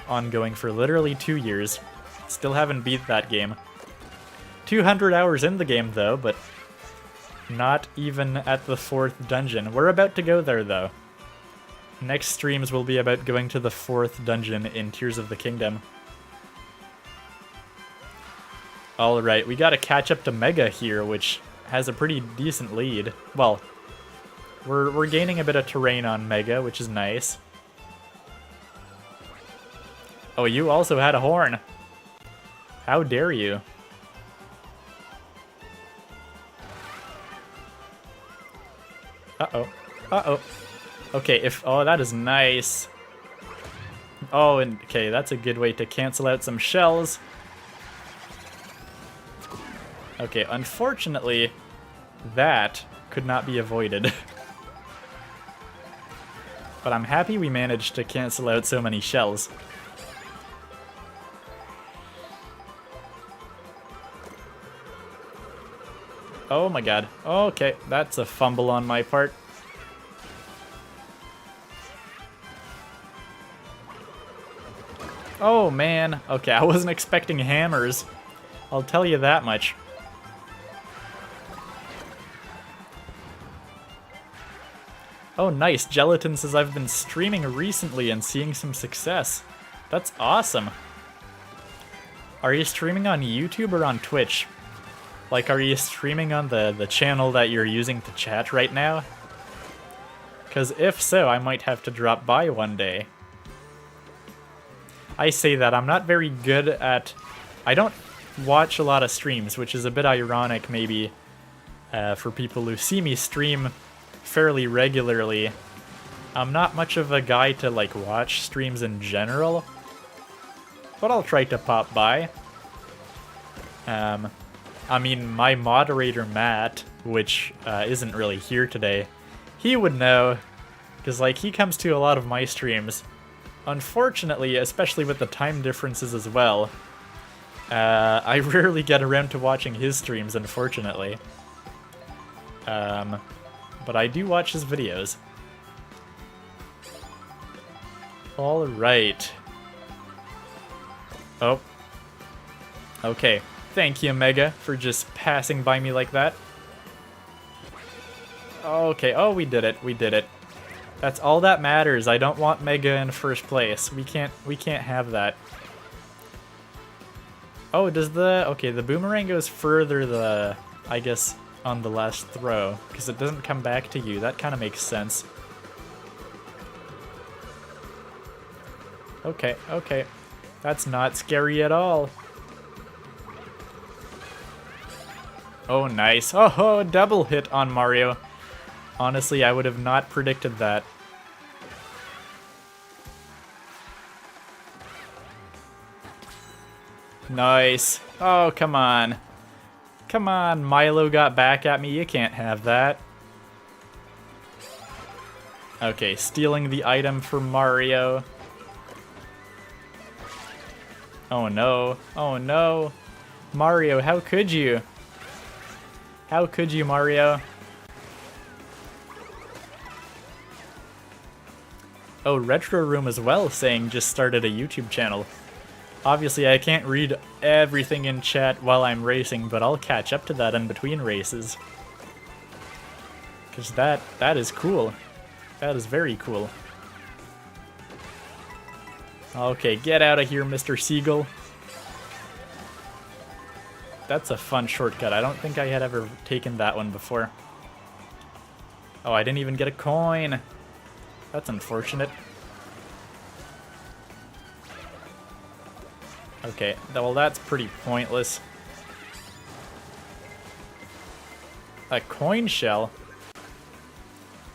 ongoing for literally 2 years. Still haven't beat that game. 200 hours in the game, though, but Not even at the 4th dungeon. We're about to go there, though. Next streams will be about going to the 4th dungeon in Tears of the Kingdom. Alright, we gotta catch up to Mega here, which has a pretty decent lead. Well, we're gaining a bit of terrain on Mega, which is nice. Oh, you also had a horn. How dare you? Uh-oh. Uh-oh. Okay, oh, that is nice. Oh, and okay, that's a good way to cancel out some shells. Okay, unfortunately, that could not be avoided. But I'm happy we managed to cancel out so many shells. Oh my god. Okay, that's a fumble on my part. Oh man. Okay, I wasn't expecting hammers. I'll tell you that much. Oh nice, Gelatin says I've been streaming recently and seeing some success. That's awesome. Are you streaming on YouTube or on Twitch? Like, are you streaming on the channel that you're using to chat right now? Because if so, I might have to drop by one day. I say that, I'm not very good at... I don't watch a lot of streams, which is a bit ironic maybe for people who see me stream fairly regularly. I'm not much of a guy to, like, watch streams in general, but I'll try to pop by. I mean, my moderator, Matt, which isn't really here today, he would know, because, like, he comes to a lot of my streams. Unfortunately, especially with the time differences as well, I rarely get around to watching his streams, unfortunately. But I do watch his videos. Alright. Oh. Okay. Thank you, Mega, for just passing by me like that. Okay, oh, we did it, we did it. That's all that matters. I don't want Mega in first place. We can't have that. Oh, does okay, the boomerang goes further I guess, on the last throw, because it doesn't come back to you. That kind of makes sense. Okay, okay. That's not scary at all. Oh, nice. Oh, double hit on Mario. Honestly, I would have not predicted that. Nice. Oh, come on. Come on, Milo got back at me. You can't have that. Okay, stealing the item for Mario. Oh no. Oh no. Mario, how could you? How could you, Mario? Oh, Retro Room as well, saying just started a YouTube channel. Obviously, I can't read everything in chat while I'm racing, but I'll catch up to that in between races. Because that is cool. That is very cool. Okay, get out of here, Mr. Seagull. That's a fun shortcut. I don't think I had ever taken that one before. Oh, I didn't even get a coin. That's unfortunate. Okay, well, that's pretty pointless. A coin shell?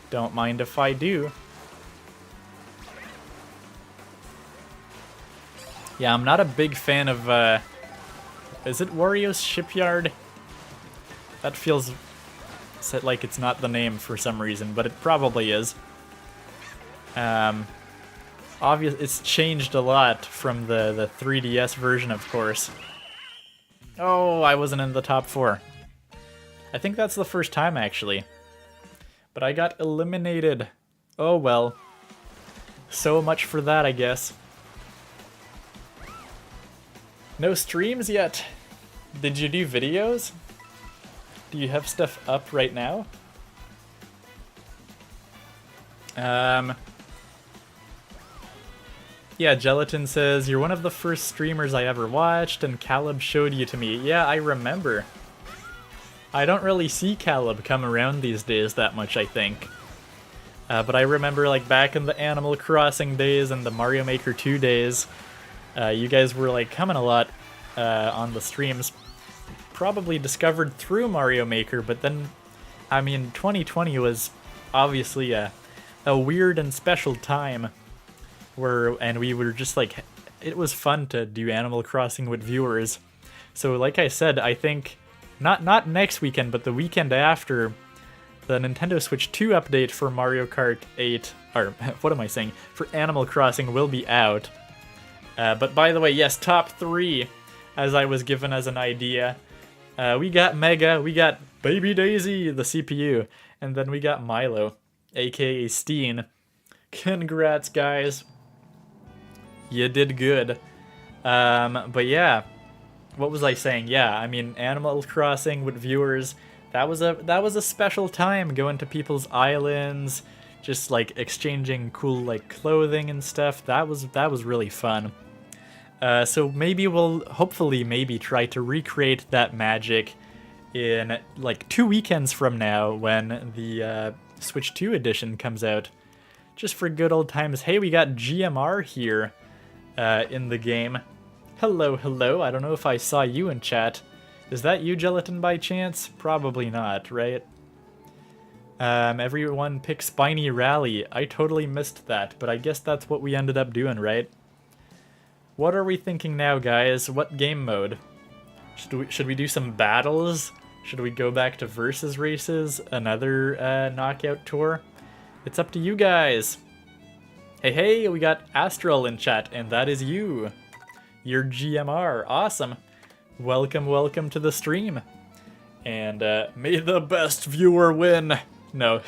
Don't mind if I do. Yeah, I'm not a big fan of, is it Wario's Shipyard? That feels like it's not the name for some reason, but it probably is. It's changed a lot from the 3DS version, of course. Oh, I wasn't in the top 4. I think that's the first time, actually. But I got eliminated. Oh well. So much for that, I guess. No streams yet. Did you do videos? Do you have stuff up right now? Yeah, Gelatin says, you're one of the first streamers I ever watched, and Caleb showed you to me. Yeah, I remember. I don't really see Caleb come around these days that much, I think. But I remember, like, back in the Animal Crossing days and the Mario Maker 2 days, you guys were, like, coming a lot on the streams. Probably discovered through Mario Maker, but then, I mean, 2020 was obviously a weird and special time and we were just like, it was fun to do Animal Crossing with viewers. So like I said, I think not next weekend, but the weekend after, the Nintendo Switch 2 update for Mario Kart 8, or what am I saying, for Animal Crossing will be out. But by the way, yes, top 3, as I was given as an idea. We got Mega, we got Baby Daisy, the CPU, and then we got Milo, aka Steen. Congrats, guys. You did good. But yeah, what was I saying? Yeah, I mean, Animal Crossing with viewers, that was a special time, going to people's islands, just like exchanging cool like clothing and stuff. That was really fun. So maybe we'll hopefully maybe try to recreate that magic in like 2 weekends from now when the Switch 2 edition comes out. Just for good old times. Hey, we got GMR here in the game. Hello, hello. I don't know if I saw you in chat. Is that you, Gelatin, by chance? Probably not, right? Everyone pick Spiny Rally. I totally missed that, but I guess that's what we ended up doing, right? What are we thinking now, guys? What game mode? Should we do some battles? Should we go back to versus races? Another knockout tour? It's up to you guys. Hey, we got Astral in chat, and that is you. You're GMR. Awesome. Welcome to the stream. And may the best viewer win. No,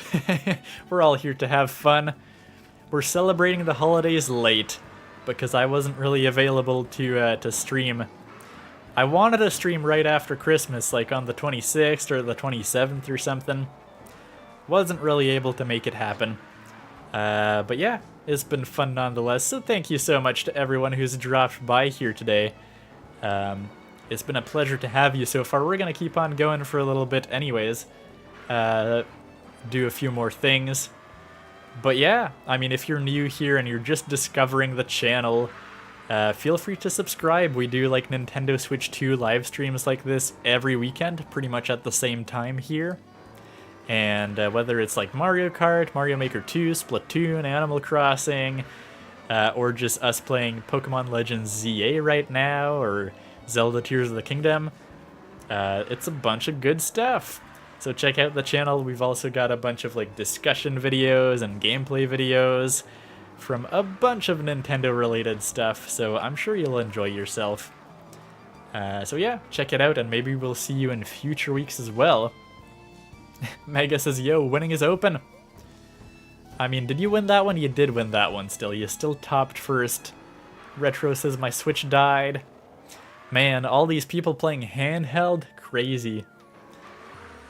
we're all here to have fun. We're celebrating the holidays late because I wasn't really available to stream. I wanted to stream right after Christmas, like on the 26th or the 27th or something. Wasn't really able to make it happen. But yeah, it's been fun nonetheless, so thank you so much to everyone who's dropped by here today. It's been a pleasure to have you so far. We're gonna keep on going for a little bit anyways. Do a few more things. But yeah, I mean, if you're new here and you're just discovering the channel, feel free to subscribe. We do like Nintendo Switch 2 live streams like this every weekend, pretty much at the same time here. And whether it's like Mario Kart, Mario Maker 2, Splatoon, Animal Crossing, or just us playing Pokemon Legends ZA right now, or Zelda Tears of the Kingdom, it's a bunch of good stuff. So check out the channel. We've also got a bunch of like discussion videos and gameplay videos from a bunch of Nintendo related stuff, so I'm sure you'll enjoy yourself. So yeah, check it out, and maybe we'll see you in future weeks as well. Mega says, yo, winning is open. I mean, did you win that one? You did win that one still. You still topped first. Retro says, my Switch died. Man, all these people playing handheld? Crazy.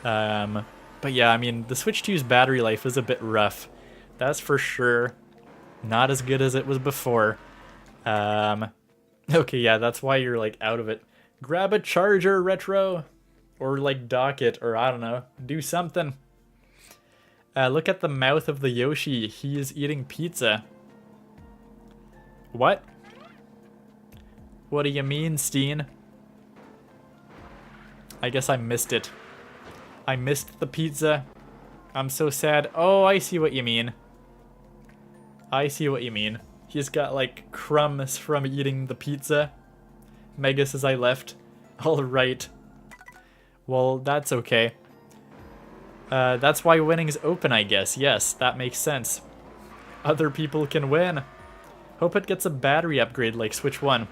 But yeah, I mean, the Switch 2's battery life is a bit rough. That's for sure. Not as good as it was before. Okay, yeah, that's why you're, like, out of it. Grab a charger, Retro! Or, like, dock it, or I don't know. Do something. Look at the mouth of the Yoshi. He is eating pizza. What? What do you mean, Steen? I guess I missed it. I missed the pizza. I'm so sad. Oh, I see what you mean. I see what you mean. He's got, like, crumbs from eating the pizza. Mega says I left. Alright. Well, that's okay. That's why winning's open, I guess. Yes, that makes sense. Other people can win. Hope it gets a battery upgrade like Switch 1.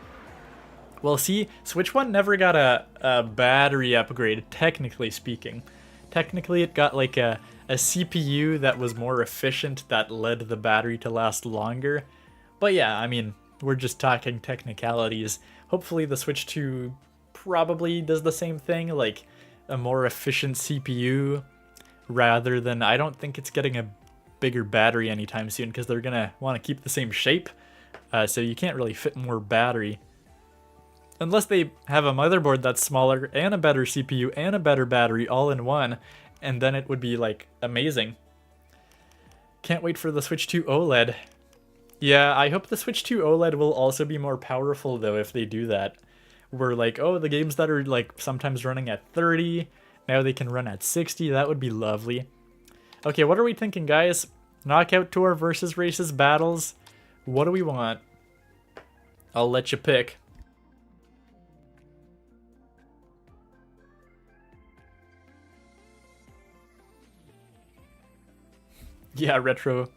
Well, see, Switch 1 never got a battery upgrade, technically speaking. Technically, it got like a CPU that was more efficient that led the battery to last longer. But yeah, I mean, we're just talking technicalities. Hopefully the Switch 2 probably does the same thing, like a more efficient CPU rather than, I don't think it's getting a bigger battery anytime soon because they're gonna want to keep the same shape, so you can't really fit more battery. Unless they have a motherboard that's smaller and a better CPU and a better battery all in one, and then it would be like amazing. Can't wait for the Switch 2 OLED. Yeah, I hope the Switch 2 OLED will also be more powerful though if they do that. Where like, oh, the games that are like sometimes running at 30, now they can run at 60, that would be lovely. Okay, what are we thinking, guys? Knockout Tour versus Races battles? What do we want? I'll let you pick. Yeah, Retro.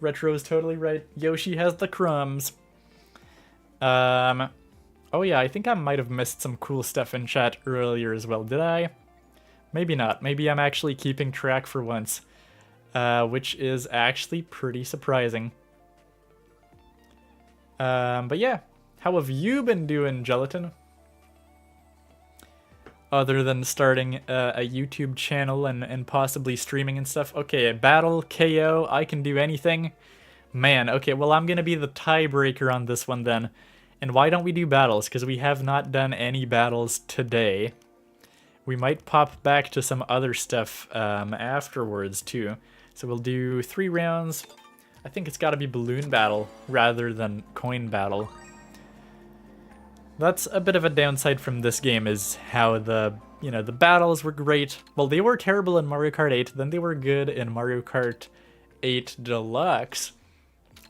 Retro is totally right. Yoshi has the crumbs. Oh yeah, I think I might have missed some cool stuff in chat earlier as well. Did I? Maybe not. Maybe I'm actually keeping track for once. Which is actually pretty surprising. But yeah, how have you been doing, Gelatin? Other than starting a YouTube channel and possibly streaming and stuff. Okay, battle, KO, I can do anything. Man, okay, well I'm gonna be the tiebreaker on this one then. And why don't we do battles? Because we have not done any battles today. We might pop back to some other stuff afterwards too. So we'll do 3 rounds. I think it's gotta be balloon battle rather than coin battle. That's a bit of a downside from this game, is how the battles were great. Well, they were terrible in Mario Kart 8, then they were good in Mario Kart 8 Deluxe,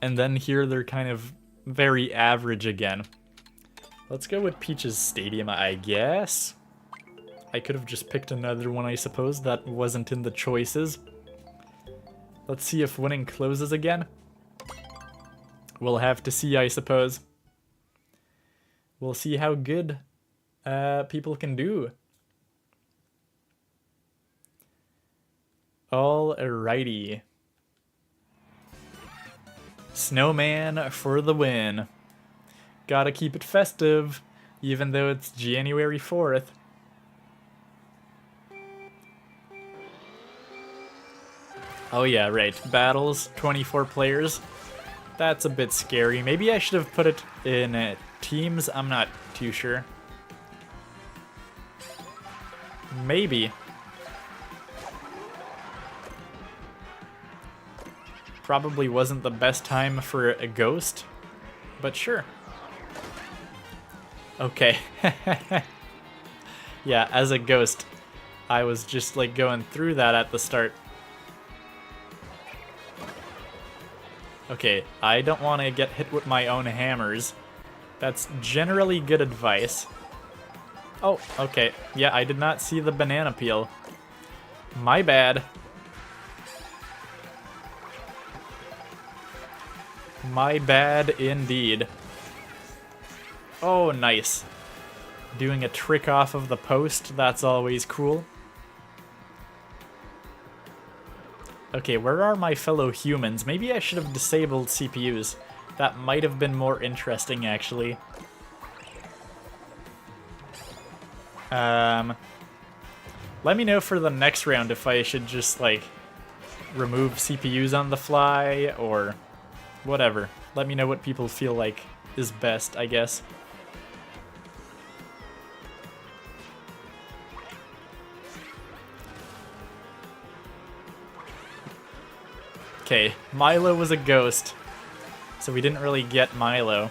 and then here they're kind of very average again. Let's go with Peach's Stadium, I guess. I could have just picked another one, I suppose, that wasn't in the choices. Let's see if winning closes again. We'll have to see, I suppose. We'll see how good people can do. Alrighty. Snowman for the win. Gotta keep it festive, even though it's January 4th. Oh yeah, right. Battles, 24 players. That's a bit scary. Maybe I should have put it in teams. I'm not too sure. Maybe. Probably wasn't the best time for a ghost, but sure. Okay. Yeah, as a ghost, I was just like going through that at the start. Okay, I don't want to get hit with my own hammers. That's generally good advice. Oh, okay. Yeah, I did not see the banana peel. My bad. My bad indeed. Oh, nice. Doing a trick off of the post, that's always cool. Okay, where are my fellow humans? Maybe I should have disabled CPUs. That might have been more interesting, actually. Let me know for the next round if I should just, like, remove CPUs on the fly, or whatever. Let me know what people feel like is best, I guess. Okay, Milo was a ghost, so we didn't really get Milo.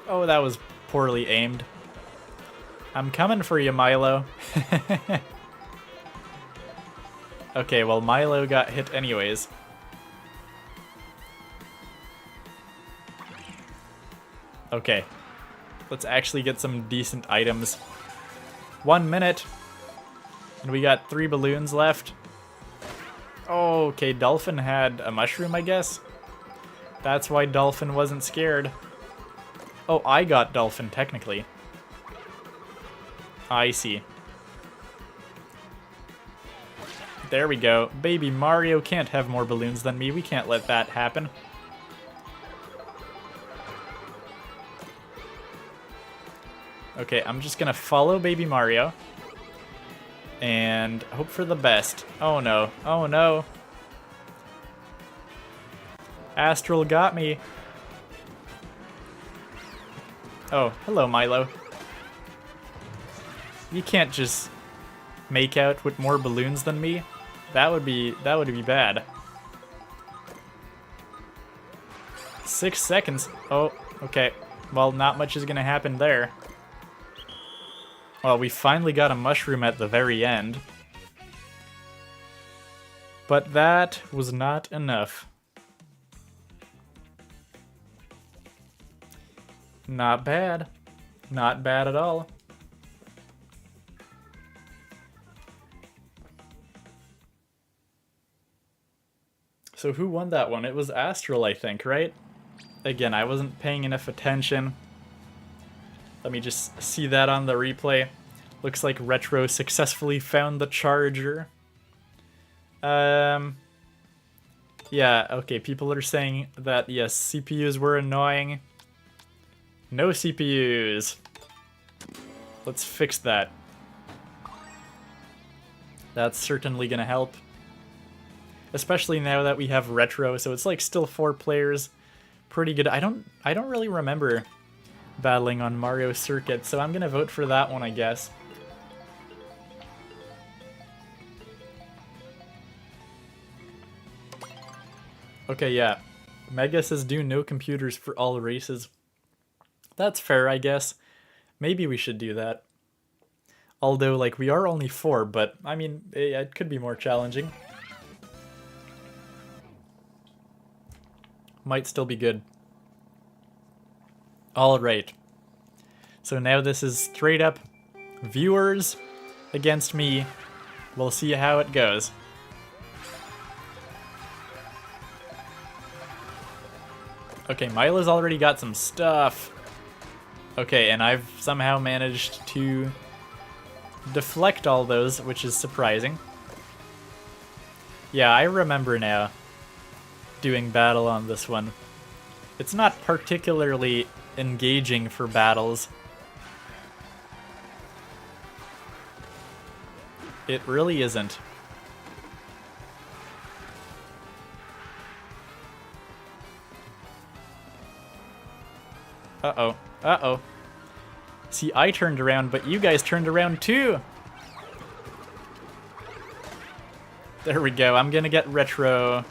Oh, that was poorly aimed. I'm coming for you, Milo. Okay, well, Milo got hit anyways. Okay, let's actually get some decent items. 1 minute, and we got 3 balloons left. Oh, okay, Dolphin had a mushroom, I guess. That's why Dolphin wasn't scared. Oh, I got Dolphin, technically. I see. There we go. Baby Mario can't have more balloons than me. We can't let that happen. Okay, I'm just gonna follow Baby Mario. And hope for the best. Oh no, oh no. Astral got me. Oh, hello Milo. You can't just make out with more balloons than me. That would be bad. 6 seconds. Oh, okay. Well, not much is gonna happen there. Well, we finally got a mushroom at the very end. But that was not enough. Not bad. Not bad at all. So who won that one? It was Astral, I think, right? Again, I wasn't paying enough attention. Let me just see that on the replay. Looks like Retro successfully found the charger. Yeah, okay, people are saying that, yes, CPUs were annoying. No CPUs. Let's fix that. That's certainly gonna help. Especially now that we have Retro, so it's like still 4 players. Pretty good. I don't really remember battling on Mario Circuit, so I'm gonna vote for that one, I guess. Okay, yeah. Mega says do no computers for all races. That's fair, I guess. Maybe we should do that. Although, like, we are only 4, but, I mean, it could be more challenging. Might still be good. Alright. So now this is straight up viewers against me. We'll see how it goes. Okay, Milo's already got some stuff. Okay, and I've somehow managed to deflect all those, which is surprising. Yeah, I remember now doing battle on this one. It's not particularly engaging for battles. It really isn't. Uh-oh. Uh-oh. See, I turned around, but you guys turned around too! There we go, I'm gonna get Retro.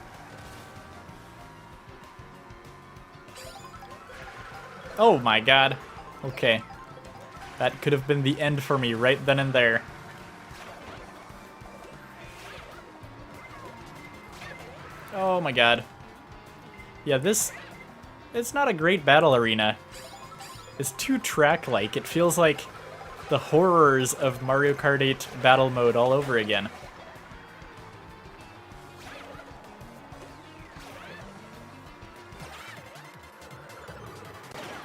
Oh my god. Okay. That could have been the end for me right then and there. Oh my god. Yeah, it's not a great battle arena. It's too track-like. It feels like the horrors of Mario Kart 8 battle mode all over again.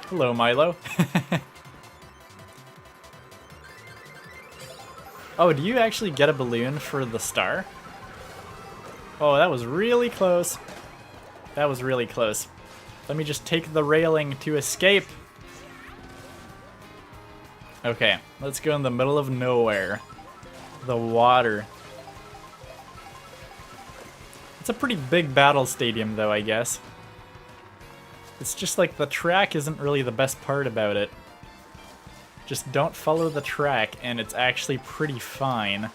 Hello, Milo. Oh, do you actually get a balloon for the star? Oh, that was really close. That was really close. Let me just take the railing to escape. Okay, let's go in the middle of nowhere. The water. It's a pretty big battle stadium, though, I guess. It's just like the track isn't really the best part about it. Just don't follow the track, and it's actually pretty fine.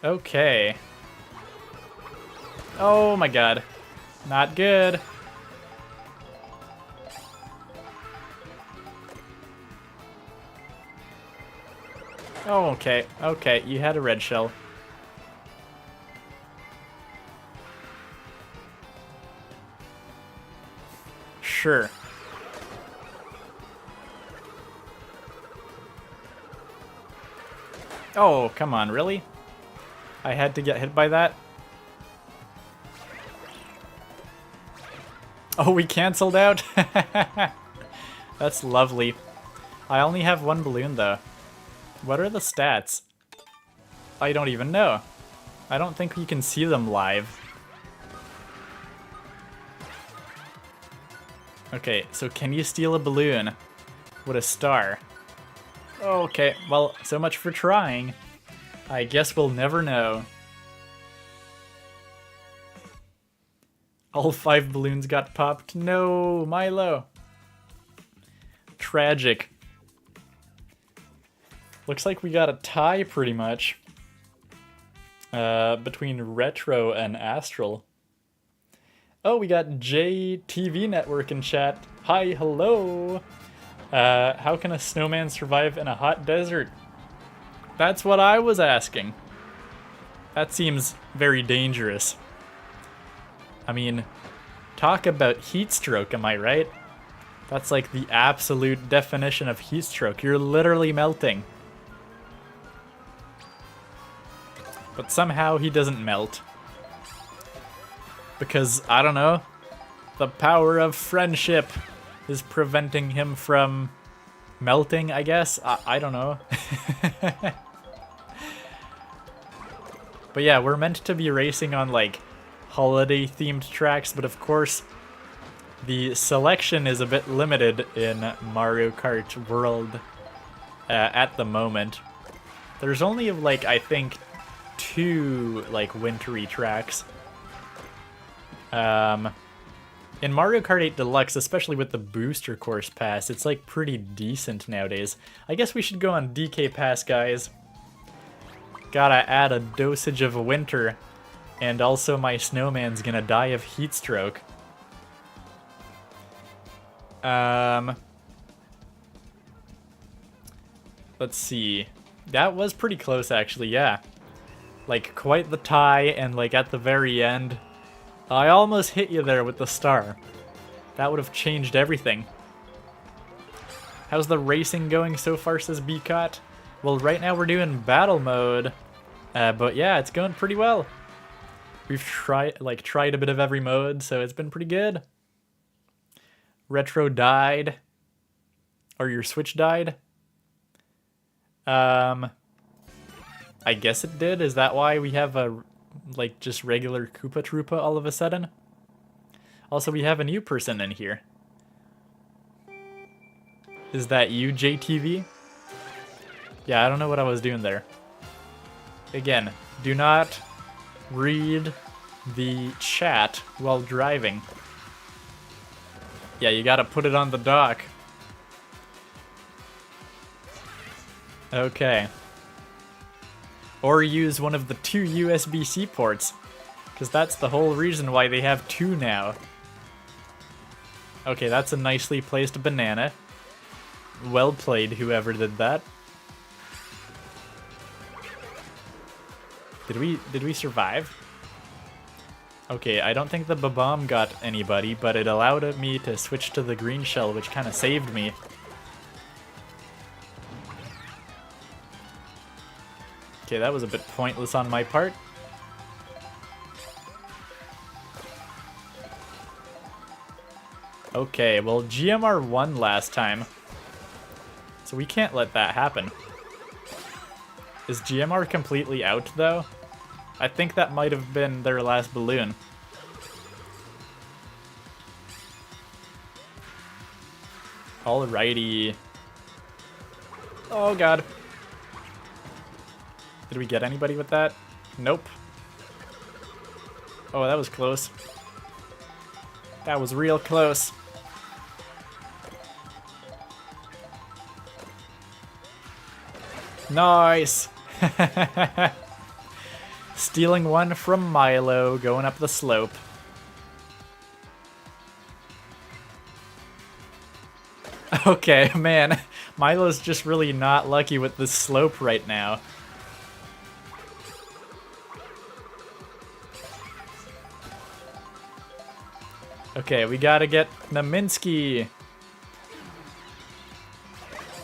Okay. Oh my god. Not good. Oh, okay. Okay, you had a red shell. Sure. Oh, come on, really? I had to get hit by that? Oh, we canceled out? That's lovely. I only have one balloon, though. What are the stats? I don't even know. I don't think you can see them live. Okay, so can you steal a balloon with a star? Okay, well, so much for trying. I guess we'll never know. All 5 balloons got popped. No, Milo. Tragic. Looks like we got a tie pretty much between Retro and Astral. Oh, we got JTV Network in chat. Hi, hello. How can a snowman survive in a hot desert? That's what I was asking. That seems very dangerous. I mean, talk about heat stroke, am I right? That's like the absolute definition of heat stroke. You're literally melting. But somehow he doesn't melt. Because, I don't know, the power of friendship is preventing him from melting, I guess? I don't know. But yeah, we're meant to be racing on, like, holiday-themed tracks, but of course, the selection is a bit limited in Mario Kart World at the moment. There's only, like, I think, 2, like, wintry tracks. In Mario Kart 8 Deluxe, especially with the booster course pass, it's like pretty decent nowadays. I guess we should go on DK Pass, guys. Gotta add a dosage of winter, and also my snowman's gonna die of heat stroke. Let's see. That was pretty close, actually, yeah. Like, quite the tie, and like at the very end, I almost hit you there with the star. That would have changed everything. How's the racing going so far, says Bcot? Well, right now we're doing battle mode. But yeah, it's going pretty well. We've tried a bit of every mode, so it's been pretty good. Retro died. Or your Switch died? I guess it did. Is that why we have a like just regular Koopa Troopa all of a sudden? Also, we have a new person in here. Is that you, JTV? Yeah, I don't know what I was doing there. Again, do not read the chat while driving. Yeah, you gotta put it on the dock. Okay. Or use one of the 2 USB-C ports, because that's the whole reason why they have 2 now. Okay, that's a nicely placed banana. Well played, whoever did that. Did we survive? Okay, I don't think the bomb got anybody, but it allowed me to switch to the green shell, which kind of saved me. Okay, that was a bit pointless on my part. Okay, well, GMR won last time, so we can't let that happen. Is GMR completely out, though? I think that might have been their last balloon. Alrighty. Oh, God. Did we get anybody with that? Nope. Oh, that was close. That was real close. Nice! Stealing one from Milo, going up the slope. Okay, man. Milo's just really not lucky with the slope right now. Okay, we gotta get Naminsky.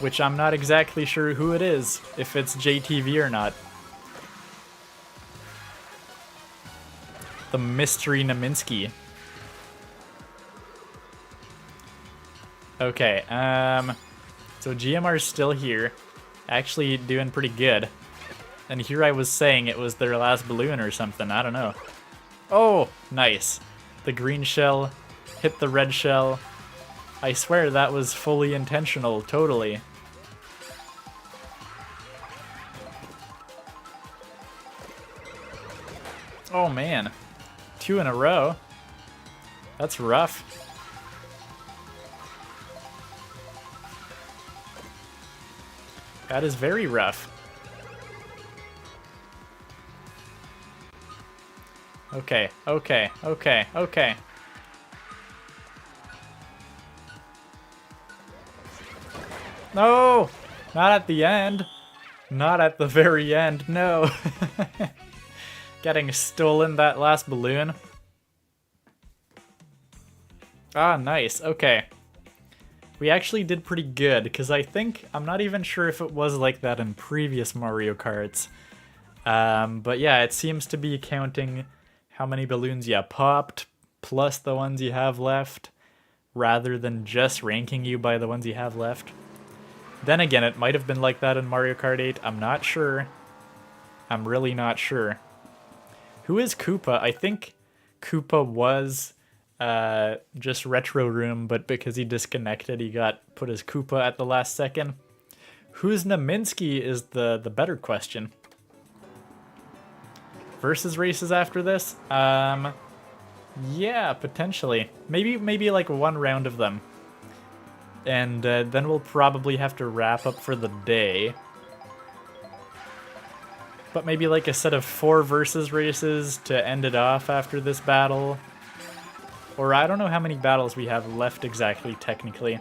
Which I'm not exactly sure who it is, if it's JTV or not. The mystery Naminsky. Okay, so GMR's still here, actually doing pretty good. And here I was saying it was their last balloon or something, I don't know. Oh, nice. The green shell hit the red shell. I swear that was fully intentional, totally. Oh man, 2 in a row. That's rough. That is very rough. Okay, okay, okay, okay. No! Not at the end. Not at the very end, no. Getting stolen that last balloon. Ah, nice, okay. We actually did pretty good, because I'm not even sure if it was like that in previous Mario Karts. But yeah, it seems to be counting how many balloons you popped, plus the ones you have left, rather than just ranking you by the ones you have left. Then again, it might have been like that in Mario Kart 8, I'm not sure. I'm really not sure. Who is Koopa? I think Koopa was just Retro Room, but because he disconnected, he got put as Koopa at the last second. Who's Naminsky is the better question. Versus races after this? Yeah, potentially. Maybe like one round of them. And then we'll probably have to wrap up for the day. But maybe like a set of 4 versus races to end it off after this battle. Or I don't know how many battles we have left exactly, technically.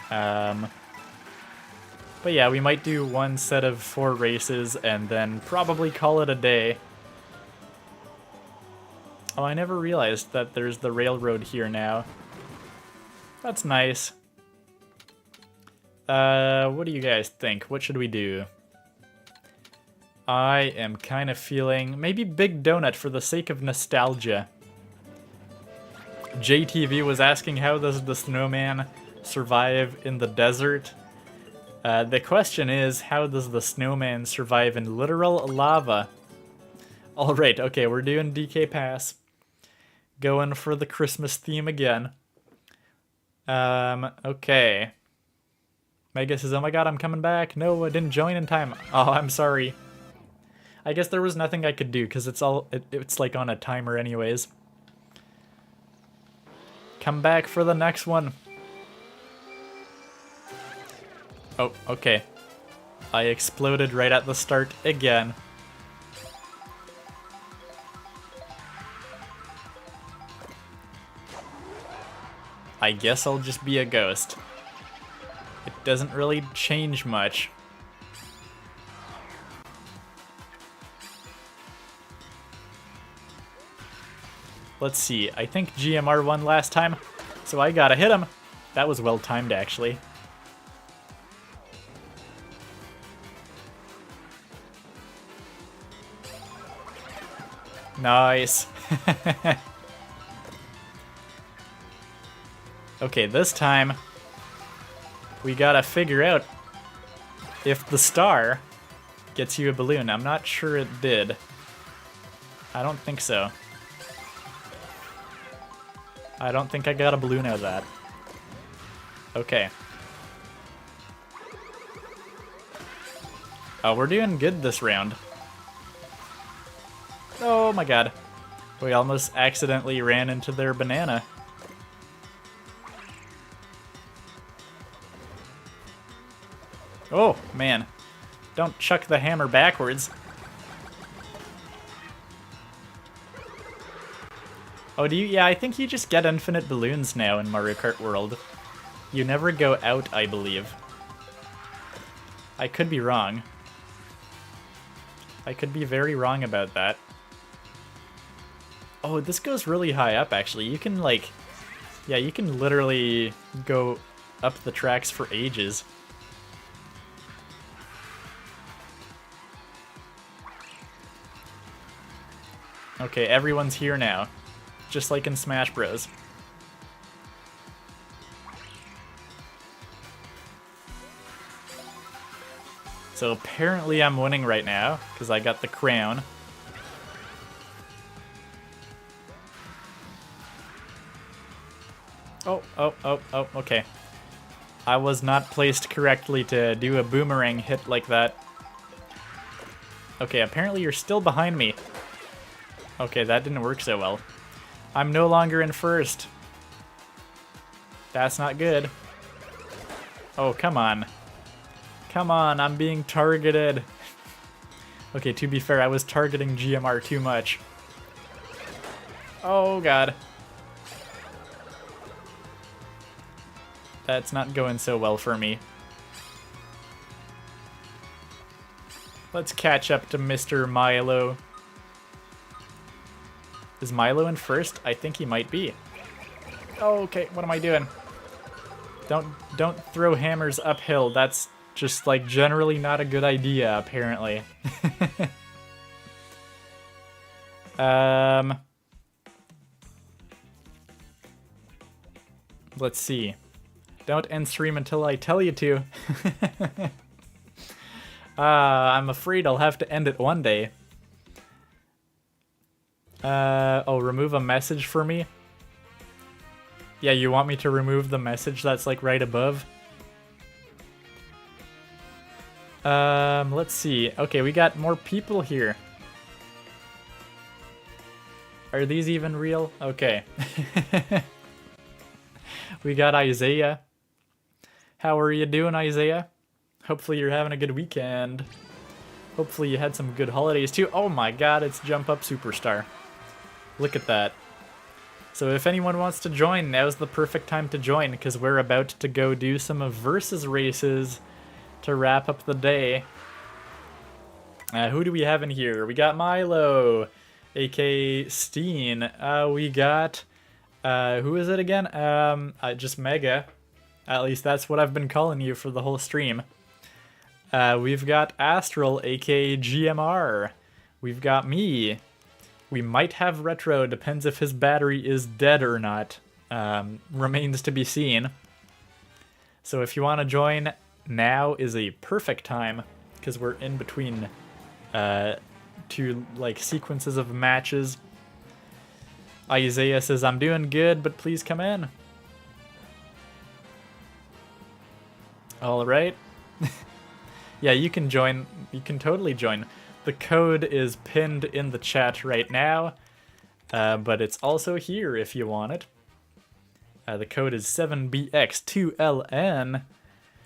But yeah, we might do one set of 4 races and then probably call it a day. Oh, I never realized that there's the railroad here now. That's nice. What do you guys think? What should we do? I am kind of feeling maybe Big Donut for the sake of nostalgia. JTV was asking how does the snowman survive in the desert? The question is, how does the snowman survive in literal lava? Alright, okay, we're doing DK Pass. Going for the Christmas theme again. Okay. Mega says, oh my god, I'm coming back. No, I didn't join in time. Oh, I'm sorry. I guess there was nothing I could do, because it's like on a timer anyways. Come back for the next one. Oh, okay. I exploded right at the start again. I guess I'll just be a ghost. It doesn't really change much. Let's see, I think GMR won last time, so I gotta hit him. That was well timed, actually. Nice. Okay, this time we gotta figure out if the star gets you a balloon. I'm not sure it did. I don't think so. I don't think I got a balloon out of that. Okay. Oh, we're doing good this round. Oh my god. We almost accidentally ran into their banana. Oh, man. Don't chuck the hammer backwards. Oh, do you? Yeah, I think you just get infinite balloons now in Mario Kart World. You never go out, I believe. I could be wrong. I could be very wrong about that. Oh, this goes really high up, actually. You can, like... Yeah, you can literally go up the tracks for ages. Okay, everyone's here now. Just like in Smash Bros. So apparently I'm winning right now, because I got the crown. Oh, okay. I was not placed correctly to do a boomerang hit like that. Okay, apparently you're still behind me. Okay, that didn't work so well. I'm no longer in first. That's not good. Oh, come on. Come on, I'm being targeted. Okay, to be fair, I was targeting GMR too much. Oh, God. That's not going so well for me. Let's catch up to Mr. Milo. Is Milo in first? I think he might be. Oh, okay, what am I doing? Don't throw hammers uphill. That's just, like, generally not a good idea, apparently. Let's see. Don't end stream until I tell you to. I'm afraid I'll have to end it one day. Oh, remove a message for me? Yeah, you want me to remove the message that's like right above? Let's see. Okay, we got more people here. Are these even real? Okay. We got Isaiah. How are you doing, Isaiah? Hopefully you're having a good weekend. Hopefully you had some good holidays too. Oh my god, it's Jump Up Superstar. Look at that. So if anyone wants to join, now's the perfect time to join, because we're about to go do some versus races to wrap up the day. Who do we have in here? We got Milo, aka Steen. We got, who is it again? Just Mega. At least that's what I've been calling you for the whole stream. We've got Astral, aka GMR. We've got me. We might have Retro, depends if his battery is dead or not. Remains to be seen. So if you want to join, now is a perfect time, because we're in between two like sequences of matches. Isaiah says, I'm doing good, but please come in. Alright. Yeah, you can join. You can totally join. The code is pinned in the chat right now, but it's also here if you want it. The code is 7BX2LN.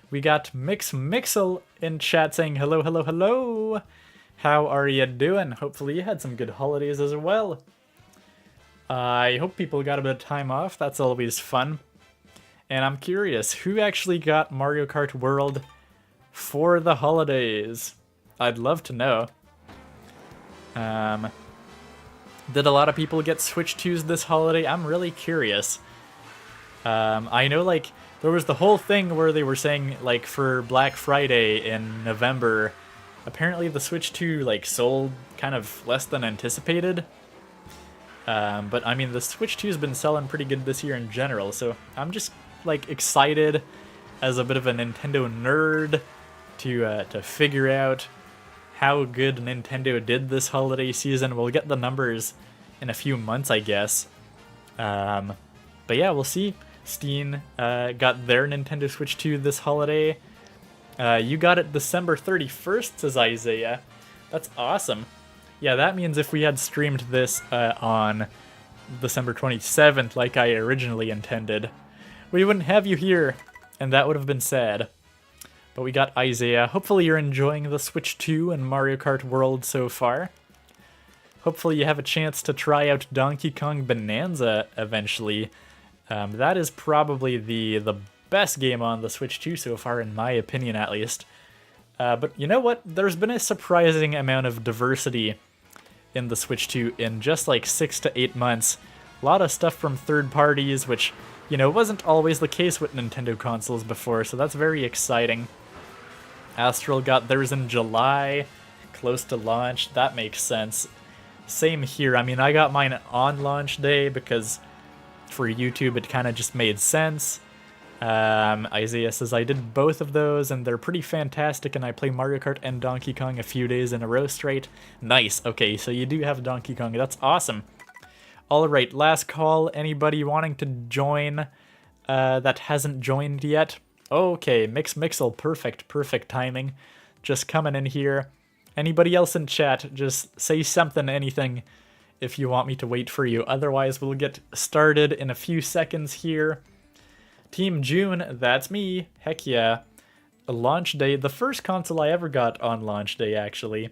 We got Mixel in chat saying hello, hello, hello. How are you doing? Hopefully you had some good holidays as well. I hope people got a bit of time off. That's always fun. And I'm curious, who actually got Mario Kart World for the holidays? I'd love to know. Did a lot of people get Switch 2s this holiday? I'm really curious. I know, like, there was the whole thing where they were saying, like, for Black Friday in November, apparently the Switch 2, like, sold kind of less than anticipated. But, I mean, the Switch 2's been selling pretty good this year in general, so I'm just, like, excited as a bit of a Nintendo nerd to figure out how good Nintendo did this holiday season. We'll get the numbers in a few months, I guess. But yeah, we'll see. Steen got their Nintendo Switch 2 this holiday. You got it December 31st, says Isaiah. That's awesome. Yeah, that means if we had streamed this on December 27th, like I originally intended, we wouldn't have you here, and that would have been sad. But we got Isaiah. Hopefully you're enjoying the Switch 2 and Mario Kart World so far. Hopefully you have a chance to try out Donkey Kong Bonanza eventually. That is probably the best game on the Switch 2 so far, in my opinion at least. But you know what? There's been a surprising amount of diversity in the Switch 2 in just like 6 to 8 months. A lot of stuff from third parties, which, you know, wasn't always the case with Nintendo consoles before, so that's very exciting. Astral got theirs in July, close to launch. That makes sense. Same here. I mean, I got mine on launch day because for YouTube it kind of just made sense. Isaiah says, I did both of those and they're pretty fantastic, and I play Mario Kart and Donkey Kong a few days in a row straight. Nice. Okay, so you do have Donkey Kong. That's awesome. Alright, last call. Anybody wanting to join that hasn't joined yet. Okay, Mixel, perfect timing. Just coming in here. Anybody else in chat, just say something, anything, if you want me to wait for you. Otherwise, we'll get started in a few seconds here. Team June, that's me. Heck yeah. A launch day, the first console I ever got on launch day, actually.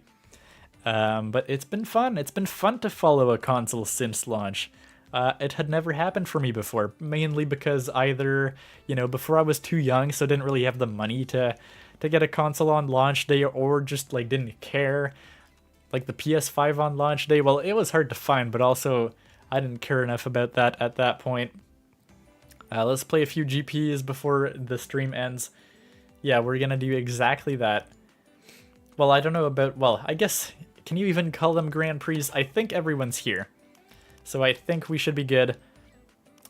But it's been fun. It's been fun to follow a console since launch. It had never happened for me before, mainly because either, before I was too young, so didn't really have the money to get a console on launch day, or just, like, didn't care. Like, the PS5 on launch day, well, it was hard to find, but also I didn't care enough about that at that point. Let's play a few GPs before the stream ends. Yeah, we're gonna do exactly that. Well, I don't know about, well, I guess, can you even call them Grand Prix? I think everyone's here. So I think we should be good.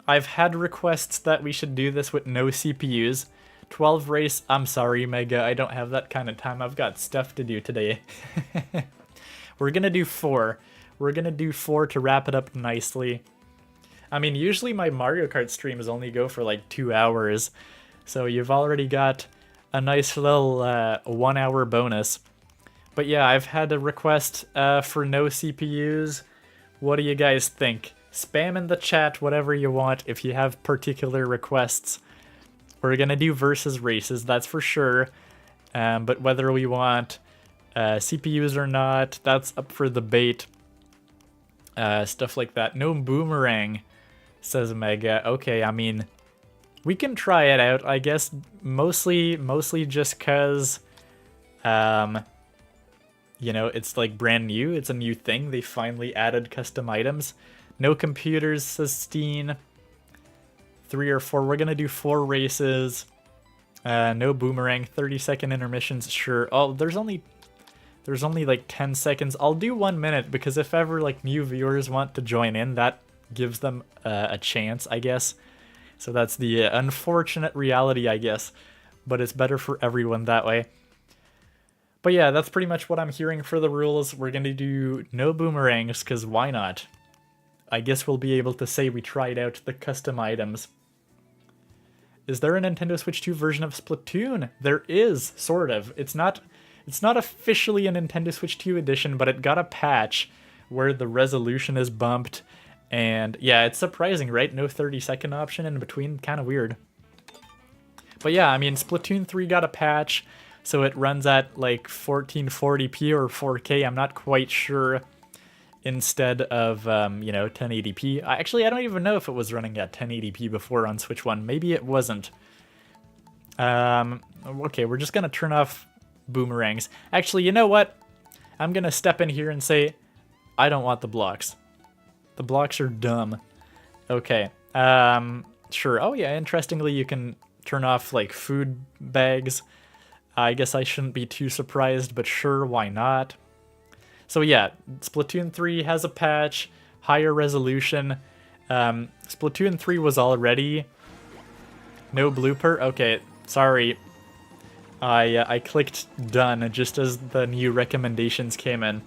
I've had requests that we should do this with no CPUs. 12 race, I'm sorry, Mega, I don't have that kind of time. I've got stuff to do today. We're gonna do 4. We're gonna do 4 to wrap it up nicely. I mean, usually my Mario Kart streams only go for like 2 hours. So you've already got a nice little 1 hour bonus. But yeah, I've had a request for no CPUs. What do you guys think? Spam in the chat whatever you want if you have particular requests. We're gonna do versus races, that's for sure. But whether we want CPUs or not, that's up for debate. Stuff like that. No boomerang, says Mega. Okay, I mean, we can try it out, I guess. Mostly just cause, it's like brand new. It's a new thing. They finally added custom items. No computers, says Steen. 3 or 4. We're gonna do 4 races. No boomerang. 30-second intermissions. Sure. Oh, there's only like 10 seconds. I'll do 1 minute because if ever like new viewers want to join in, that gives them a chance, I guess. So that's the unfortunate reality, I guess. But it's better for everyone that way. But yeah, that's pretty much what I'm hearing for the rules. We're gonna do no boomerangs, because why not? I guess we'll be able to say we tried out the custom items. Is there a Nintendo Switch 2 version of Splatoon? There is, sort of. It's not officially a Nintendo Switch 2 edition, but it got a patch where the resolution is bumped. And yeah, it's surprising, right? No 30-second option in between. Kind of weird. But yeah, I mean, Splatoon 3 got a patch, so it runs at like 1440p or 4K. I'm not quite sure. Instead of, 1080p. Actually, I don't even know if it was running at 1080p before on Switch 1. Maybe it wasn't. Okay, we're just gonna turn off boomerangs. Actually, you know what? I'm gonna step in here and say, I don't want the blocks. The blocks are dumb. Okay, sure. Oh yeah, interestingly, you can turn off, like, food bags. I guess I shouldn't be too surprised, but sure, why not? So yeah, Splatoon 3 has a patch, higher resolution. Splatoon 3 was already no blooper. Okay, sorry. I clicked done just as the new recommendations came in.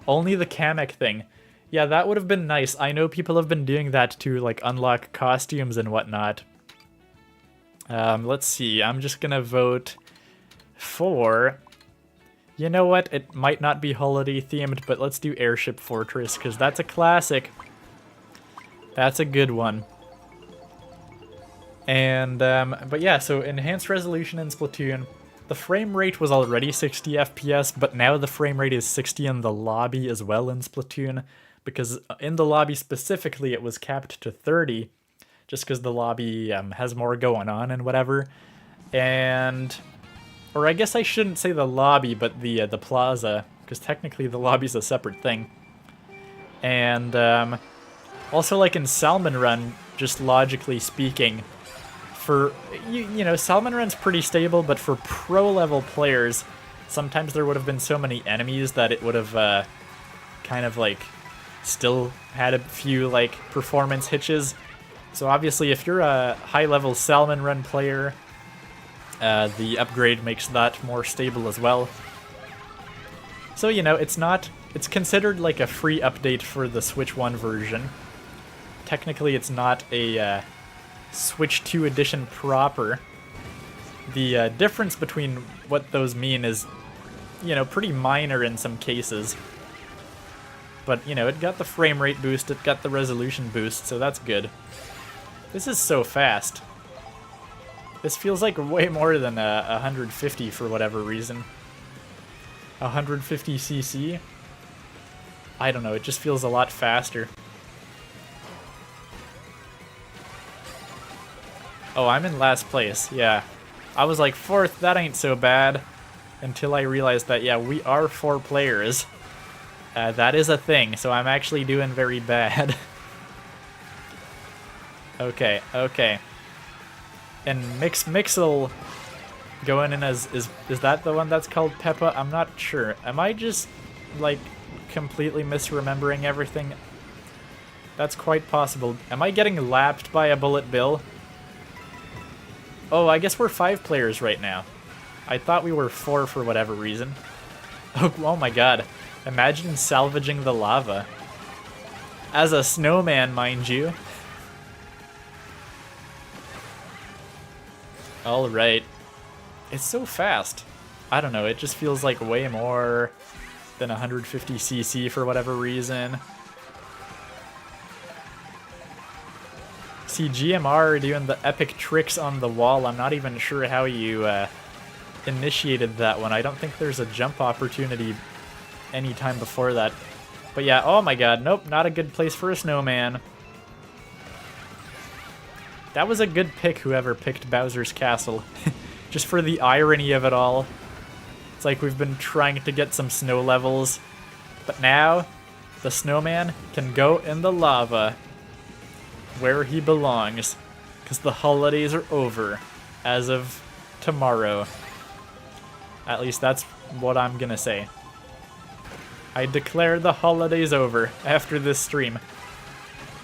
Only the Kamek thing. Yeah, that would have been nice. I know people have been doing that to like unlock costumes and whatnot. Let's see. I'm just gonna vote for... You know what? It might not be holiday themed, but let's do Airship Fortress, because that's a classic. That's a good one. And, but yeah, so enhanced resolution in Splatoon. The frame rate was already 60 FPS, but now the frame rate is 60 in the lobby as well in Splatoon, because in the lobby specifically it was capped to 30, just because the lobby has more going on and whatever. And... Or I guess I shouldn't say the lobby, but the plaza, because technically the lobby's a separate thing. And also, like in Salmon Run, just logically speaking, for Salmon Run's pretty stable, but for pro-level players, sometimes there would have been so many enemies that it would have kind of like still had a few like performance hitches. So obviously, if you're a high-level Salmon Run player, the upgrade makes that more stable as well. So, it's considered like a free update for the Switch 1 version. Technically, it's not a Switch 2 edition proper. The difference between what those mean is, you know, pretty minor in some cases. But, you know, it got the frame rate boost, it got the resolution boost, so that's good. This is so fast. This feels like way more than 150 for whatever reason. 150cc? I don't know, it just feels a lot faster. Oh, I'm in last place, yeah. I was like 4th, that ain't so bad. Until I realized that, yeah, we are 4 players. That is a thing, so I'm actually doing very bad. Okay, okay. And Mixel going in as... Is that the one that's called Peppa? I'm not sure. Am I just, like, completely misremembering everything? That's quite possible. Am I getting lapped by a Bullet Bill? Oh, I guess we're 5 players right now. I thought we were 4 for whatever reason. Oh my god. Imagine salvaging the lava. As a snowman, mind you. Alright. It's so fast. I don't know, it just feels like way more than 150cc for whatever reason. See, GMR doing the epic tricks on the wall. I'm not even sure how you initiated that one. I don't think there's a jump opportunity any time before that. But yeah, oh my god, nope, not a good place for a snowman. That was a good pick, whoever picked Bowser's Castle. Just for the irony of it all. It's like we've been trying to get some snow levels, but now the snowman can go in the lava where he belongs, because the holidays are over as of tomorrow. At least that's what I'm gonna say. I declare the holidays over after this stream,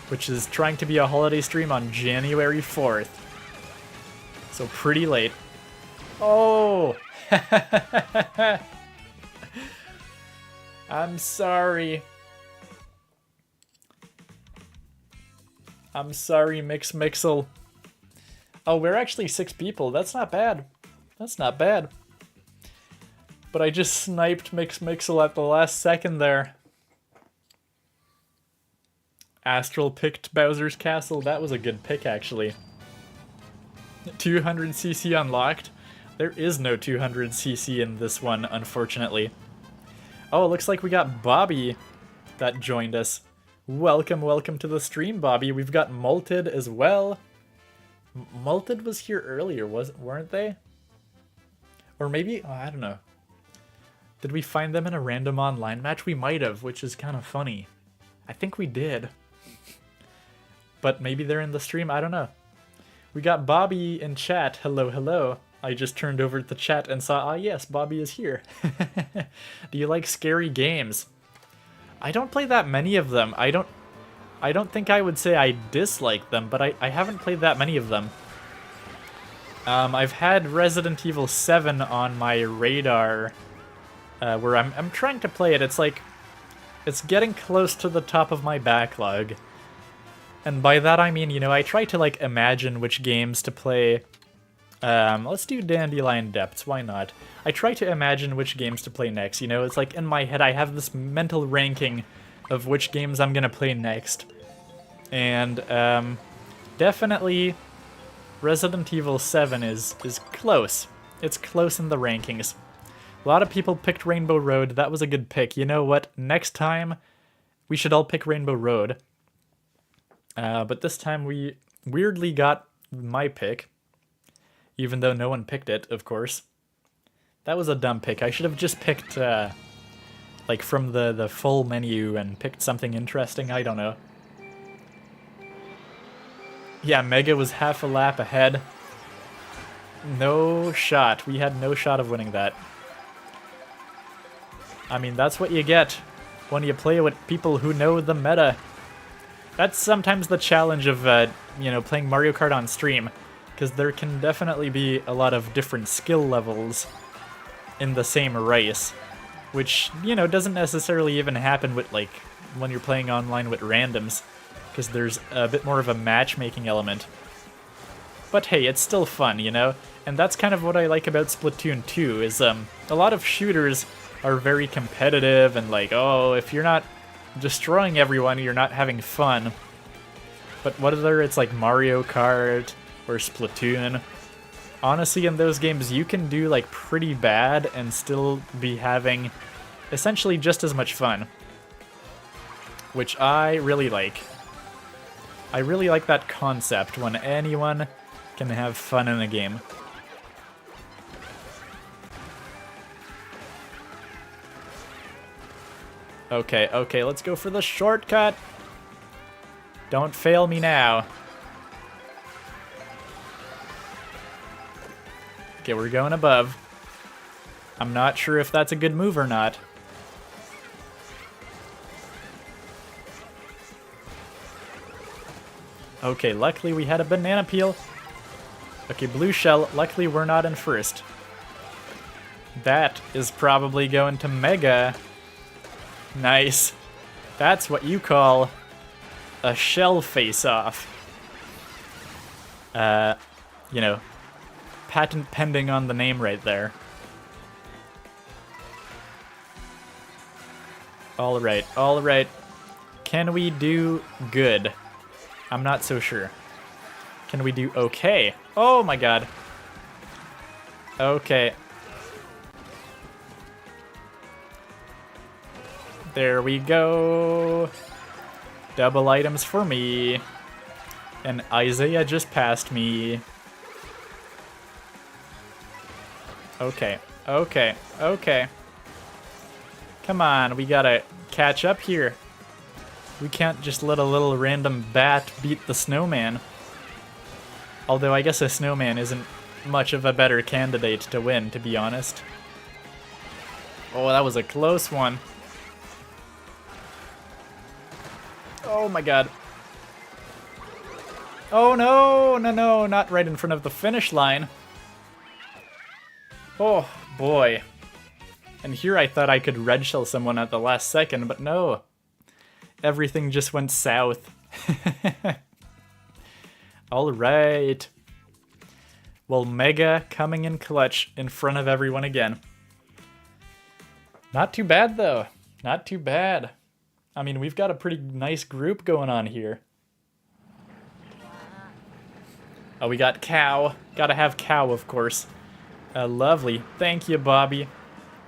which is trying to be a holiday stream on January 4th. So pretty late. Oh! I'm sorry. I'm sorry, Mixel. Oh, we're actually 6 people. That's not bad. That's not bad. But I just sniped Mixel at the last second there. Astral picked Bowser's Castle. That was a good pick, actually. 200cc unlocked. There is no 200cc in this one, unfortunately. Oh, it looks like we got Bobby that joined us. Welcome, welcome to the stream, Bobby. We've got Malted as well. Malted was here earlier, weren't they? Or maybe, oh, I don't know. Did we find them in a random online match? We might have, which is kind of funny. I think we did. But maybe they're in the stream, I don't know. We got Bobby in chat. Hello, hello. I just turned over to the chat and saw, ah yes, Bobby is here. Do you like scary games? I don't play that many of them. I don't think I would say I dislike them, but I haven't played that many of them. I've had Resident Evil 7 on my radar, where I'm trying to play it. It's like, it's getting close to the top of my backlog. And by that I mean, you know, I try to like imagine which games to play. Let's do Dandelion Depths, why not? I try to imagine which games to play next, you know, it's like in my head I have this mental ranking of which games I'm gonna play next. And, definitely Resident Evil 7 is close. It's close in the rankings. A lot of people picked Rainbow Road, that was a good pick. You know what, next time we should all pick Rainbow Road. But this time we weirdly got my pick. Even though no one picked it, of course. That was a dumb pick. I should have just picked, like, from the full menu and picked something interesting. I don't know. Yeah, Mega was half a lap ahead. No shot. We had no shot of winning that. I mean, that's what you get when you play with people who know the meta. That's sometimes the challenge of, you know, playing Mario Kart on stream. Because there can definitely be a lot of different skill levels in the same race, which, you know, doesn't necessarily even happen with, like, when you're playing online with randoms, because there's a bit more of a matchmaking element. But hey, it's still fun, you know? And that's kind of what I like about Splatoon 2, is a lot of shooters are very competitive and like, oh, if you're not destroying everyone, you're not having fun. But whether it's like Mario Kart or Splatoon, honestly, in those games, you can do like pretty bad and still be having essentially just as much fun, which I really like. I really like that concept when anyone can have fun in a game. Okay, okay, let's go for the shortcut. Don't fail me now. Okay, we're going above. I'm not sure if that's a good move or not. Okay, luckily we had a banana peel. Okay, blue shell. Luckily we're not in first. That is probably going to Mega. Nice. That's what you call a shell face-off. You know, patent pending on the name right there. Alright, alright. Can we do good? I'm not so sure. Can we do okay? Oh my god. Okay. There we go. Double items for me. And Isaiah just passed me. Okay, okay, okay. Come on, we gotta catch up here. We can't just let a little random bat beat the snowman. Although I guess a snowman isn't much of a better candidate to win, to be honest. Oh, that was a close one. Oh my god. Oh no, no, no, not right in front of the finish line. Oh boy. And here I thought I could red shell someone at the last second, but no. Everything just went south. Alright. Well, Mega coming in clutch in front of everyone again. Not too bad, though. Not too bad. I mean, we've got a pretty nice group going on here. Oh, we got Cow. Gotta have Cow, of course. Lovely. Thank you, Bobby.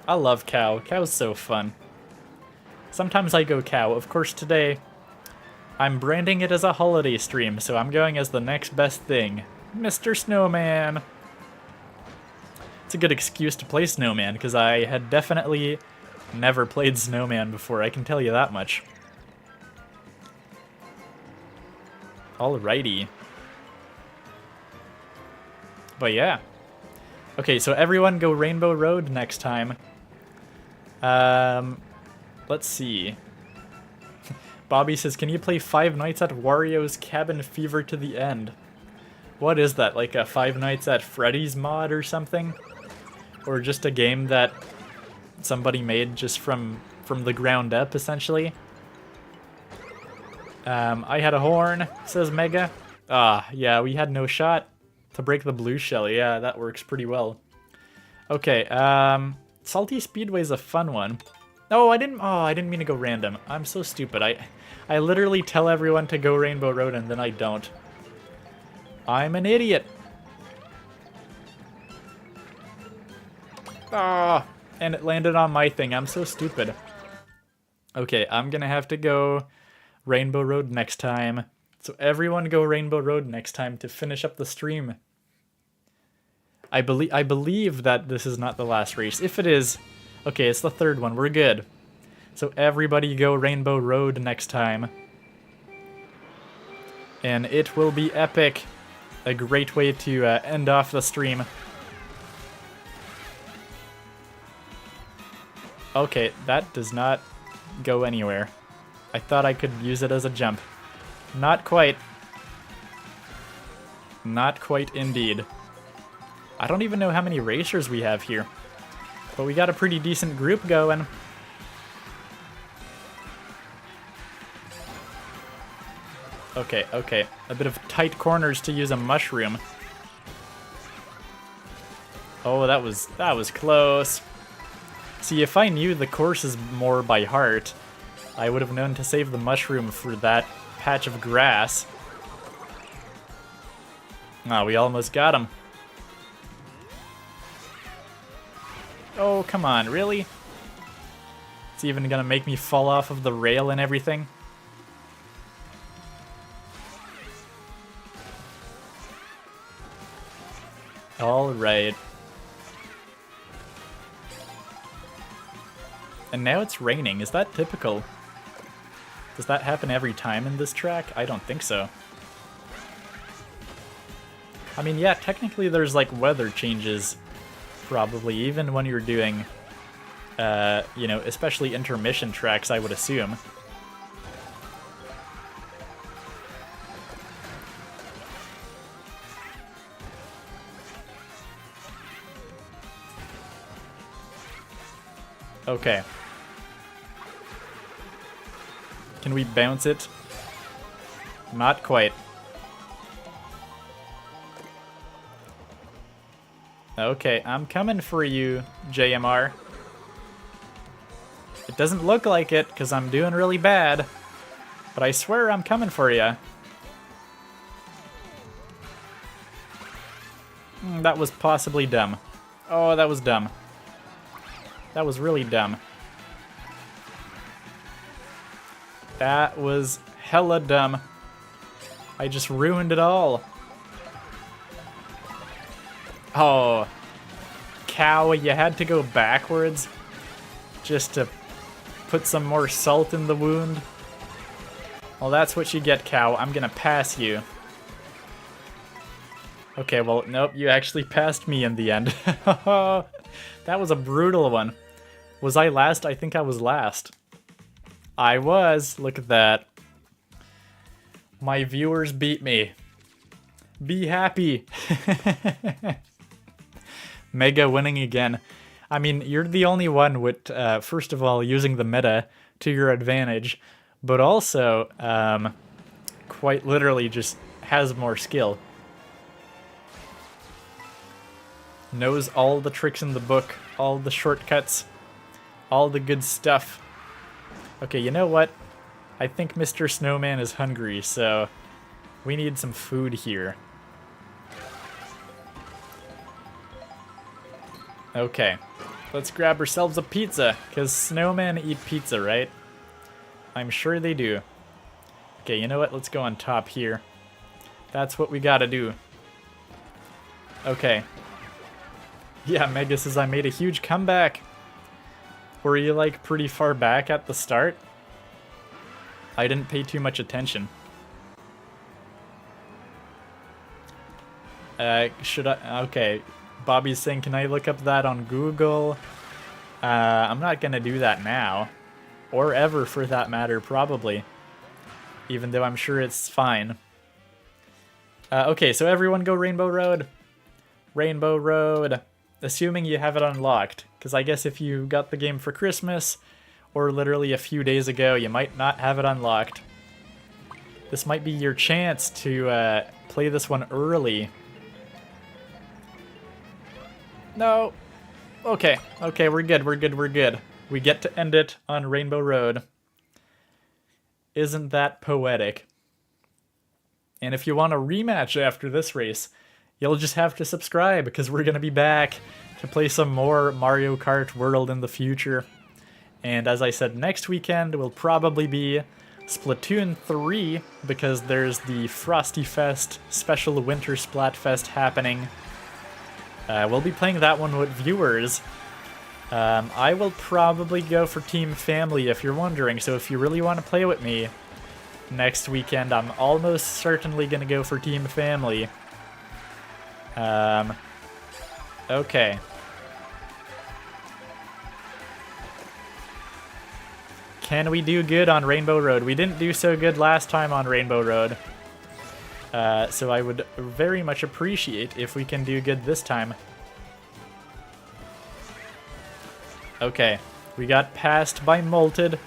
I love Cow. Cow's so fun. Sometimes I go Cow. Of course, today I'm branding it as a holiday stream, so I'm going as the next best thing. Mr. Snowman. It's a good excuse to play Snowman, because I had definitely never played Snowman before, I can tell you that much. Alrighty. But yeah. Okay, so everyone go Rainbow Road next time. Let's see. Bobby says, can you play Five Nights at Wario's Cabin Fever to the end? What is that, like a Five Nights at Freddy's mod or something? Or just a game that somebody made just from the ground up, essentially? I had a horn, says Mega. Ah, yeah, we had no shot to break the blue shell. Yeah, that works pretty well. Okay, Salty Speedway's a fun one. Oh, I didn't mean to go random. I'm so stupid. I literally tell everyone to go Rainbow Road and then I don't. I'm an idiot. Ah, and it landed on my thing. I'm so stupid. Okay, I'm gonna have to go Rainbow Road next time. So everyone go Rainbow Road next time to finish up the stream. I believe that this is not the last race. If it is, okay, it's the third one. We're good. So everybody go Rainbow Road next time. And it will be epic. A great way to end off the stream. Okay, that does not go anywhere. I thought I could use it as a jump. Not quite. Not quite indeed. I don't even know how many racers we have here. But we got a pretty decent group going. Okay, okay. A bit of tight corners to use a mushroom. Oh, that was close. See, if I knew the courses more by heart, I would have known to save the mushroom for that patch of grass. Ah, we almost got him. Oh, come on, really? It's even gonna make me fall off of the rail and everything? Alright. And now it's raining. Is that typical? Does that happen every time in this track? I don't think so. I mean, yeah, technically there's like weather changes, probably, even when you're doing, you know, especially intermission tracks, I would assume. Okay. Can we bounce it? Not quite. Okay, I'm coming for you, JMR. It doesn't look like it, because I'm doing really bad. But I swear I'm coming for you. That was possibly dumb. Oh, that was dumb. That was really dumb. That was hella dumb. I just ruined it all. Oh, cow, you had to go backwards just to put some more salt in the wound. Well, that's what you get, cow. I'm gonna pass you. Okay, well, nope, you actually passed me in the end. That was a brutal one. Was I last? I think I was last. I was. Look at that. My viewers beat me. Be happy. Mega winning again. I mean, you're the only one with, first of all, using the meta to your advantage, but also, quite literally just has more skill. Knows all the tricks in the book, all the shortcuts, all the good stuff. Okay, you know what? I think Mr. Snowman is hungry, so we need some food here. Okay, let's grab ourselves a pizza, because snowmen eat pizza, right? I'm sure they do. Okay, you know what? Let's go on top here. That's what we gotta do. Okay. Yeah, Mega says I made a huge comeback. Were you, like, pretty far back at the start? I didn't pay too much attention. Should I? Okay. Bobby's saying, can I look up that on Google? I'm not gonna do that now. Or ever, for that matter, probably. Even though I'm sure it's fine. Okay, so everyone go Rainbow Road. Rainbow Road. Assuming you have it unlocked. Because I guess if you got the game for Christmas, or literally a few days ago, you might not have it unlocked. This might be your chance to play this one early. No. Okay, okay, we're good, we're good, we're good. We get to end it on Rainbow Road. Isn't that poetic? And if you want a rematch after this race, you'll just have to subscribe, because we're going to be back to play some more Mario Kart World in the future. And as I said, next weekend will probably be Splatoon 3, because there's the Frosty Fest special Winter Splatfest happening. We'll be playing that one with viewers. I will probably go for Team Family, if you're wondering, so if you really want to play with me next weekend, I'm almost certainly going to go for Team Family. Okay. Can we do good on Rainbow Road? We didn't do so good last time on Rainbow Road. So I would very much appreciate if we can do good this time. Okay, we got passed by Molted.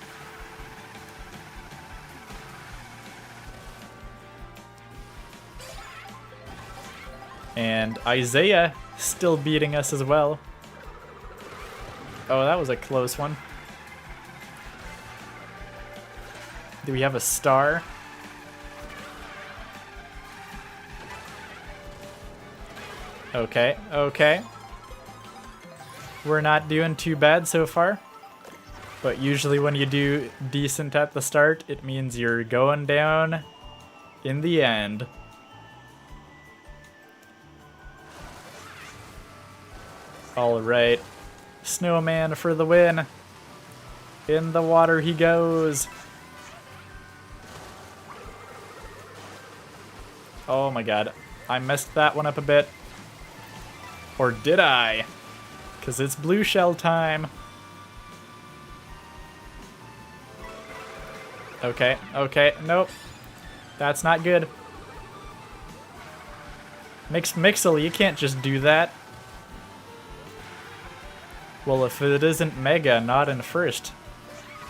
And Isaiah still beating us as well. Oh, that was a close one. Do we have a star? Okay, okay. We're not doing too bad so far. But usually when you do decent at the start, it means you're going down in the end. Alright. Snowman for the win. In the water he goes. Oh my god. I messed that one up a bit. Or did I? Because it's blue shell time. Okay, okay, nope. That's not good. Mixel, you can't just do that. Well, if it isn't Mega, not in first,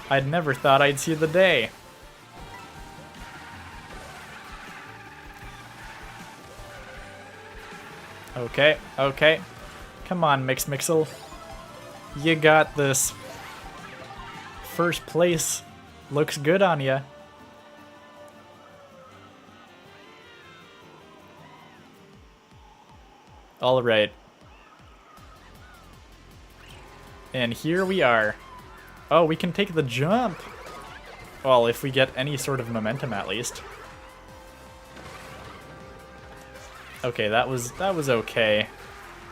I'd never thought I'd see the day. Okay, okay. Come on, Mixel. You got this. First place looks good on ya. Alright. And here we are. Oh, we can take the jump. Well, if we get any sort of momentum at least. Okay, that was okay.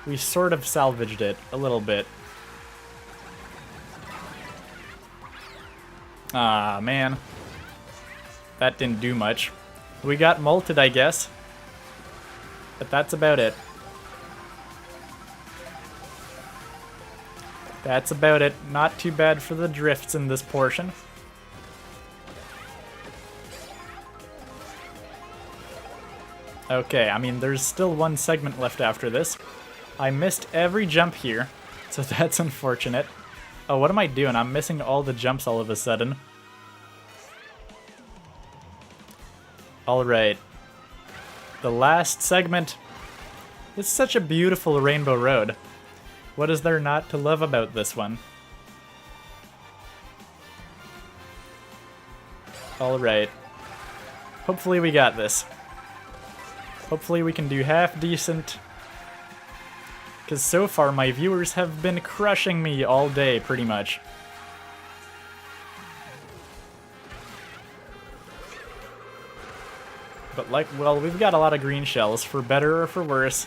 We sort of salvaged it a little bit. Ah, man. That didn't do much. We got multed, I guess. But that's about it. That's about it. Not too bad for the drifts in this portion. Okay, I mean, there's still one segment left after this. I missed every jump here, so that's unfortunate. Oh, what am I doing? I'm missing all the jumps all of a sudden. Alright. The last segment. It's such a beautiful rainbow road. What is there not to love about this one? Alright. Hopefully we got this. Hopefully we can do half decent. Because so far my viewers have been crushing me all day, pretty much. But well, we've got a lot of green shells, for better or for worse.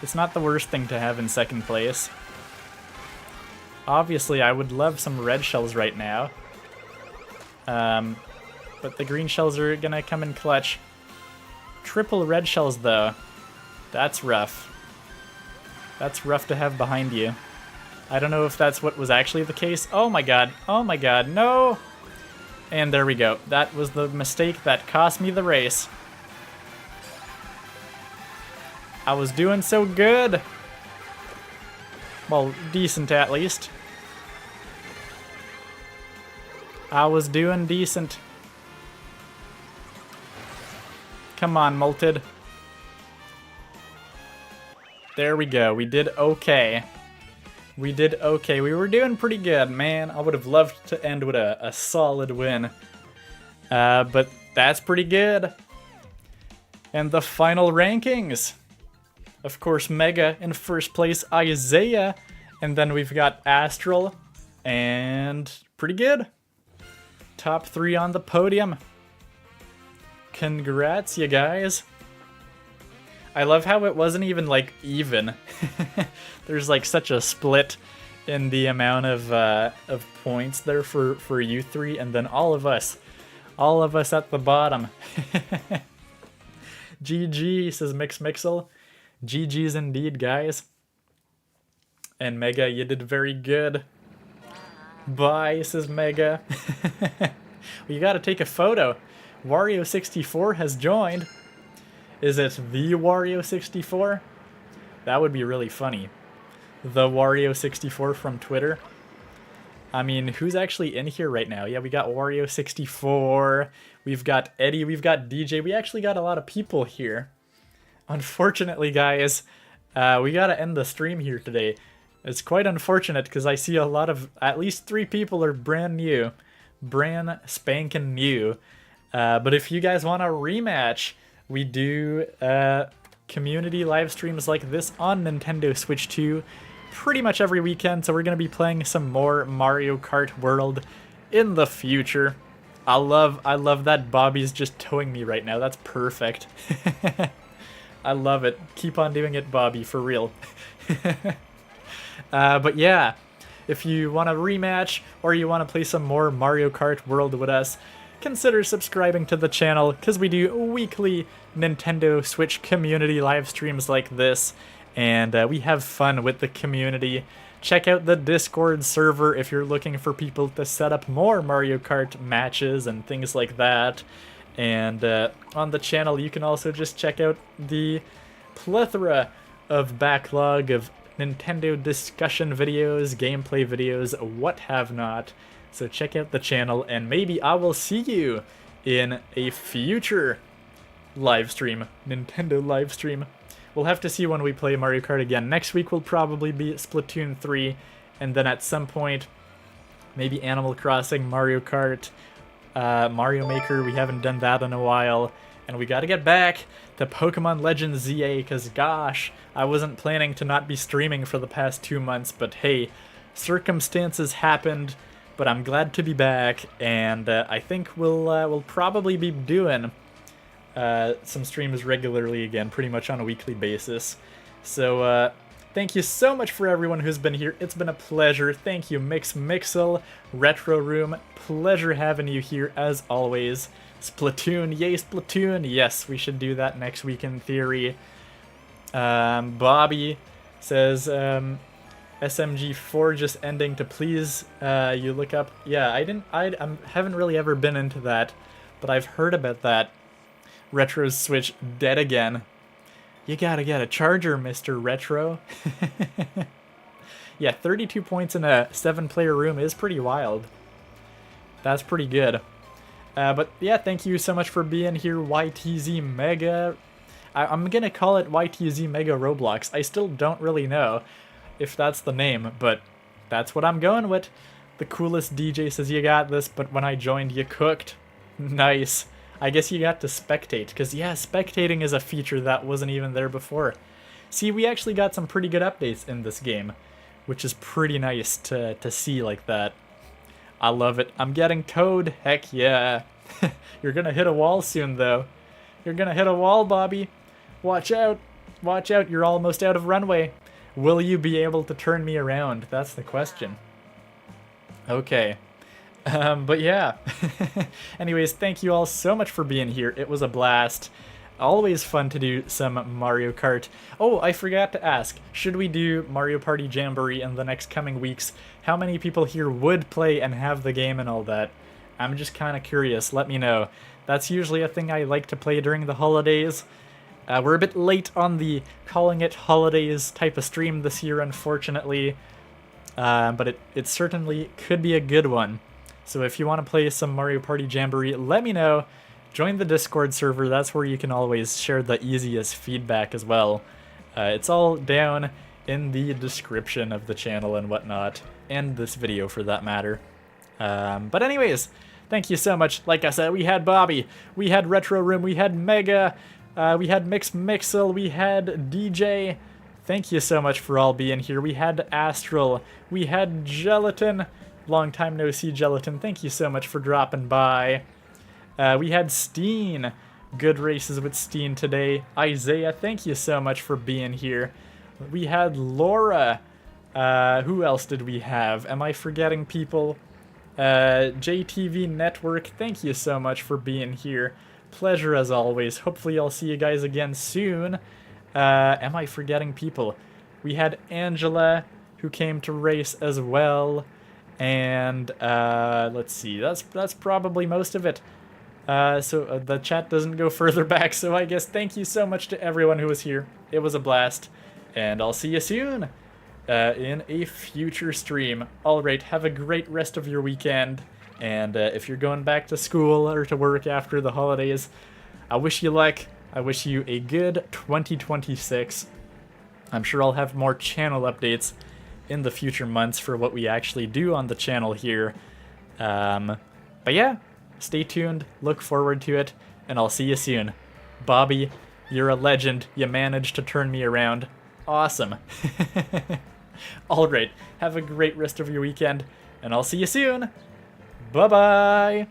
It's not the worst thing to have in second place. Obviously, I would love some red shells right now. But the green shells are gonna come in clutch. Triple red shells, though. That's rough. That's rough to have behind you. I don't know if that's what was actually the case. Oh my god. Oh my god. No! And there we go. That was the mistake that cost me the race. I was doing so good. Well, decent at least. I was doing decent. Come on, Molted. There we go. We did okay. We did okay. We were doing pretty good, man. I would have loved to end with a solid win. But that's pretty good. And the final rankings. Of course, Mega in first place, Isaiah. And then we've got Astral. And pretty good. Top 3 on the podium. Congrats, you guys. I love how it wasn't even, like, even. There's, like, such a split in the amount of points there for you three, and then all of us at the bottom. GG, says Mixel. GG's indeed, guys. And Mega, you did very good. Bye, says Mega. Well, you gotta take a photo. Wario64 has joined. Is it the Wario64? That would be really funny. The Wario64 from Twitter. I mean, who's actually in here right now? Yeah, we got Wario64. We've got Eddie. We've got DJ. We actually got a lot of people here. Unfortunately, guys, we gotta end the stream here today. It's quite unfortunate because I see a lot of, at least 3 people are brand new. Brand spanking new. But if you guys want a rematch, we do community live streams like this on Nintendo Switch 2 pretty much every weekend, so we're going to be playing some more Mario Kart World in the future. I love that Bobby's just towing me right now. That's perfect. I love it. Keep on doing it, Bobby, for real. But yeah, if you want a rematch or you want to play some more Mario Kart World with us, consider subscribing to the channel, because we do weekly Nintendo Switch community live streams like this, and we have fun with the community. Check out the Discord server if you're looking for people to set up more Mario Kart matches and things like that. And on the channel, you can also just check out the plethora of backlog of Nintendo discussion videos, gameplay videos, what have not. So check out the channel, and maybe I will see you in a future live stream, Nintendo live stream. We'll have to see when we play Mario Kart again. Next week will probably be Splatoon 3, and then at some point, maybe Animal Crossing, Mario Kart, Mario Maker. We haven't done that in a while. And we gotta get back to Pokemon Legends ZA, because gosh, I wasn't planning to not be streaming for the past 2 months, but hey, circumstances happened. But I'm glad to be back, and I think we'll probably be doing some streams regularly again, pretty much on a weekly basis. So thank you so much for everyone who's been here. It's been a pleasure. Thank you, Mixel, Retro Room. Pleasure having you here as always. Splatoon, yay Splatoon. Yes, we should do that next week in theory. Bobby says SMG4 just ending to please you look up. Yeah, I haven't really ever been into that, but I've heard about that. Retro's Switch dead again. You gotta get a charger, Mr. Retro. Yeah, 32 points in a 7-player room is pretty wild. That's pretty good. But yeah, thank you so much for being here, YTZ Mega. I'm gonna call it YTZ Mega Roblox. I still don't really know if that's the name, but that's what I'm going with. The coolest DJ says you got this, but when I joined, you cooked. Nice. I guess you got to spectate, because yeah, spectating is a feature that wasn't even there before. See, we actually got some pretty good updates in this game, which is pretty nice to see like that. I love it. I'm getting towed. Heck yeah. You're gonna hit a wall soon, though. You're gonna hit a wall, Bobby. Watch out. Watch out. You're almost out of runway. Will you be able to turn me around? That's the question. Okay. But yeah. Anyways, thank you all so much for being here. It was a blast. Always fun to do some Mario Kart. Oh, I forgot to ask. Should we do Mario Party Jamboree in the next coming weeks? How many people here would play and have the game and all that? I'm just kind of curious. Let me know. That's usually a thing I like to play during the holidays. We're a bit late on the calling it holidays type of stream this year, unfortunately. But it certainly could be a good one. So if you want to play some Mario Party Jamboree, let me know. Join the Discord server. That's where you can always share the easiest feedback as well. It's all down in the description of the channel and whatnot, and this video for that matter. But anyways, thank you so much. Like I said, we had Bobby, we had Retro Room, we had Mega, we had Mixel, we had DJ. Thank you so much for all being here. We had Astral, we had Gelatin. Long time no see, Gelatin. Thank you so much for dropping by. We had Steen. Good races with Steen today. Isaiah, thank you so much for being here. We had Laura. Who else did we have? Am I forgetting people? JTV Network, thank you so much for being here. Pleasure as always. Hopefully I'll see you guys again soon. Am I forgetting people? We had Angela, who came to race as well. And let's see, that's probably most of it. So the chat doesn't go further back, so I guess thank you so much to everyone who was here. It was a blast, and I'll see you soon in a future stream. Alright, have a great rest of your weekend, and if you're going back to school or to work after the holidays, I wish you luck. I wish you a good 2026. I'm sure I'll have more channel updates in the future months for what we actually do on the channel here. But yeah, stay tuned, look forward to it, and I'll see you soon. Bobby, you're a legend. You managed to turn me around. Awesome. Alright, have a great rest of your weekend, and I'll see you soon. Bye-bye!